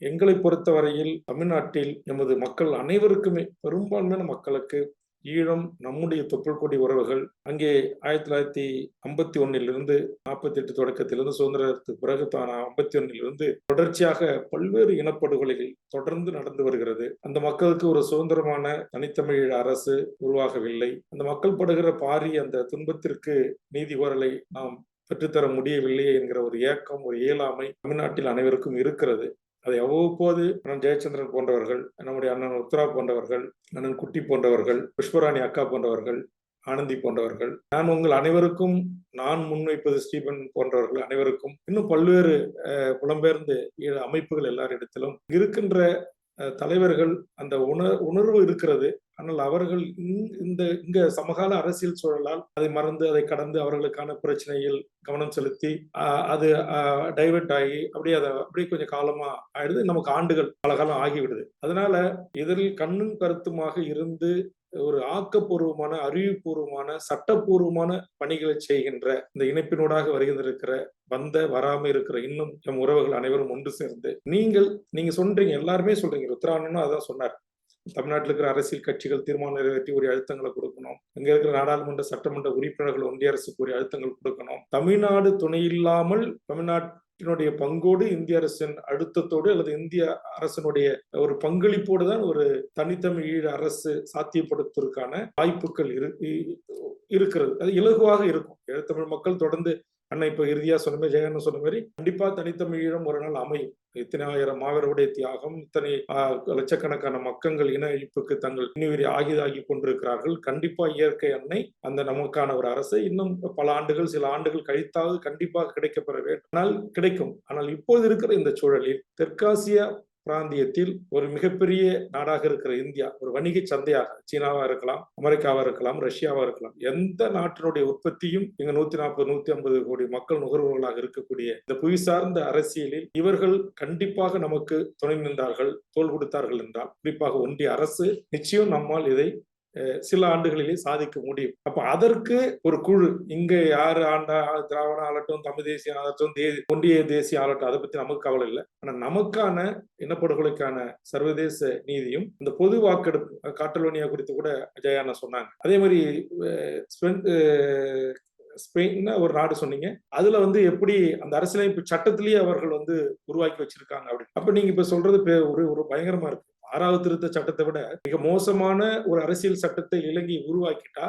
எங்களை பொறுத்தவரையில் தமிழ்நாட்டில் எமது மக்கள் அனைவருக்குமே, பெரும்பான்மையான மக்களுக்கு ஈழம் நம்முடைய தொப்புள் கொடி உறவுகள். அங்கே 1951 48 தொடக்கத்திலிருந்து சுதந்திரத்துக்கு பிறகு 51 தொடர்ச்சியாக பல்வேறு இனப்படுகொலைகள் தொடர்ந்து நடந்து வருகிறது. அந்த மக்களுக்கு ஒரு சுதந்திரமான தனித்தமிழ் அரசு உருவாகவில்லை. அந்த மக்கள் படுகிற பாரிய அந்த துன்பத்திற்கு நீதி கோரலை நாம் பெற்றுத்தர முடியவில்லையே என்கிற ஒரு ஏக்கம், ஒரு இயலாமை தமிழ்நாட்டில் அனைவருக்கும் இருக்கிறது. அதை அவ்வப்போது அண்ணன் ஜெயச்சந்திரன் போன்றவர்கள், நம்முடைய அண்ணன் உத்ரா போன்றவர்கள், அண்ணன் குட்டி போன்றவர்கள், புஷ்பராணி அக்கா போன்றவர்கள், ஆனந்தி போன்றவர்கள், நான் உங்கள் அனைவருக்கும் நான் முன்வைப்பது ஸ்டீபன் போன்றவர்கள் அனைவருக்கும், இன்னும் பல்வேறு புலம்பெயர்ந்த அமைப்புகள் எல்லாரிடத்திலும் இருக்கின்ற தலைவர்கள் அந்த உணர்வு இருக்கிறது. ஆனால் அவர்கள் இங்க சமகால அரசியல் சூழலால் அதை மறந்து அதை கடந்து அவர்களுக்கான பிரச்சனையில் கவனம் செலுத்தி அது டைவெர்ட் ஆகி அப்படியே கொஞ்சம் காலமா ஆயிடுது. நமக்கு ஆண்டுகள் பல காலம் ஆகிவிடுது. அதனால இதில் கண்ணும் கருத்துமாக இருந்து ஒரு ஆக்கப்பூர்வமான, அறிவுபூர்வமான, சட்டப்பூர்வமான பணிகளை செய்கின்ற இந்த இணைப்பினூடாக வருகின்றிருக்கிற வராம இருக்கிற இன்னும் நம் உறவுகள் அனைவரும் ஒன்று சேர்ந்து நீங்க சொல்றீங்க, எல்லாருமே சொல்றீங்க, உத்தராணனும் அதான் சொன்னார். தமிழ்நாட்டில் இருக்கிற அரசியல் கட்சிகள் தீர்மானம் நிறைவேற்றி ஒரு அழுத்தங்களை கொடுக்கணும். இங்க இருக்கிற நாடாளுமன்ற சட்டமன்ற உறுப்பினர்கள் ஒன்றிய அரசுக்கு ஒரு அழுத்தங்கள் கொடுக்கணும். தமிழ்நாடு துணை இல்லாமல் தமிழ்நாட்டினுடைய பங்கோடு இந்திய அரசின் அழுத்தத்தோடு அல்லது இந்திய அரசனுடைய ஒரு பங்களிப்போடு தான் ஒரு தனித்தமிழ் ஈழ அரசு சாத்தியப்படுத்துவதற்கான வாய்ப்புகள் இருக்கிறது. அது இலகுவாக இருக்கும். ஈழத்தமிழ் மக்கள் தொடர்ந்து அண்ணா இப்ப இறுதியா சொன்ன மாதிரி, ஜெயன் சொன்ன மாதிரி, கண்டிப்பா தனித்தமிழீழம் ஒரு நாள் அமையும். இத்தனை ஆயிரம் மாவீரருடைய தியாகம், இத்தனை லட்சக்கணக்கான மக்கள் இன அழிப்புக்கு தங்கள் இன்னுயிரை ஆகி கொண்டிருக்கிறார்கள். கண்டிப்பா இயற்கை அன்னை அந்த நமக்கான ஒரு அரசை இன்னும் பல ஆண்டுகள், சில ஆண்டுகள் கழித்தாவது கண்டிப்பாக கிடைக்கப்பெற வேண்டும். ஆனால் கிடைக்கும். ஆனால் இப்போது இருக்கிற இந்த சூழலில் தெற்காசிய பிராந்தியத்தில் ஒரு மிகப்பெரிய நாடாக இருக்கிற இந்தியா ஒரு வணிக சந்தையாக, சீனாவா இருக்கலாம், அமெரிக்காவா இருக்கலாம், ரஷ்யாவா இருக்கலாம், எந்த நாட்டினுடைய உற்பத்தியும் இங்க 140-150 கோடி மக்கள் நுகர்வோர்களாக இருக்கக்கூடிய இந்த புவி சார்ந்த அரசியலில் இவர்கள் கண்டிப்பாக நமக்கு துணை நின்றார்கள், தோள் கொடுத்தார்கள் என்றால், குறிப்பாக ஒன்றிய அரசு நிச்சயம் நம்மால் இதை சில ஆண்டுகளிலே சாதிக்க முடியும். அப்ப அதற்கு ஒரு குழு, இங்க யாரு ஆண்டா, திராவிட ஆளட்டும், தமிழ் தேசிய ஆளட்டும், ஒன்றிய தேசிய ஆளட்டும், அதை பத்தி நமக்கு கவலை இல்லை. ஆனா நமக்கான இனப்படுகொலைக்கான சர்வதேச நீதியும் இந்த பொது வாக்கெடுப்பு காட்டலோனியா குறித்து கூட ஜெயானா சொன்னாங்க. அதே மாதிரி ஸ்பெயின் ஒரு நாடு சொன்னீங்க, அதுல எப்படி அந்த அரசியலமைப்பு சட்டத்திலேயே அவர்கள் உருவாக்கி வச்சிருக்காங்க அப்படின்னு. அப்ப நீங்க இப்ப சொல்றது ஒரு பயங்கரமா இருக்கு. 6வது திருத்த சட்டத்தை விட மிக மோசமான ஒரு அரசியல் சட்டத்தை இலங்கை உருவாக்கிட்டா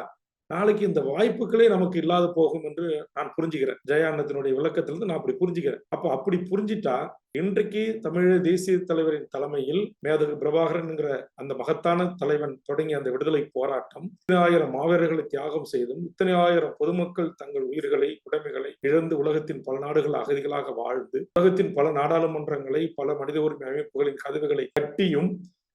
நாளைக்கு இந்த வாய்ப்புகளே நமக்கு இல்லாத போகும் என்று நான் புரிஞ்சுக்கிறேன். ஜெயானத்தினுடைய விளக்கத்திலிருந்து நான் அப்படி புரிஞ்சுக்கிறேன். அப்ப அப்படி புரிஞ்சிட்டா இன்றைக்கு தமிழக தேசிய தலைவரின் தலைமையில் மேதகு பிரபாகரன் என்கிற அந்த மகத்தான தலைவன் தொடங்கிய அந்த விடுதலை போராட்டம் 1000 மாவீரர்களை தியாகம் செய்தும் 1000 பொதுமக்கள் தங்கள் உயிர்களை உடைமைகளை இழந்து உலகத்தின் பல நாடுகள் அகதிகளாக வாழ்ந்து உலகத்தின் பல நாடாளுமன்றங்களை பல மனித உரிமை அமைப்புகளின் கதவுகளை கட்டியும்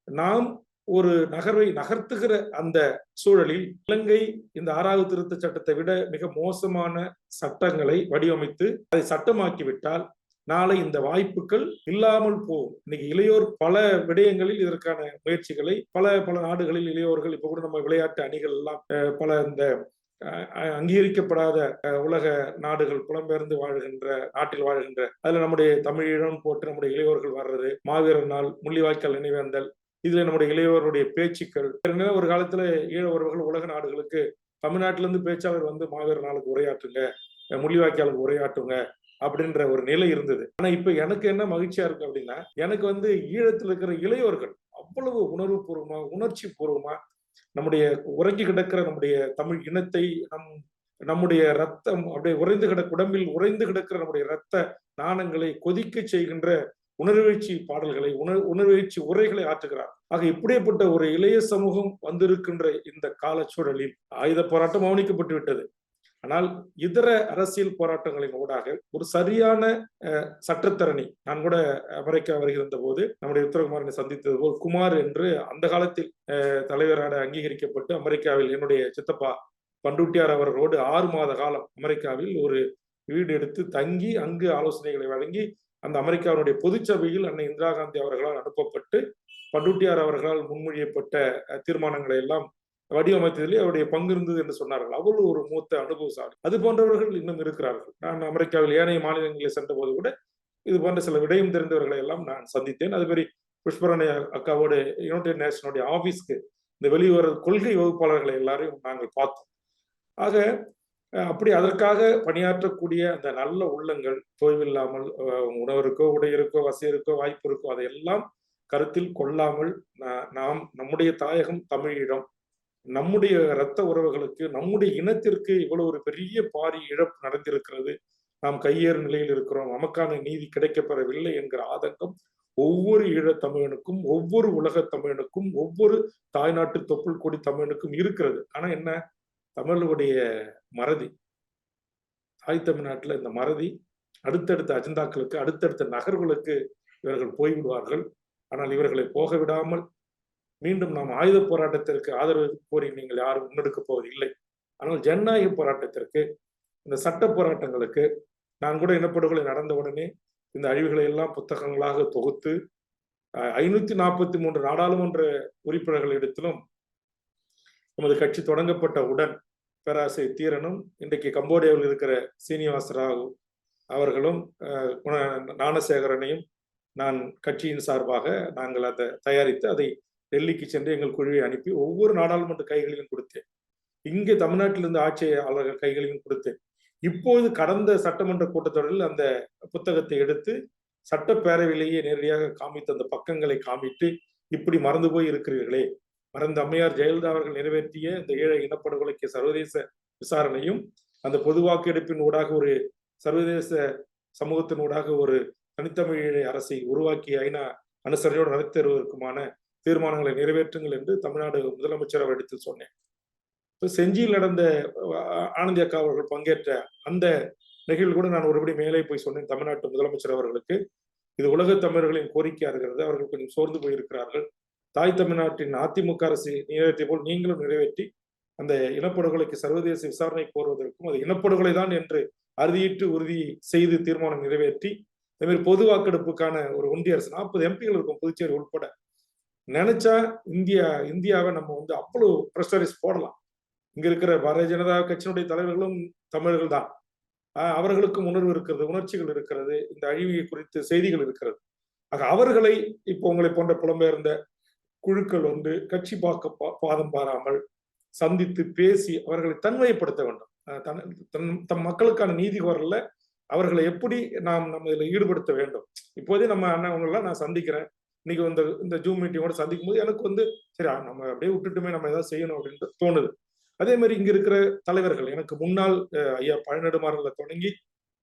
நாம் ஒரு நகர்வை நகர்த்துகிற அந்த சூழலில் இலங்கை இந்த 6வது திருத்த சட்டத்தை விட மிக மோசமான சட்டங்களை வடிவமைத்து அதை சட்டமாக்கிவிட்டால் நாளை இந்த வாய்ப்புகள் இல்லாமல் போகும். இன்னைக்கு இளையோர் பல விடயங்களில் இதற்கான முயற்சிகளை பல நாடுகளில் இளையோர்கள் இப்ப கூட நம்ம விளையாட்டு அணிகள் எல்லாம் பல இந்த அங்கீகரிக்கப்படாத உலக நாடுகள் புலம்பெயர்ந்து வாழ்கின்ற நாட்டில் வாழ்கின்ற அதுல நம்முடைய தமிழீழம் போட்டு நம்முடைய இளையோர்கள் வர்றது, மாவீரர் நாள், முள்ளிவாய்க்கால் நினைவேந்தல், இதுல நம்முடைய இளையோருடைய பேச்சுக்கள். ஒரு காலத்துல ஈழ உறவுகள் உலக நாடுகளுக்கு தமிழ்நாட்டிலிருந்து பேச்சாளர் மாவீரர் நாளுக்கு உரையாற்றுங்க, முள்ளிவாய்க்காலுக்கு உரையாற்றுங்க அப்படின்ற ஒரு நிலை இருந்தது. ஆனா இப்ப எனக்கு என்ன மகிழ்ச்சியா இருக்கு அப்படின்னா, எனக்கு ஈழத்தில் இருக்கிற இளையோர்கள் அவ்வளவு உணர்வு பூர்வமா உணர்ச்சி பூர்வமா நம்முடைய உறங்கி கிடக்கிற நம்முடைய தமிழ் இனத்தை நம்முடைய ரத்தம் அப்படியே உடம்பில் உறைந்து கிடக்கிற நம்முடைய ரத்த நாணங்களை கொதிக்க செய்கின்ற உணர்வெழுச்சி பாடல்களை உணர்வெழுச்சி உரைகளை ஆற்றுகிறார். ஆக இப்படிப்பட்ட ஒரு இளைய சமூகம் வந்திருக்கின்ற இந்த காலச்சூழலில் ஆயுத போராட்டம் மௌனிக்கப்பட்டு விட்டது. ஆனால் இதர அரசியல் போராட்டங்களின் ஊடாக ஒரு சரியான சட்டத்தரணி, நான் கூட அமெரிக்கா வருகின்ற போது நம்முடைய உத்தரகுமாரனை சந்தித்தது போல் குமார் என்று அந்த காலத்தில் தலைவராக அங்கீகரிக்கப்பட்டு அமெரிக்காவில் என்னுடைய சித்தப்பா பண்டூட்டியார் அவர்களோடு 6 மாத காலம் அமெரிக்காவில் ஒரு வீடு எடுத்து தங்கி அங்கு ஆலோசனைகளை வழங்கி அந்த அமெரிக்காவுடைய பொதுச்சபையில் அன்னை இந்திரா காந்தி அவர்களால் அனுப்பப்பட்டு பண்டூட்டியார் அவர்களால் முன்மொழியப்பட்ட தீர்மானங்களை எல்லாம் வடிவமைத்ததிலே அவருடைய பங்கு இருந்தது என்று சொன்னார்கள். அவ்வளவு ஒரு மூத்த அனுபவசாலி. அது போன்றவர்கள் இன்னும் இருக்கிறார்கள். நான் அமெரிக்காவில் ஏனைய மாநிலங்களில் சென்ற போது கூட இது போன்ற சில விடயம் தெரிந்தவர்களை எல்லாம் நான் சந்தித்தேன். அது மாதிரி புஷ்பராணி அக்காவோட யுனைடெட் நேஷனுடைய ஆபீஸ்க்கு இந்த வெளிவர கொள்கை வகுப்பாளர்களை எல்லாரையும் நாங்கள் பார்த்தோம். ஆக அப்படி அதற்காக பணியாற்றக்கூடிய அந்த நல்ல உள்ளங்கள் தோய்வில்லாமல் உணவிற்கோ உடையிருக்கோ வசதியிருக்கோ வாய்ப்பு இருக்கோ அதையெல்லாம் கருத்தில் கொள்ளாமல் நாம் நம்முடைய தாயகம் தமிழீழம், நம்முடைய இரத்த உறவுகளுக்கு நம்முடைய இனத்திற்கு இவ்வளவு ஒரு பெரிய பாரி இழப்பு நடந்திருக்கிறது, நாம் கையேறு நிலையில் இருக்கிறோம், நமக்கான நீதி கிடைக்கப்பெறவில்லை என்கிற ஆதங்கம் ஒவ்வொரு ஈழத் தமிழனுக்கும் ஒவ்வொரு உலக தமிழனுக்கும் ஒவ்வொரு தாய்நாட்டு தொப்புள் கொடி தமிழனுக்கும் இருக்கிறது. ஆனா என்ன, தமிழுடைய மறதி, தாய் தமிழ்நாட்டுல இந்த மறதி அடுத்தடுத்த அஜெண்டாக்களுக்கு அடுத்தடுத்த நகர்களுக்கு இவர்கள் போய்விடுவார்கள். ஆனால் இவர்களை போக விடாமல் மீண்டும் நாம் ஆயுத போராட்டத்திற்கு ஆதரவு கோரி நீங்கள் யாரும் முன்னெடுக்க போவதில்லை. ஆனால் ஜனநாயக போராட்டத்திற்கு இந்த சட்ட போராட்டங்களுக்கு நான் கூட இனப்படுகொலை நடந்த உடனே இந்த அழிவுகளை எல்லாம் புத்தகங்களாக தொகுத்து 543 நாடாளுமன்ற உறுப்பினர்களிடத்திலும் நமது கட்சி தொடங்கப்பட்டவுடன் பேராசை தீரனும் இன்றைக்கு கம்போடியாவில் இருக்கிற சீனிவாச ராவ் அவர்களும் ஞானசேகரனையும் நான் கட்சியின் சார்பாக நாங்கள் அதை தயாரித்து அதை டெல்லிக்கு சென்று எங்கள் குழுவை அனுப்பி ஒவ்வொரு நாடாளுமன்ற கைகளையும் கொடுத்தேன். இங்கே தமிழ்நாட்டிலிருந்து ஆட்சியாளர்கள் கைகளையும் கொடுத்தேன். இப்போது கடந்த சட்டமன்ற கூட்டத்தொடரில் அந்த புத்தகத்தை எடுத்து சட்டப்பேரவையிலேயே நேரடியாக காமித்து அந்த பக்கங்களை காமித்து இப்படி மறந்து போய் இருக்கிறீர்களே, மறந்த அம்மையார் ஜெயலலிதா அவர்கள் நிறைவேற்றிய இந்த ஏழை இனப்படுகொலைக்கு சர்வதேச விசாரணையும் அந்த பொது வாக்கெடுப்பின் ஊடாக ஒரு சர்வதேச சமூகத்தின் ஊடாக ஒரு தனித்தமிழ் ஏழை அரசை உருவாக்கி ஐநா அனுசரணையோடு நடத்தருவதற்குமான தீர்மானங்களை நிறைவேற்றுங்கள் என்று தமிழ்நாடு முதலமைச்சர் அவரிடத்தில் சொன்னேன். செஞ்சியில் நடந்த ஆனந்தி அக்கா அவர்கள் பங்கேற்ற அந்த நிகழ்வு கூட நான் ஒருபடி மேலே போய் சொன்னேன் தமிழ்நாட்டு முதலமைச்சர் அவர்களுக்கு, இது உலக தமிழர்களின் கோரிக்கையா இருக்கிறது. அவர்கள் கொஞ்சம் சோர்ந்து போயிருக்கிறார்கள். தாய் தமிழ்நாட்டின் அதிமுக அரசு நிறைவேற்றிய போல் நீங்களும் நிறைவேற்றி அந்த இனப்படுகொலைக்கு சர்வதேச விசாரணை கோருவதற்கும் அது இனப்படுகொலை தான் என்று அறுதியிட்டு உறுதி செய்து தீர்மானம் நிறைவேற்றி அதே மாதிரி பொது வாக்கெடுப்புக்கான ஒரு ஒன்றிய அரசு 40 எம்பிகள் இருக்கும், புதுச்சேரி உட்பட. நினைச்சா இந்தியாவை நம்ம வந்து அவ்வளவு பிரஷரைஸ் போடலாம். இங்க இருக்கிற பாரதிய ஜனதா கட்சியினுடைய தலைவர்களும் தமிழர்கள் தான். அவர்களுக்கும் உணர்வு இருக்கிறது, உணர்ச்சிகள் இருக்கிறது, இந்த அழிவு குறித்து செய்திகள் இருக்கிறது. ஆக அவர்களை இப்போ உங்களை போன்ற புலம்பெயர்ந்த குழுக்கள் வந்து கட்சி பாதம் பாராமல் சந்தித்து பேசி அவர்களை தன்மைப்படுத்த வேண்டும். தம் மக்களுக்கான நீதி கோரல்ல அவர்களை எப்படி நம்ம இதில் ஈடுபடுத்த வேண்டும். இப்போதே நம்ம அண்ணவங்கெல்லாம் நான் சந்திக்கிறேன். இன்னைக்கு இந்த ஜூம் மீட்டிங்கோட சந்திக்கும் போது எனக்கு வந்து சரி நம்ம அப்படியே விட்டுட்டுமே நம்ம ஏதாவது செய்யணும் அப்படின்னு தோணுது. அதே மாதிரி இங்க இருக்கிற தலைவர்கள், எனக்கு முன்னாள் ஐயா பழநெடுமாறன்ல தொடங்கி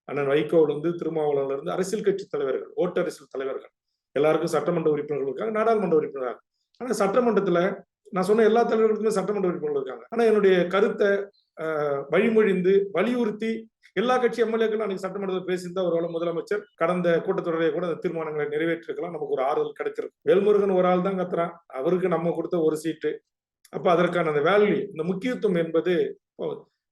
அண்ணன் வைகோவில இருந்து திருமாவளவன்ல இருந்து அரசியல் கட்சி தலைவர்கள், ஓட்டு அரசியல் தலைவர்கள், எல்லாருக்கும் சட்டமன்ற உறுப்பினர்கள் இருக்காங்க, நாடாளுமன்ற உறுப்பினர்கள். ஆனா சட்டமன்றத்துல நான் சொன்ன எல்லா தலைவர்களுக்குமே சட்டமன்ற உறுப்பினர்கள் இருக்காங்க. ஆனா என்னுடைய கருத்தை வழிமொழிந்து வலியுறுத்தி எல்லா கட்சி எம்எல்ஏக்களும் அன்னைக்கு சட்டமன்றத்தில் பேசியிருந்தா ஒருவேளை முதலமைச்சர் கடந்த கூட்டத்தொடரிலே கூட அந்த தீர்மானங்களை நிறைவேற்றிருக்கலாம், நமக்கு ஒரு ஆறுதல் கிடைச்சிருக்கும். வேல்முருகன் ஒரு ஆள் தான் கத்துறான், அவருக்கு நம்ம கொடுத்த ஒரு சீட்டு. அப்ப அதற்கான அந்த வேல்யூ, இந்த முக்கியத்துவம் என்பது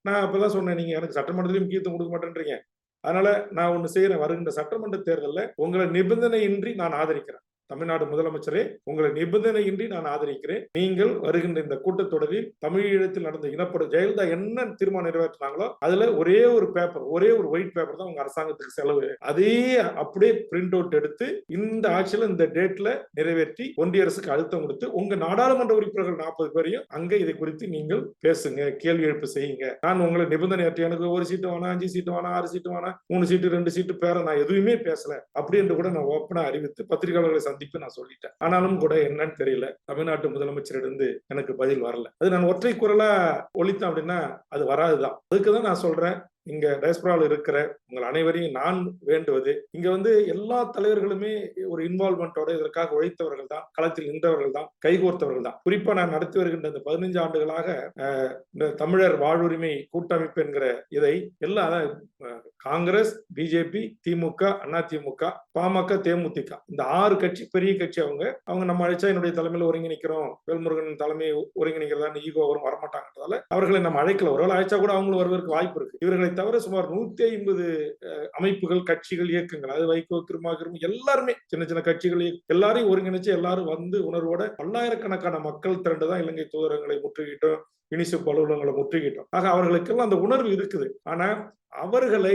நான் அப்பதான் சொன்னேன், நீங்க எனக்கு சட்டமன்றத்திலையும் முக்கியத்துவம் கொடுக்க மாட்டேன்றீங்க. அதனால நான் ஒண்ணு செய்யறேன், வருகின்ற சட்டமன்ற தேர்தலில் உங்களை நிபந்தனையின்றி நான் ஆதரிக்கிறேன். தமிழ்நாடு முதலமைச்சரே, உங்களை நிபந்தனையின்றி நான் ஆதரிக்கிறேன். நீங்கள் வருகின்ற இந்த கூட்டத்தொடரில் தமிழீழத்தில் நடந்த ஜெயலலிதா என்ன தீர்மானம் நிறைவேற்றினாங்களோ அதுல ஒரே ஒரு பேப்பர், ஒரே ஒரு ஒயிட் பேப்பர் தான் உங்க அரசாங்கத்துக்கு செலவு. அதே அப்படியே பிரிண்ட் அவுட் எடுத்து இந்த ஆட்சியில இந்த டேட்ல நிறைவேற்றி ஒன்றிய அரசுக்கு அழுத்தம் கொடுத்து உங்க நாடாளுமன்ற உறுப்பினர்கள் 40 பேரையும் அங்க இதை குறித்து நீங்கள் பேசுங்க, கேள்வி எழுப்பு செய்யுங்க. நான் உங்களை நிபந்தனையற்ற எனக்கு ஒரு சீட்டு வேணா, 5 சீட்டு வேணா, 6 சீட்டு வேணா, 3 சீட்டு 2 சீட்டு பேர நான் எதுவுமே பேசல அப்படி என்று கூட நான் ஓப்பனா அறிவித்து பத்திரிகையாளர்களை சந்திப்பு நான் சொல்லிட்டேன். ஆனாலும் கூட என்னன்னு தெரியல, தமிழ்நாட்டு முதலமைச்சரிடந்து எனக்கு பதில் வரல. அது நான் ஒற்றை குரலா ஒலித்தேன் அப்படின்னா அது வராதுதான். அதுக்குதான் நான் சொல்றேன், இங்க டயஸ்போராவில் இருக்கிற உங்கள் அனைவரையும் நான் வேண்டுவது, இங்க வந்து எல்லா தலைவர்களுமே ஒரு இன்வால்வ்மெண்டோட இதற்காக உழைத்தவர்கள் தான், களத்தில் நின்றவர்கள் தான், கைகோர்த்தவர்கள் தான். குறிப்பா நான் நடத்தி வருகின்ற இந்த 15 ஆண்டுகளாக இந்த தமிழர் வாழ்வுரிமை கூட்டமைப்பு என்கிற இதை எல்லா காங்கிரஸ், பிஜேபி, திமுக, அதிமுக, பாமக, தேமுதிக, இந்த 6 கட்சி, பெரிய கட்சி. அவங்க நம்ம அழைச்சா என்னுடைய தலைமையில் ஒருங்கிணைக்கிறோம், வேல்முருகன் தலைமையை ஒருங்கிணைக்கிறதா ஈகோ வரும், வரமாட்டாங்கன்றதால அவர்களை நம்ம அழைக்கல. ஒருவேளை அழைச்சா கூட அவங்களும் வருவதற்கு வாய்ப்பு இருக்கு. இவர்களை தவிர சுமார் 150 அமைப்புகள், கட்சிகள், இயக்கங்கள், அது வைகோ, திருமாகிரும், எல்லாருமே சின்ன சின்ன கட்சிகள் எல்லாரையும் ஒருங்கிணைச்சு எல்லாரும் வந்து உணர்வோட பல்லாயிரக்கணக்கான மக்கள் திரண்டுதான் இலங்கை தூதரங்களை முற்றுகிட்டோம், யுனிசெஃப் அலுவலகங்களை முற்றுகிட்டோம். ஆக அவர்களுக்கெல்லாம் அந்த உணர்வு இருக்குது. ஆனா அவர்களை,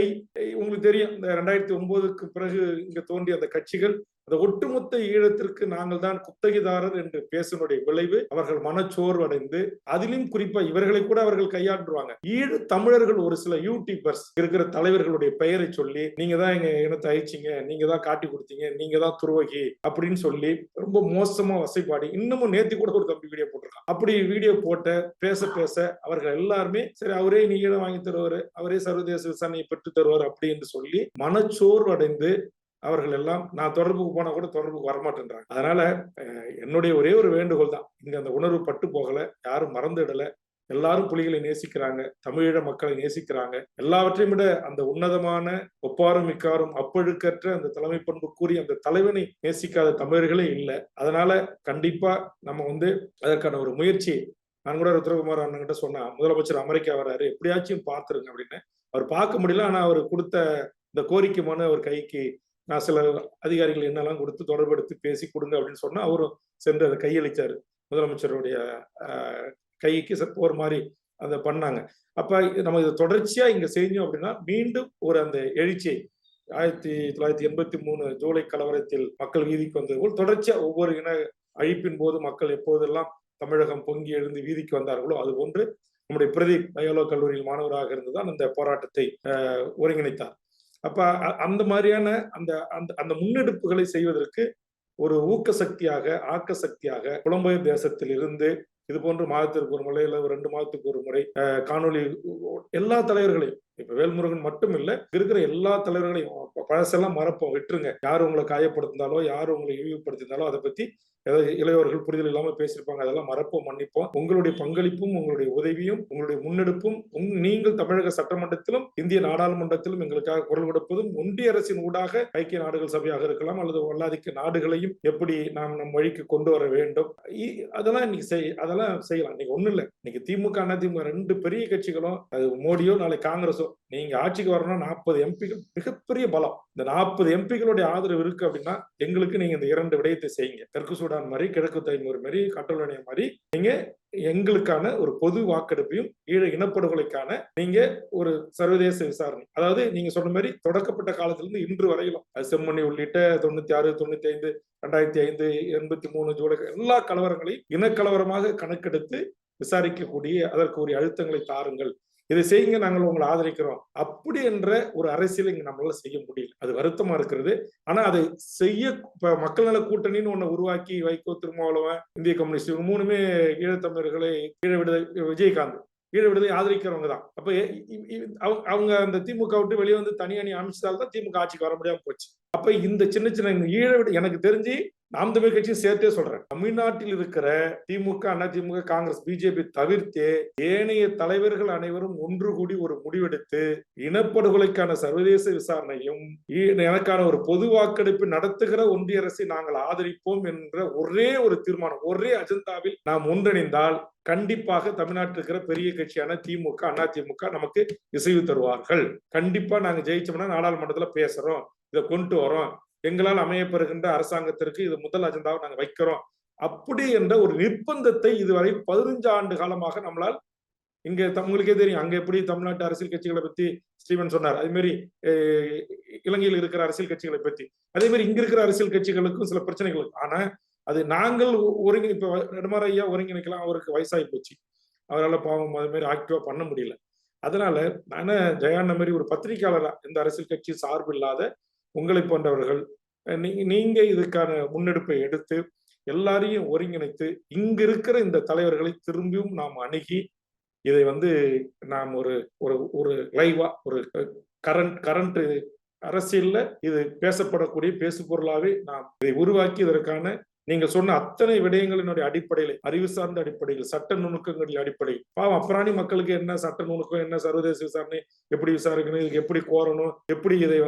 உங்களுக்கு தெரியும், இந்த 2009க்கு பிறகு இங்க தோன்றிய அந்த கட்சிகள் அந்த ஒட்டுமொத்த ஈழத்திற்கு நாங்கள் தான் குத்தகைதாரர் என்று பேசினுடைய விளைவு அவர்கள் மனச்சோர்வடைந்து, அதிலும் குறிப்பா இவர்களை கூட அவர்கள் கையாண்டுருவாங்க. ஈழ தமிழர்கள் ஒரு சில யூடியூபர்ஸ் இருக்கிற தலைவர்களுடைய பெயரை சொல்லி, நீங்க தான் எங்க இனத்தை அழிச்சிங்க, நீங்க தான் காட்டி கொடுத்தீங்க, நீங்க தான் துரோகி அப்படின்னு சொல்லி ரொம்ப மோசமா வசைப்பாடி, இன்னமும் நேத்தி கூட ஒரு தம்பி வீடியோ போட்டிருக்கான். அப்படி வீடியோ போட்ட பேச அவர்கள் எல்லாருமே சரி அவரே நீங்க வாங்கி தருவாரு, அவரே சர்வதேச விசாரணையை பெற்று தருவார் அப்படி என்று சொல்லி மனச்சோர்வடைந்து அவர்கள் எல்லாம், நான் தொடர்புக்கு போனா கூட தொடர்புக்கு வரமாட்டேன்றாங்க. அதனால என்னுடைய ஒரே ஒரு வேண்டுகோள் தான், இங்க அந்த உணர்வு பட்டு போகல, யாரும் மறந்துடல. எல்லாரும் புலிகளை நேசிக்கிறாங்க, தமிழீழ மக்களை நேசிக்கிறாங்க. எல்லாவற்றையும் விட அந்த உன்னதமான ஒப்பாரும் மிக்காரும் அப்பழுக்கற்ற அந்த தலைமை பண்பு கூறி அந்த தலைவனை நேசிக்காத தமிழர்களே இல்லை. அதனால கண்டிப்பா நம்ம வந்து அதற்கான ஒரு முயற்சி, நான் கூட ருத்ரகுமார் அண்ணன்கிட்ட சொன்னா, முதலமைச்சர் அமெரிக்கா வர்றாரு, எப்படியாச்சும் பார்த்துருங்க அப்படின்னு. அவர் பார்க்க முடியல, ஆனா அவர் கொடுத்த இந்த கோரிக்கை மனு அவர் கைக்கு நான் சில அதிகாரிகள் என்னெல்லாம் கொடுத்து தொடர்படுத்தி பேசி கொடுங்க அப்படின்னு சொன்னா அவரும் சென்று அதை கையளிச்சாரு. முதலமைச்சருடைய கைக்கு ஒரு மாதிரி அதை பண்ணாங்க. அப்ப நம்ம இதை தொடர்ச்சியா இங்க செஞ்சோம் அப்படின்னா மீண்டும் ஒரு அந்த எழுச்சியை 1983 ஜூலை கலவரத்தில் மக்கள் வீதிக்கு வந்தது போல் தொடர்ச்சியா ஒவ்வொரு இன அழிப்பின் போது மக்கள் எப்போதெல்லாம் தமிழகம் பொங்கி எழுந்து வீதிக்கு வந்தார்களோ அது போன்று நம்முடைய பிரதீப் பயோலோ கல்லூரியில் மாணவராக இருந்துதான் அந்த போராட்டத்தை ஒருங்கிணைத்தார். அப்ப அந்த மாதிரியான அந்த அந்த முன்னெடுப்புகளை செய்வதற்கு ஒரு ஊக்க சக்தியாக, ஆக்க சக்தியாக புலம்பெயர் தேசத்தில் இருந்து இது போன்று மாதத்திற்கு ஒரு முறை இல்லை 2 மாதத்துக்கு ஒரு முறை காணொலி எல்லா தலைவர்களையும், இப்ப வேல்முருகன் மட்டும் இல்ல, இருக்கிற எல்லா தலைவர்களையும் பழசெல்லாம் மறப்போம், விட்டுருங்க. யார் உங்களை காயப்படுத்தினாலோ, யார் உங்களை இழிவுபடுத்தினாலோ அதை பத்தி ஏதாவது இளையவர்கள் புரிதல் இல்லாம பேசியிருப்பாங்க, அதெல்லாம் மறப்போம், மன்னிப்போம். உங்களுடைய பங்களிப்பும், உங்களுடைய உதவியும், உங்களுடைய முன்னெடுப்பும், நீங்கள் தமிழக சட்டமன்றத்திலும் இந்திய நாடாளுமன்றத்திலும் எங்களுக்காக குரல் கொடுப்பதும், ஒன்றிய அரசின் ஊடாக ஐக்கிய நாடுகள் சபையாக இருக்கலாம் அல்லது வல்லாதிக்க நாடுகளையும் எப்படி நாம் நம் வழிக்கு கொண்டு வர வேண்டும், அதெல்லாம் இன்னைக்கு அதெல்லாம் செய்யலாம். இன்னைக்கு ஒண்ணும் இல்லை, இன்னைக்கு திமுக அதிமுக 2 பெரிய கட்சிகளும், அது மோடியோ நாளை காங்கிரஸோ, நீங்க ஆட்சிக்கு வரணும்னா 40 எம்பிகள் மிகப்பெரிய பலம். இந்த 40 எம்பிகளுடைய ஆதரவு இருக்கு அப்படின்னா எங்களுக்கு நீங்க இந்த 2 விடயத்தை செய்யுங்க. தெற்கு சூடான் மாதிரி, கிழக்கு தைமூர் மாதிரி, கட்டலோனியா மாதிரி நீங்க எங்களுக்கான ஒரு பொது வாக்கெடுப்பையும் ஈழ இனப்படுகொலைக்கான நீங்க ஒரு சர்வதேச விசாரணை, அதாவது நீங்க சொன்ன மாதிரி தொடக்கப்பட்ட காலத்திலிருந்து இன்று வரையிலும் செம்மணி உள்ளிட்ட 96, 95, 2005, 83 ஜூலை எல்லா கலவரங்களையும் இனக்கலவரமாக கணக்கெடுத்து விசாரிக்கக்கூடிய அதற்குரிய அழுத்தங்களை தாருங்கள், இதை செய்யுங்க, நாங்கள் உங்களை ஆதரிக்கிறோம் அப்படி என்ற ஒரு அரசியல் இங்க நம்மளால செய்ய முடியல. அது வருத்தமா இருக்கிறது. ஆனா அதை செய்ய மக்கள் நல கூட்டணின்னு ஒண்ணு உருவாக்கி வைகோ, திருமாவளவன், இந்திய கம்யூனிஸ்ட் 3மே ஈழத்தமிழர்களை ஈழ விடுதலை, விஜயகாந்த் ஈழ விடுதலை ஆதரிக்கிறவங்க தான். அப்ப அவங்க அந்த திமுக விட்டு வெளியே வந்து தனி அணி அமைச்சதால்தான் திமுக ஆட்சிக்கு வர முடியாம போச்சு. அப்ப இந்த சின்ன சின்ன ஈழ விட எனக்கு தெரிஞ்சு நாம் தமிழ் கட்சியும் சேர்த்தே சொல்றேன், தமிழ்நாட்டில் இருக்கிற திமுக, அதிமுக, காங்கிரஸ், பிஜேபி தவிர்த்து ஏனைய தலைவர்கள் அனைவரும் ஒன்று கூடி ஒரு முடிவெடுத்து இனப்படுகொலைக்கான சர்வதேச விசாரணையும் எனக்கான ஒரு பொது வாக்கெடுப்பு நடத்துகிற ஒன்றிய அரசை நாங்கள் ஆதரிப்போம் என்ற ஒரே ஒரு தீர்மானம், ஒரே அஜெண்டாவில் நாம் ஒன்றிணைந்தால் கண்டிப்பாக தமிழ்நாட்டில் இருக்கிற பெரிய கட்சியான திமுக, அதிமுக நமக்கு இசைவு தருவார்கள். கண்டிப்பா நாங்க ஜெயிச்சோம்னா நாடாளுமன்றத்துல பேசுறோம், இதை கொண்டு வரோம், எங்களால் அமையப்பெறுகின்ற அரசாங்கத்திற்கு இது முதல் அஜெண்டாவை நாங்க வைக்கிறோம் அப்படி என்ற ஒரு நிர்பந்தத்தை இதுவரை 15 ஆண்டு காலமாக நம்மளால் இங்க உங்களுக்கே தெரியும். அங்க எப்படி தமிழ்நாட்டு அரசியல் கட்சிகளை பத்தி ஸ்டீவன் சொன்னார், அதே மாதிரி இலங்கையில் இருக்கிற அரசியல் கட்சிகளை பத்தி, அதே மாதிரி இங்க இருக்கிற அரசியல் கட்சிகளுக்கும் சில பிரச்சனைகள். ஆனா அது நாங்கள் இப்ப நெடுமாற ஐயா ஒருங்கிணைக்கலாம், அவருக்கு வயசாகி போச்சு, அவரால் பாவம் அது மாதிரி ஆக்டிவா பண்ண முடியல. அதனால நானே ஜெயாண்ண மாதிரி ஒரு பத்திரிகையாளரா இந்த அரசியல் கட்சி சார்பு இல்லாத உங்களை போன்றவர்கள் நீங்க இதுக்கான முன்னெடுப்பை எடுத்து எல்லாரையும் ஒருங்கிணைத்து இங்க இருக்கிற இந்த தலைவர்களை திரும்பியும் நாம் அணுகி இதை நாம் ஒரு லைவா ஒரு கரண்ட் அரசியல்ல இது பேசப்படக்கூடிய பேசு பொருளாவே நாம் இதை உருவாக்கி இதற்கான நீங்கள் சொன்ன அத்தனை விடயங்களினுடைய அடிப்படையில், அறிவு சார்ந்த அடிப்படையில், சட்ட நுணுக்கங்களின் அடிப்படையில், பாவம் அப்புறாணி மக்களுக்கு என்ன சட்ட நுணுக்கம், என்ன சர்வதேச விசாரணை, எப்படி விசாரிக்கணும், இதுக்கு எப்படி கோரணும், எப்படி இதை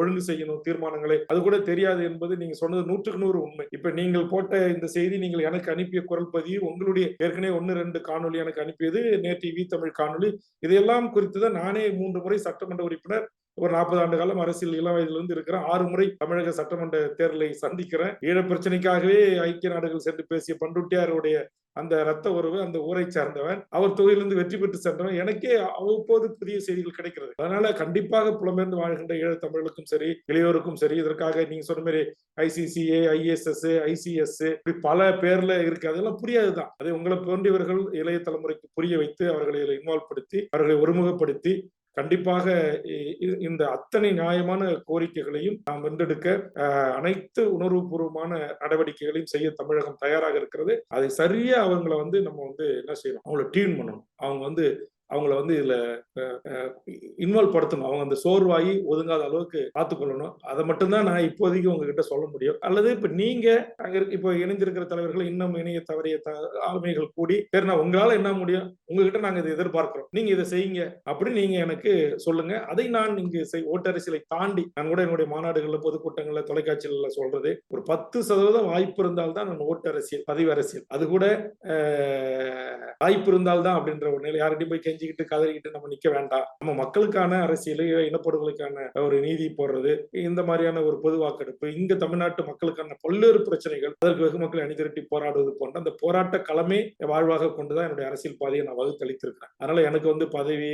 ஒழுங்கு செய்யணும், தீர்மானங்களை, அது கூட தெரியாது என்பது நீங்க சொன்னது 100க்கு 100 உண்மை. இப்ப நீங்கள் போட்ட இந்த செய்தி, நீங்கள் எனக்கு அனுப்பிய குரல் பதிவு, உங்களுடைய ஏற்கனவே 1-2 காணொலி எனக்கு அனுப்பியது, நேற்று வி தமிழ் காணொலி, இதையெல்லாம் குறித்துதான் நானே 3 முறை சட்டமன்ற உறுப்பினர், ஒரு 40 ஆண்டு காலம் அரசியல் இளம் வயதிலிருந்து இருக்கிறேன், 6 முறை தமிழக சட்டமன்ற தேர்தலை சந்திக்கிறேன். ஈழ பிரச்சனைக்காகவே ஐக்கிய நாடுகள் சென்று பேசிய பண்ருட்டியாருடைய அந்த ரத்த உறவு, அந்த ஊரை சார்ந்தவன், அவர் தொகுதியிலிருந்து வெற்றி பெற்று சென்றவன், எனக்கே அவ்வப்போது புதிய செய்திகள் கிடைக்கிறது. அதனால கண்டிப்பாக புலம்பெயர்ந்து வாழ்கின்ற ஈழ தமிழர்களுக்கும் சரி, இளையோருக்கும் சரி, இதற்காக நீங்க சொன்ன மாதிரி ICCA, ISS, ICS இப்படி பல பேர்ல இருக்கு, அதெல்லாம் புரியாதுதான். அதை உங்களை போன்றவர்கள் இளைய தலைமுறைக்கு புரிய வைத்து அவர்களை இன்வால்வ் படுத்தி அவர்களை ஒருமுகப்படுத்தி கண்டிப்பாக இந்த அத்தனை நியாயமான கோரிக்கைகளையும் நாம் வென்றெடுக்க அனைத்து உணர்வுபூர்வமான நடவடிக்கைகளையும் செய்ய தமிழகம் தயாராக இருக்கிறது. அதை சரியா அவங்களை நம்ம என்ன செய்யணும், அவங்கள டியூன் பண்ணணும், அவங்கள இதுல இன்வால்வ் படுத்தணும், அவங்க அந்த சோர்வாகி ஒதுங்காத அளவுக்கு பார்த்துக்கொள்ளணும். அதை மட்டும்தான் நான் இப்போதைக்கு உங்ககிட்ட சொல்ல முடியும். அல்லது இப்ப நீங்க இப்போ இணைந்திருக்கிற தலைவர்கள் இன்னும் இணைய தவறிய ஆளுமைகள் கூடி சரி நான் உங்களால என்ன முடியும், உங்ககிட்ட நாங்க இதை எதிர்பார்க்கிறோம், நீங்க இதை செய்யுங்க அப்படின்னு நீங்க எனக்கு சொல்லுங்க. அதை நான் இங்கு ஓட்டரசியலை தாண்டி நான் கூட என்னுடைய மாநாடுகள்ல, பொதுக்கூட்டங்கள்ல, தொலைக்காட்சிகள்ல சொல்றது, ஒரு 10% வாய்ப்பு இருந்தால்தான் நான் ஓட்டரசியல், பதிவு அரசியல், அது கூட வாய்ப்பு இருந்தால்தான் அப்படின்ற ஒரு நிலை. யார்கிட்டையும் போய் கெஞ்சிக்கிட்டு கதறிக்கிட்டு நம்ம நிக்க வேண்டாம். நம்ம மக்களுக்கான அரசியல், இனப்படுகொலைக்கான ஒரு நீதி போடுறது, இந்த மாதிரியான ஒரு பொது வாக்கெடுப்பு, இங்க தமிழ்நாட்டு மக்களுக்கான பல்வேறு பிரச்சனைகள், அதற்கு வெகு மக்களை அணிதிரட்டி போராடுவது போன்ற அந்த போராட்ட களமே வாழ்வாக கொண்டுதான் என்னுடைய அரசியல் பாதையை நான் வகுத்தளித்திருக்கிறேன். அதனால எனக்கு பதவி,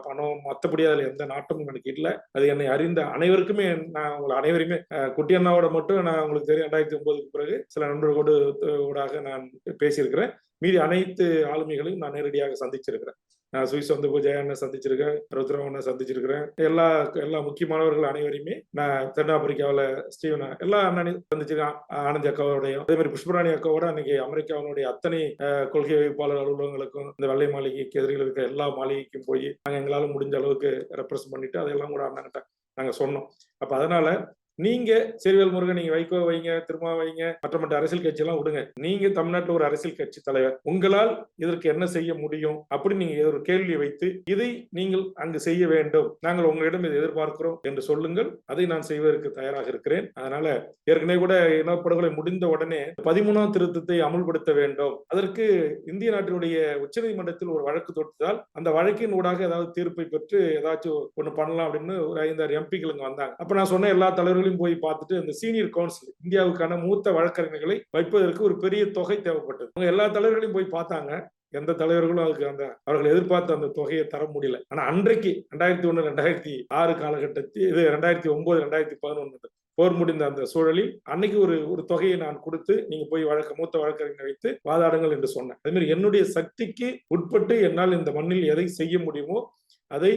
பணம், மற்றபடி அதுல எந்த நாட்டமும் எனக்கு இல்லை. அது என்னை அறிந்த அனைவருக்குமே, நான் உங்களை அனைவருமே, குட்டி அண்ணாவோட மட்டும் நான் உங்களுக்கு தெரியும் 2009க்கு பிறகு சில நண்பர்களோடு ஊடாக நான் பேசியிருக்கிறேன். மீதி அனைத்து ஆளுமைகளையும் நான் நேரடியாக சந்திச்சிருக்கிறேன். நான் சுவிஸ் வந்தப்போ ஜெயாண்ண சந்திச்சிருக்கேன், ருத்ரவண்ண சந்திச்சிருக்கிறேன். எல்லா எல்லா முக்கியமானவர்கள் அனைவரையுமே நான் தென்னாப்பிரிக்காவில் ஸ்டீவன் எல்லா அண்ணனையும் சந்திச்சிருக்கேன். ஆனந்தி அக்காவோடையும் அதே மாதிரி புஷ்பராணி அக்காவோட அன்னைக்கு அமெரிக்காவினுடைய அத்தனை கொள்கை வகுப்பாளர் அலுவலகங்களுக்கும் இந்த வெள்ளை மாளிகைக்கு எதிரில் இருக்கிற எல்லா மாளிகைக்கும் போய் நாங்கள் எங்களால் முடிஞ்ச அளவுக்கு ரெப்ரசன்ட் பண்ணிட்டு அதெல்லாம் கூட அண்ணன்கிட்ட நாங்கள் சொன்னோம். அப்போ அதனால நீங்க செல்வேல் முருகன் நீங்க வைகோ வைங்க, திருமா வைங்க, மற்ற அரசியல் கட்சி எல்லாம் விடுங்க. நீங்க தமிழ்நாட்டில் ஒரு அரசியல் கட்சி தலைவர், உங்களால் இதற்கு என்ன செய்ய முடியும் அப்படி நீங்க ஒரு கேள்வி வைத்து இதை நீங்கள் அங்கு செய்ய வேண்டும், நாங்கள் உங்களிடம் இதை எதிர்பார்க்கிறோம் என்று சொல்லுங்கள். அதை நான் செய்வதற்கு தயாராக இருக்கிறேன். அதனால ஏற்கனவே கூட இனப்படுகொலை முடிந்த உடனே 13ஆம் திருத்தத்தை அமுல்படுத்த வேண்டும். அதற்கு இந்திய நாட்டினுடைய உச்சநீதிமன்றத்தில் ஒரு வழக்கு தொடுத்தால் அந்த வழக்கின் ஊடாக ஏதாவது தீர்ப்பை பெற்று ஏதாச்சும் ஒண்ணு பண்ணலாம் அப்படின்னு ஒரு 5-6 எம்பிக்கள் இங்க வந்தாங்க. அப்ப நான் சொன்ன எல்லா தலைவர்களும் போய் பார்த்துட்டு அந்த சீனியர் கவுன்சில் இந்தியாவுக்கான மூத்த வழக்கறிஞர்களை வைப்பதற்கு ஒரு பெரிய தொகை தேவைப்பட்டது. அவங்க எல்லா தலைவர்களையும் போய் பார்த்தாங்க. எந்த தலைவர்களும் அதுக்கு அவர்கள் எதிர்பார்த்த அந்த தொகையை தர முடியல. ஆனா அன்றைக்கு 2001 2006 காலகட்டத்தில் இது 2009 2011 போர் முடிந்த அந்த சூழலில் அன்னைக்கு ஒரு தொகையை நான் கொடுத்து நீங்க போய் மூத்த வழக்கறிஞர் வைத்து வாதாடுங்கள் என்று சொன்னேன். அதே மாதிரி என்னுடைய சக்திக்கு உட்பட்டு என்னால் இந்த மண்ணில் எதை செய்ய முடியுமோ அதை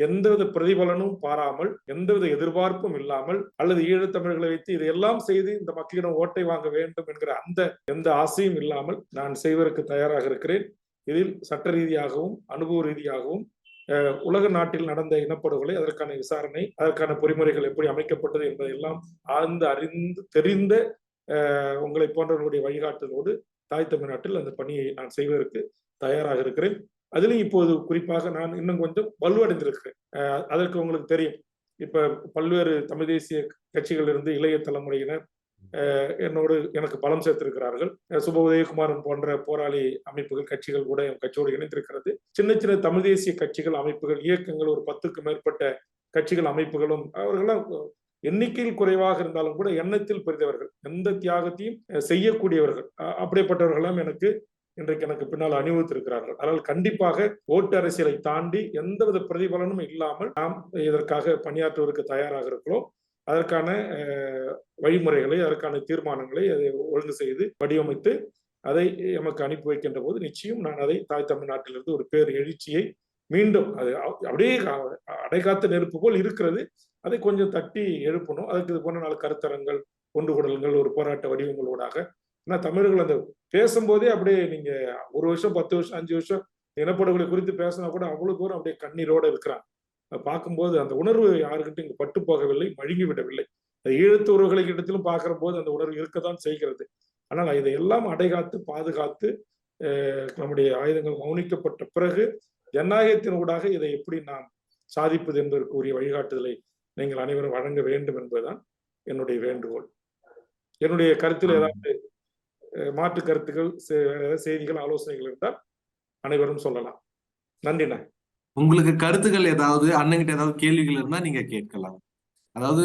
எந்தவித பிரதிபலனும் பாராமல், எந்தவித எதிர்பார்ப்பும் இல்லாமல், அல்லது ஈழத்தமிழர்களை வைத்து இதையெல்லாம் செய்து இந்த மக்களிடம் ஓட்டை வாங்க வேண்டும் என்கிற அந்த எந்த ஆசையும் இல்லாமல் நான் செய்வதற்கு தயாராக இருக்கிறேன். இதில் சட்ட ரீதியாகவும் அனுபவ ரீதியாகவும் உலக நாட்டில் நடந்த இனப்படுகொலை, அதற்கான விசாரணை, அதற்கான பொறிமுறைகள் எப்படி அமைக்கப்பட்டது என்பதையெல்லாம் ஆழ்ந்து அறிந்து தெரிந்த உங்களை போன்றவர்களுடைய வழிகாட்டுதலோடு தாய் தமிழ்நாட்டில் அந்த பணியை நான் செய்வதற்கு தயாராக இருக்கிறேன். அதுலயும் இப்போது குறிப்பாக நான் இன்னும் கொஞ்சம் வலுவடைந்திருக்கிறேன். அதற்கு உங்களுக்கு தெரியும், இப்ப பல்வேறு தமிழ் தேசிய கட்சிகள் இருந்து இளைய தலைமுறையினர் எனக்கு பலம் சேர்த்திருக்கிறார்கள். சுப உதயகுமாரன் போன்ற போராளி அமைப்புகள் கட்சிகள் கூட என் கட்சியோடு இணைந்திருக்கிறது. சின்ன சின்ன தமிழ் தேசிய கட்சிகள் அமைப்புகள் இயக்கங்கள் ஒரு 10க்கும் மேற்பட்ட கட்சிகள் அமைப்புகளும் அவர்களெல்லாம் எண்ணிக்கையில் குறைவாக இருந்தாலும் கூட எண்ணத்தில் பெரிதவர்கள், எந்த தியாகத்தையும் செய்யக்கூடியவர்கள். அப்படிப்பட்டவர்களெல்லாம் இன்றைக்கு எனக்கு பின்னால் அணிவித்திருக்கிறார்கள். அதனால் கண்டிப்பாக ஓட்டு அரசியலை தாண்டி எந்தவித பிரதிபலனும் இல்லாமல் நாம் இதற்காக பணியாற்றுவதற்கு தயாராக இருக்கிறோம். அதற்கான வழிமுறைகளை, அதற்கான தீர்மானங்களை அதை ஒழுங்கு செய்து வடிவமைத்து அதை எமக்கு அனுப்பி வைக்கின்ற போது நிச்சயம் நான் அதை தாய் தமிழ்நாட்டிலிருந்து ஒரு பேர் எழுச்சியை மீண்டும் அது அப்படியே அடைகாத்த நெருப்பு போல் இருக்கிறது, அதை கொஞ்சம் தட்டி எழுப்பணும். அதுக்கு இது போன்ற 4 கருத்தரங்கள், ஒன்றுகூடல்கள், ஒரு போராட்ட வடிவங்களோடாக. ஏன்னா தமிழர்கள் அந்த பேசும்போதே அப்படியே நீங்க 1 வருஷம் 10 வருஷம் 5 வருஷம் இனப்படுகொலை குறித்து பேசினா கூட அவ்வளவு தூரம் அப்படியே கண்ணீரோட இருக்கிறாங்க. பார்க்கும்போது அந்த உணர்வு யாருக்கிட்டும் இங்கு பட்டு போகவில்லை, மழுங்கி விடவில்லை. ஈழத்து உறவுகளை கிட்டத்திலும் பார்க்கிற போது அந்த உணர்வு இருக்கத்தான் செய்கிறது. ஆனால் இதையெல்லாம் அடைகாத்து பாதுகாத்து நம்முடைய ஆயுதங்கள் மௌனிக்கப்பட்ட பிறகு ஜனநாயகத்தின் ஊடாக இதை எப்படி நாம் சாதிப்பது என்பதற்குரிய வழிகாட்டுதலை நீங்கள் அனைவரும் வழங்க வேண்டும் என்பதுதான் என்னுடைய வேண்டுகோள். என்னுடைய கருத்தில் ஏதாவது மாற்று கருத்துக்கள், செய்திகள், ஆலோசனைகள் இருந்தால் அனைவரும் சொல்லலாம். நன்றிண்ணா. உங்களுக்கு கருத்துக்கள் ஏதாவது, அண்ணன்கிட்ட ஏதாவது கேள்விகள் இருந்தா நீங்க கேட்கலாம். அதாவது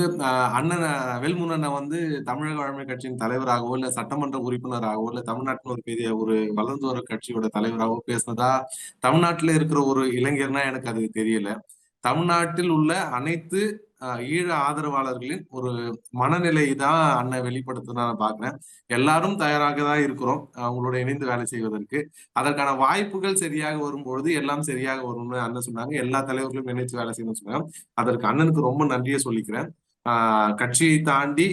அண்ணன் வேல்முருகன் வந்து தமிழக வாழ்மை கட்சியின் தலைவராகவோ இல்ல சட்டமன்ற உறுப்பினராகவோ இல்ல தமிழ்நாட்டில் ஒரு பெரிய ஒரு வளர்ந்து வர கட்சியோட தலைவராகவோ பேசினதா தமிழ்நாட்டில் இருக்கிற ஒரு இளைஞர்னா எனக்கு அது தெரியல. தமிழ்நாட்டில் உள்ள அனைத்து ஈழ ஆதரவாளர்களின் ஒரு மனநிலை தான் அண்ணன் வெளிப்படுத்த நான் பாக்குறேன். எல்லாரும் தயாராக தான் இருக்கிறோம் அவங்களோட இணைந்து வேலை செய்வதற்கு. அதற்கான வாய்ப்புகள் சரியாக வரும்பொழுது எல்லாம் சரியாக வரும்னு அண்ணன் சொன்னாங்க. எல்லா தலைவர்களும் இணைத்து வேலை செய்யணும்னு சொன்னாங்க. அதற்கு அண்ணனுக்கு ரொம்ப நன்றியை சொல்லிக்கிறேன். கட்சியை தாண்டி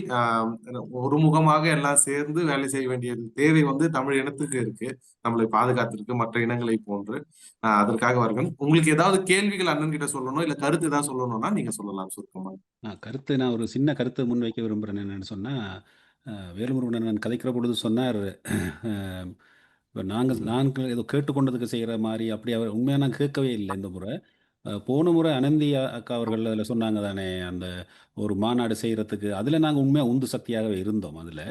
ஒருமுகமாக எல்லாம் சேர்ந்து வேலை செய்ய வேண்டிய தேவை வந்து தமிழ் இனத்துக்கு இருக்கு, நம்மளை பாதுகாத்திருக்கு மற்ற இனங்களை போன்று. அதற்காக வருகிறேன். உங்களுக்கு ஏதாவது கேள்விகள் அண்ணன் கிட்ட சொல்லணும் இல்ல கருத்து ஏதாவது சொல்லணும்னா நீங்க சொல்லலாம் சுருக்கமா. கருத்து நான் ஒரு சின்ன கருத்து முன்வைக்க விரும்புறேன். என்னன்னு சொன்னா, வேல்முருகன் நான் கதைக்கிற பொழுது சொன்னார், இப்போ நாங்கள் ஏதோ கேட்டுக்கொண்டதுக்கு செய்கிற மாதிரி அப்படி அவர் உண்மையாக நான் கேட்கவே இல்லை இந்த முறை. போன முறை அனந்தி அக்கா அவர்கள் அதில் சொன்னாங்க தானே, அந்த ஒரு மாநாடு செய்கிறதுக்கு அதில் நாங்கள் உண்மையாக உந்து சக்தியாகவே இருந்தோம் அதில்.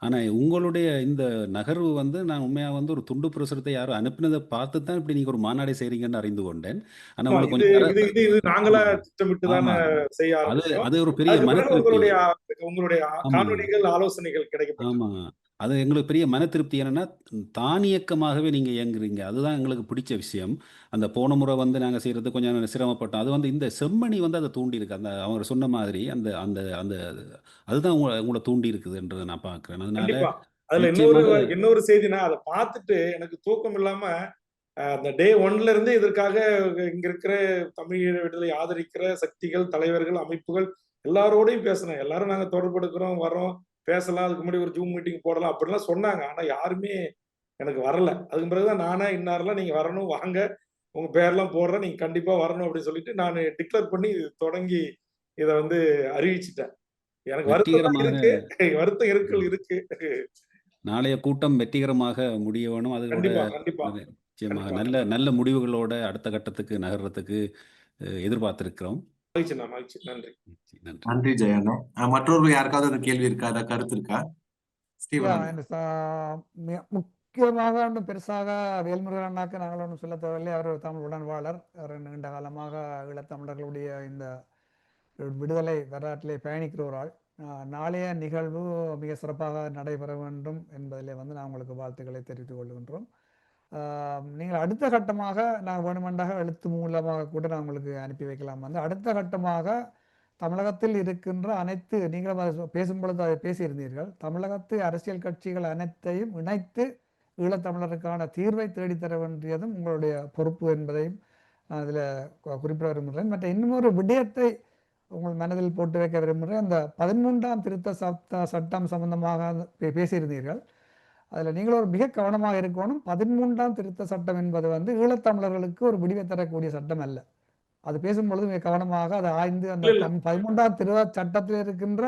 ஆனால் உங்களுடைய இந்த நகர்வு வந்து நான் உண்மையாக வந்து ஒரு துண்டு பிரசுரத்தை யாரும் அனுப்பினதை பார்த்து தான் இப்படி நீங்கள் ஒரு மாநாடு செய்கிறீங்கன்னு அறிந்து கொண்டேன். ஆனால் உங்களுக்கு கொஞ்சம் நாங்களா திட்டமிட்டு தான் செய்ய அது ஒரு பெரிய உங்களுடைய காணொளிகள், ஆலோசனைகள் கிடைக்கும். ஆமாம், அது எங்களுக்கு பெரிய மன திருப்தி. என்னன்னா தானியக்கமாகவே நீங்கள் இயங்குறீங்க, அதுதான் எங்களுக்கு பிடிச்ச விஷயம். அந்த போன முறை வந்து நாங்கள் செய்கிறது கொஞ்சம் சிரமப்பட்டோம். அது வந்து இந்த செம்மணி வந்து அதை தூண்டி இருக்கு. அந்த அவங்க சொன்ன மாதிரி அந்த அந்த அந்த அதுதான் உங்களை தூண்டி இருக்குதுன்றதை நான் பார்க்குறேன். அதனால அதுல இன்னொரு செய்தினா அதை பார்த்துட்டு எனக்கு தூக்கம் இல்லாம அந்த டே ஒன்ல இருந்து இதற்காக இங்க இருக்கிற தமிழ் விடுதலை ஆதரிக்கிற சக்திகள், தலைவர்கள், அமைப்புகள் எல்லாரோடையும் பேசினேன். எல்லாரும் நாங்க தொடர்பு எடுக்கிறோம், வரோம், பேசலாம், அதுக்கு முன்னாடி ஒரு ஜூம் மீட்டிங் போடலாம் அப்படிலாம் சொன்னாங்க. ஆனா யாருமே எனக்கு வரல. அதுக்கு பிறகுதான் நானே இன்னாரெல்லாம் நீங்க வரணும், வாங்க, உங்க பேர்லாம் போடுறேன், நீங்க கண்டிப்பா வரணும் அப்படின்னு சொல்லிட்டு நான் டிக்ளேர் பண்ணி தொடங்கி இதை அறிவிச்சிட்டேன். எனக்கு வருத்தம் இருக்கு. நாளைய கூட்டம் வெற்றிகரமாக முடிய வேணும். அதோட கண்டிப்பா கண்டிப்பா நிச்சயமாக நல்ல நல்ல முடிவுகளோட அடுத்த கட்டத்துக்கு நகர்றதுக்கு எதிர்பார்த்திருக்கிறோம். மகிழ்ச்சி. நன்றி. நன்றி ஜெயண்ணா. மற்றவர்கள் யாருக்காவது அந்த கேள்வி இருக்கா, ஏதாவது கருத்து இருக்கா? முக்கியமாக ஒன்றும் பெருசாக வேல்முருகன் அண்ணாக்கு நாங்கள் ஒன்றும் சொல்ல தேவையில்லை. அவர் ஒரு தமிழ் உடன்பாளர். அவர் நீண்ட காலமாக ஈழத்தமிழர்களுடைய இந்த விடுதலை வரலாற்றிலே பயணிக்கிற ஒரு ஆள். நாளைய நிகழ்வு மிக சிறப்பாக நடைபெற வேண்டும் என்பதிலே நான் உங்களுக்கு வாழ்த்துக்களை தெரிவித்துக் கொள்கின்றோம். நீங்கள் அடுத்த கட்டமாக நான் வேணுமென்றாக எழுத்து மூலமாக கூட நான் உங்களுக்கு அனுப்பி வைக்கலாம். அடுத்த கட்டமாக தமிழகத்தில் இருக்கின்ற அனைத்து, நீங்கள் பேசும்பொழுது அதை பேசியிருந்தீர்கள், தமிழகத்து அரசியல் கட்சிகள் அனைத்தையும் இணைத்து ஈழத்தமிழருக்கான தீர்வை தேடித்தர வேண்டியதும் உங்களுடைய பொறுப்பு என்பதையும் அதில் குறிப்பிட விரும்புகிறேன். மற்ற இன்னொரு விடயத்தை உங்கள் மனதில் போட்டு வைக்க விரும்புகிறேன். அந்த 13ஆம் திருத்த சட்டம் சம்பந்தமாக பேசியிருந்தீர்கள். அதில் நீங்கள் ஒரு மிக கவனமாக இருக்கணும். 13ஆம் திருத்த சட்டம் என்பது ஈழத்தமிழர்களுக்கு ஒரு விடிவை தரக்கூடிய சட்டம் அல்ல. அது பேசும்பொழுது மிக கவனமாக அதை ஆய்ந்து அந்த 13ஆம் திருத்த சட்டத்தில் இருக்கின்ற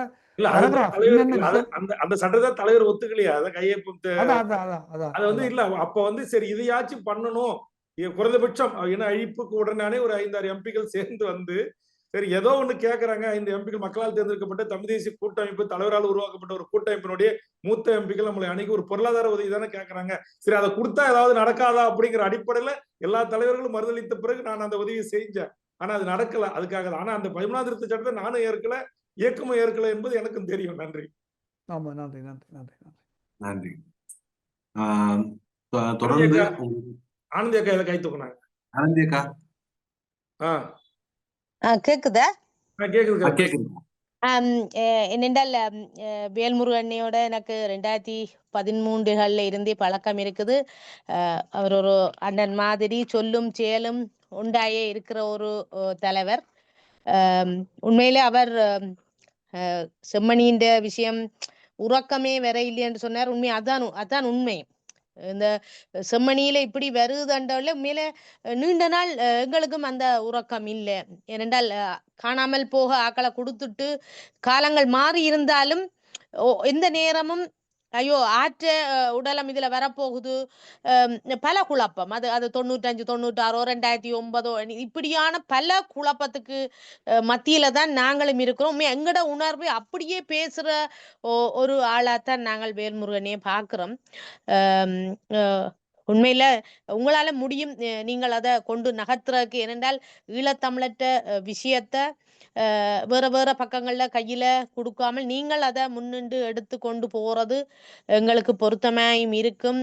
அந்த சட்டத்தை தலைவர் ஒத்துக்கலையா? அதை கையெழுத்து இல்ல. அப்ப சரி இதையாச்சும் பண்ணணும், குறைந்தபட்சம் அழிப்புக்கு உடனே ஒரு 5-6 எம்பிகள் சேர்ந்து சரி ஏதோ ஒண்ணு கேட்கறாங்க. 5 எம்பிகள் மக்களால் தேர்ந்தெடுக்கப்பட்ட தமிழ் தேசிய கூட்டமைப்பு தலைவரால் உருவாக்கப்பட்ட ஒரு கூட்டமைப்பினுடைய மூத்த எம்பிகள் நம்மளை அன்னைக்கு ஒரு பொருளாதார உதவி தானே கேட்கறாங்க. சரி அதை கொடுத்தா ஏதாவது நடக்காதா அப்படிங்கிற அடிப்படையில எல்லா தலைவர்களும் மறுதளித்த பிறகு நான் அந்த உதவியை செஞ்சேன். ஆனா அது நடக்கல. அதுக்காக ஆனா அந்த 13ஆம் திருத்த சட்டத்தை நானும் ஏற்கல, இயக்கமும் ஏற்கல என்பது எனக்கும் தெரியும். நன்றி. ஆமா, நன்றி நன்றி நன்றி நன்றி. தொடர்ந்து ஆனந்தி அக்கா இதை கை தூக்குனாங்க. ஆனந்தி அக்கா கேக்குதா? கேக்குது. என்னென்றால் வேல்முருகண்ணையோட எனக்கு 2013 இருந்தே பழக்கம் இருக்குது. அவர் ஒரு அண்ணன் மாதிரி சொல்லும் செயலும் உண்டாயே இருக்கிற ஒரு தலைவர். உண்மையிலே அவர் செம்மணியின் விஷயம் உறக்கமே வர இல்லைன்னு சொன்னார். உண்மை அதான் உண்மை. இந்த செம்மணியில இப்படி வருதுன்றவுல மேல நீண்ட நாள் எங்களுக்கும் அந்த உறக்கம் இல்லை. ஏனென்றால் காணாமல் போக ஆக்களை கொடுத்துட்டு காலங்கள் மாறி இருந்தாலும் எந்த நேரமும் ஐயோ ஆற்ற உடலம் இதுல வரப்போகுது, பல குழப்பம். அது 95, 96, 2009 இப்படியான பல குழப்பத்துக்கு மத்தியில தான் நாங்களும் இருக்கிறோம். எங்கட உணர்வை அப்படியே பேசுற ஒரு ஆளாத்தான் நாங்கள் வேல்முருகனே பார்க்கிறோம். உண்மையில உங்களால முடியும், நீங்கள் அதை கொண்டு நகர்த்துறதுக்கு. ஏனென்றால் ஈழத்தமிழற்ற விஷயத்த வேற வேற பக்கங்கள்ல கையில கொடுக்காமல் நீங்கள் அதை முன்னின்று எடுத்து கொண்டு போறது எங்களுக்கு பொருத்தமாயும் இருக்கும்,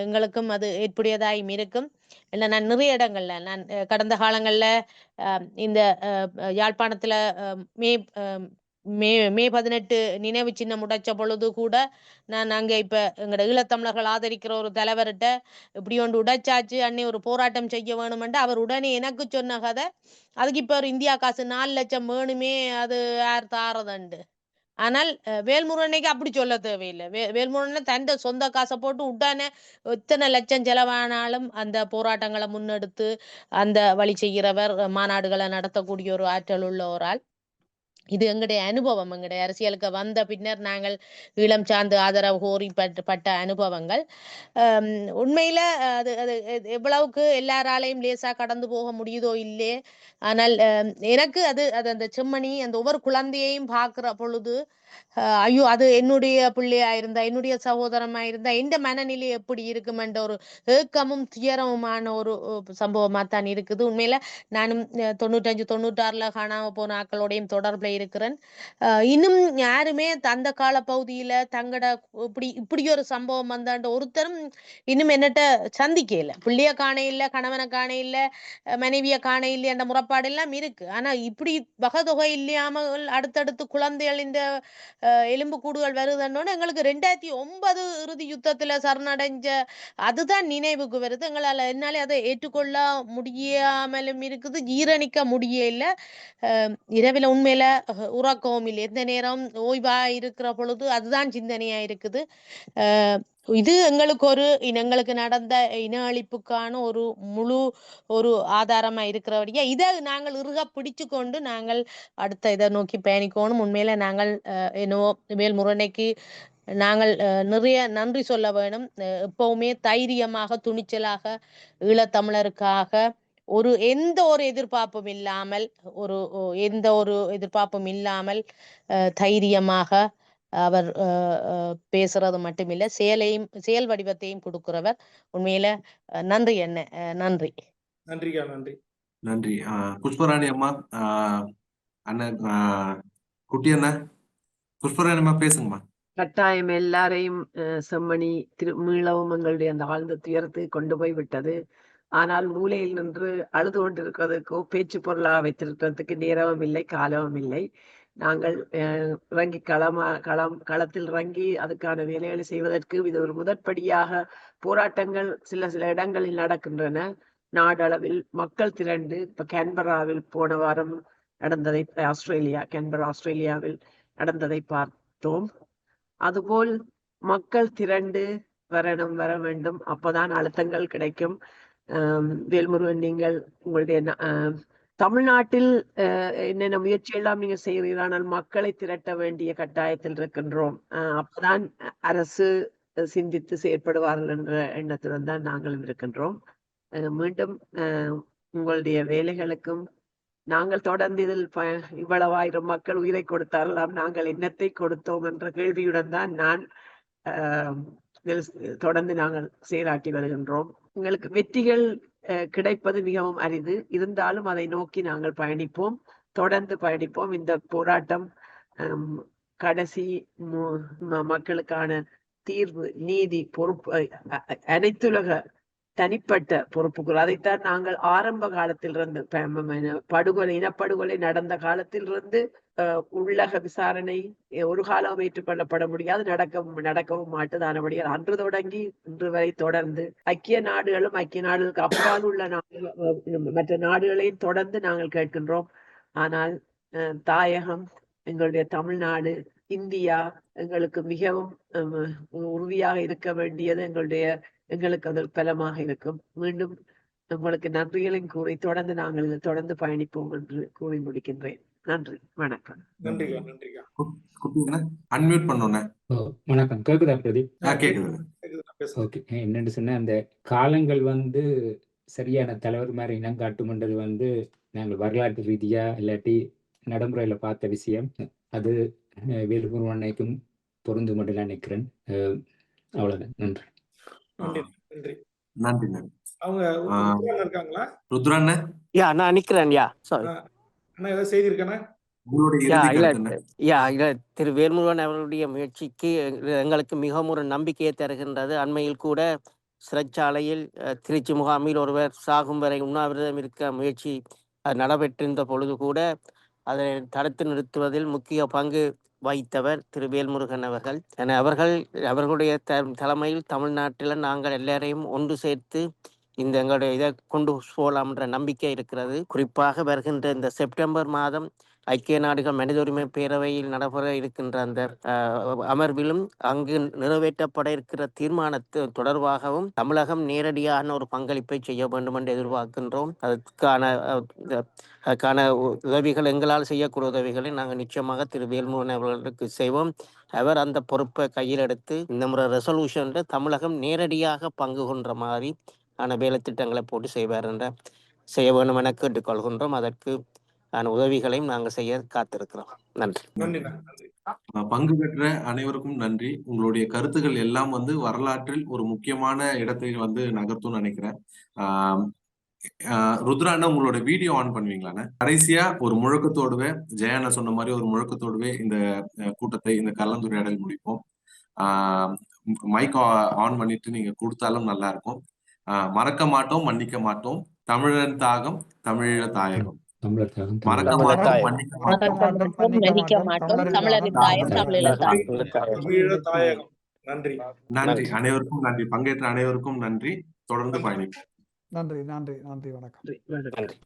எங்களுக்கும் அது ஏற்புடையதாயும் இருக்கும். இல்லை, நான் நிறைய இடங்கள்ல நான் கடந்த காலங்கள்ல இந்த யாழ்ப்பாணத்துல மே 18 நினைவு சின்னம் உடைச்ச பொழுது கூட நான் அங்க இப்ப எங்கட ஈழத்தமிழர்கள் ஆதரிக்கிற ஒரு தலைவர்கிட்ட இப்படி ஒன்று உடைச்சாச்சு, அன்னை ஒரு போராட்டம் செய்ய வேணுமென்று அவர் உடனே எனக்கு சொன்ன கதை, அதுக்கு இப்ப ஒரு இந்தியா காசு 4 லட்சம் வேணுமே, அது யார் தாரதுண்டு. ஆனால் வேல்முருகனைக்கு அப்படி சொல்ல தேவையில்லை. வேல்முருகனை தன் சொந்த காசை போட்டு உடனே எத்தனை லட்சம் செலவானாலும் அந்த போராட்டங்களை முன்னெடுத்து அந்த வழி செய்கிறவர், மாநாடுகளை நடத்தக்கூடிய ஒரு ஆற்றல் உள்ள ஒரு ஆள். இது எங்களுடைய அனுபவம். எங்களுடைய அரசியலுக்கு வந்த பின்னர் நாங்கள் ஈழம் சார்ந்து ஆதரவு கோரி பட்ட அனுபவங்கள். உண்மையில அது அது எவ்வளவுக்கு எல்லாராலையும் லேசா கடந்து போக முடியுதோ இல்லையே, ஆனால் எனக்கு அது அந்த செம்மணி அந்த ஒவ்வொரு குழந்தையையும் பார்க்கிற பொழுது ஐயோ அது என்னுடைய பிள்ளையா இருந்தா, என்னுடைய சகோதரமா இருந்தா எந்த மனநிலை எப்படி இருக்கும் என்ற ஒரு ஏக்கமும் துயரமுமான ஒரு சம்பவமா தான் இருக்குது. உண்மையில நானும் 95, 96 காணாம போன ஆக்களோடையும் தொடர்புல இருக்கிறேன். இன்னும் யாருமே அந்த கால பகுதியில தங்கட இப்படி ஒரு சம்பவம் வந்தாண்ட ஒருத்தரும் இன்னும் என்னட்ட சந்திக்கல. பிள்ளைய காண இல்ல, கணவனை காண இல்ல, மனைவிய காண இல்லை என்ற முறைப்பாடு எல்லாம் இருக்கு. ஆனா இப்படி வகதொகை இல்லாமல் அடுத்தடுத்து குழந்தைகள் இந்த எலும்பு கூடுகள் வருதுன்னு எங்களுக்கு 2009 இறுதி யுத்தத்துல சரணடைஞ்ச அதுதான் நினைவுக்கு வருது. என்னால அதை ஏற்றுக்கொள்ள முடியாமலும் இருக்குது, ஜீரணிக்க முடியல. இரவில உண்மையில உறக்கவும் இல்லை. எந்த நேரம் ஓய்வா இருக்கிற பொழுது அதுதான் சிந்தனையா இருக்குது. இது எங்களுக்கு நடந்த இன அழிப்புக்கான முழு ஆதாரமா இருக்கிறபடியா இதை நாங்கள் இறுக பிடிச்சு கொண்டு நாங்கள் அடுத்த இதை நோக்கி பயணிக்கணும். உண்மையில நாங்கள் என்னவோ வேல்முருகனுக்கு நாங்கள் நிறைய நன்றி சொல்ல வேணும். எப்பவுமே தைரியமாக துணிச்சலாக ஈழத்தமிழருக்காக எந்த ஒரு எதிர்பார்ப்பும் இல்லாமல் தைரியமாக அவர் பேசுறது மட்டுமில்லை, செயல் வடிவத்தையும் கொடுக்கிறவர். உண்மையில நன்றி நன்றி. நன்றிக்கா, நன்றி. நன்றி. புஷ்பராணி அம்மா, அண்ணன் குட்டி அண்ணா, புஷ்பராணி அம்மா பேசுங்கம்மா. கட்டாயம் எல்லாரையும் செம்மணி மீளவும் எங்களுடைய அந்த ஆழ்ந்த துயரத்தை கொண்டு போய் விட்டது. ஆனால் மூலையில் நின்று அழுது கொண்டிருக்கிறதுக்கோ பேச்சு பொருளாக வைத்திருக்கிறதுக்கு நேரமும் இல்லை, காலமும் இல்லை. நாங்கள் இறங்கி களத்தில் இறங்கி அதுக்கான வேலைகளை செய்வதற்கு இது ஒரு முதற்படியாக போராட்டங்கள் சில இடங்களில் நடக்கின்றன. நாடளவில் மக்கள் திரண்டு இப்ப கேன்பராவில் போன வாரம் நடந்ததை ஆஸ்திரேலியாவில் நடந்ததை பார்த்தோம். அதுபோல் மக்கள் திரண்டு வர வேண்டும். அப்பதான் அழுத்தங்கள் கிடைக்கும். வேல்முருகன், நீங்கள் உங்களுடைய தமிழ்நாட்டில் என்னென்ன முயற்சி எல்லாம் நீங்க செய்கிறீர்கள், ஆனால் மக்களை திரட்ட வேண்டிய கட்டாயத்தில் இருக்கின்றோம். அப்பதான் அரசு சிந்தித்து செயற்படுவார்கள் என்ற எண்ணத்துடன் தான் நாங்களும் இருக்கின்றோம். மீண்டும் உங்களுடைய வேலைகளுக்கும் நாங்கள் தொடர்ந்து இதில் இவ்வளவாயிரம் மக்கள் உயிரை கொடுத்தாரலாம், நாங்கள் என்னத்தை கொடுத்தோம் என்ற கேள்வியுடன் தான் நான் தொடர்ந்து நாங்கள் செயலாற்றி வருகின்றோம். உங்களுக்கு வெற்றிகள் கிடைப்பது மிகவும் அரிது. இருந்தாலும் அதை நோக்கி நாங்கள் தொடர்ந்து பயணிப்போம். இந்த போராட்டம் கடைசி மக்களுக்கான தீர்வு, நீதி, பொறுப்பு, அனைத்துலக தனிப்பட்ட பொறுப்புகள், அதைத்தான் நாங்கள் ஆரம்ப காலத்திலிருந்து இனப்படுகொலை நடந்த காலத்திலிருந்து உள்ளக விசாரணை ஒரு காலம் ஏற்றுக்கொள்ளப்பட முடியாது, நடக்கவும் மாட்டுதானபடியால் அன்று தொடங்கி இன்று வரை தொடர்ந்து ஐக்கிய நாடுகளுக்கு அப்பால் உள்ள மற்ற நாடுகளையும் தொடர்ந்து நாங்கள் கேட்கின்றோம். ஆனால் தாயகம், எங்களுடைய தமிழ்நாடு, இந்தியா எங்களுக்கு மிகவும் உறுதியாக இருக்க வேண்டியது எங்களுக்கு அது பலமாக இருக்கும். மீண்டும் உங்களுக்கு நன்றிகளையும் கூறி தொடர்ந்து பயணிப்போம் என்று கூறி முடிக்கின்றேன். நன்றி, வணக்கம். நன்றிக்கா, நன்றிக்கா. அன்மியூட் பண்ணோன்னே. வணக்கம், கேக்குதா பிரதீப்? கேக்குது. ஓகே. என்னன்னு சொன்னா, அந்த காலங்கள் சரியான தலைவர் மாதிரி இனம் காட்டும்ன்றது நாங்கள் வரலாற்று ரீதியா இல்லாட்டி நடைமுறையில பார்த்த விஷயம். அது வேல்முருகனுக்கும் பொருந்து மட்டும் நினைக்கிறேன். அவ்வளவுதான். நன்றி. நன்றி. நன்றி. அவங்க இருக்காங்களா? ருத்ராண்ணே? நான் நிக்கிறேன். ஏதாவது செய்தி இருக்கானே? திரு வேல்முருகன் அவர்களுடைய முயற்சிக்கு எங்களுக்கு மிகவும் ஒரு நம்பிக்கையை தருகின்றது. அண்மையில் கூட சிறைச்சாலையில் திருச்சி முகாமில் ஒருவர் சாகும் வரை உண்ணாவிரதம் இருக்க முயற்சி நடைபெற்றிருந்த பொழுது கூட அதை தடுத்து நிறுத்துவதில் முக்கிய பங்கு வகித்தவர் திரு வேல்முருகன் அவர்கள். என அவர்களுடைய தலைமையில் தமிழ்நாட்டில் நாங்கள் எல்லாரையும் ஒன்று சேர்த்து எங்களுடைய இதை கொண்டு போகலாம் என்ற நம்பிக்கை இருக்கிறது. குறிப்பாக வருகின்ற இந்த செப்டம்பர் மாதம் ஐக்கிய நாடுகள் மனித உரிமை பேரவையில் நடைபெற இருக்கின்ற அந்த அமர்விலும் அங்கு நிறைவேற்றப்பட இருக்கிற தீர்மானத்து தொடர்பாகவும் தமிழகம் நேரடியான ஒரு பங்களிப்பை செய்ய வேண்டும் என்று எதிர்பார்க்கின்றோம். அதுக்கான உதவிகள், எங்களால் செய்யக்கூடிய உதவிகளை நாங்கள் நிச்சயமாக திரு வேல்முருகன் அவர்களுக்கு செய்வோம். அவர் அந்த பொறுப்பை கையில் எடுத்து இந்த முறை ரெசல்யூஷன்ல தமிழகம் நேரடியாக பங்கு கொன்ற மாதிரி வேலை திட்டங்களை போட்டு செய்ய வேண்டும் என கேட்டுக்கொள்கின்றோம். அதற்கு உதவிகளையும் நாங்கள் செய்ய காத்திருக்கிறோம். நன்றி. பங்கு பெற்ற அனைவருக்கும் நன்றி. உங்களுடைய கருத்துக்கள் எல்லாம் வரலாற்றில் ஒரு முக்கியமான இடத்தை நகர்த்தும் நினைக்கிறேன். ருத்ராண்ணா உங்களோட வீடியோ ஆன் பண்ணுவீங்களாண்ணே? கடைசியா ஒரு முழக்கத்தோடுவே ஜெயாண்ணா சொன்ன மாதிரி ஒரு முழக்கத்தோடுவே இந்த கூட்டத்தை, இந்த கலந்துரையாடல் முடிப்போம். மைக் ஆன் பண்ணிட்டு நீங்க கொடுத்தாலும் நல்லா இருக்கும். மறக்க மாட்டோம், மன்னிக்க மாட்டோம், தமிழன் தாகம், தமிழீழ தாயகம். மறக்க மாட்டோம், மன்னிக்க மாட்டோம், மன்னிக்க மாட்டோம், தமிழரின் தாயம், தமிழீழ தாயம். தமிழீழ தாயகம். நன்றி. நன்றி அனைவருக்கும் நன்றி. பங்கேற்ற அனைவருக்கும் நன்றி. தொடர்ந்து பயணிப்போம். நன்றி, நன்றி, நன்றி, வணக்கம். நன்றி.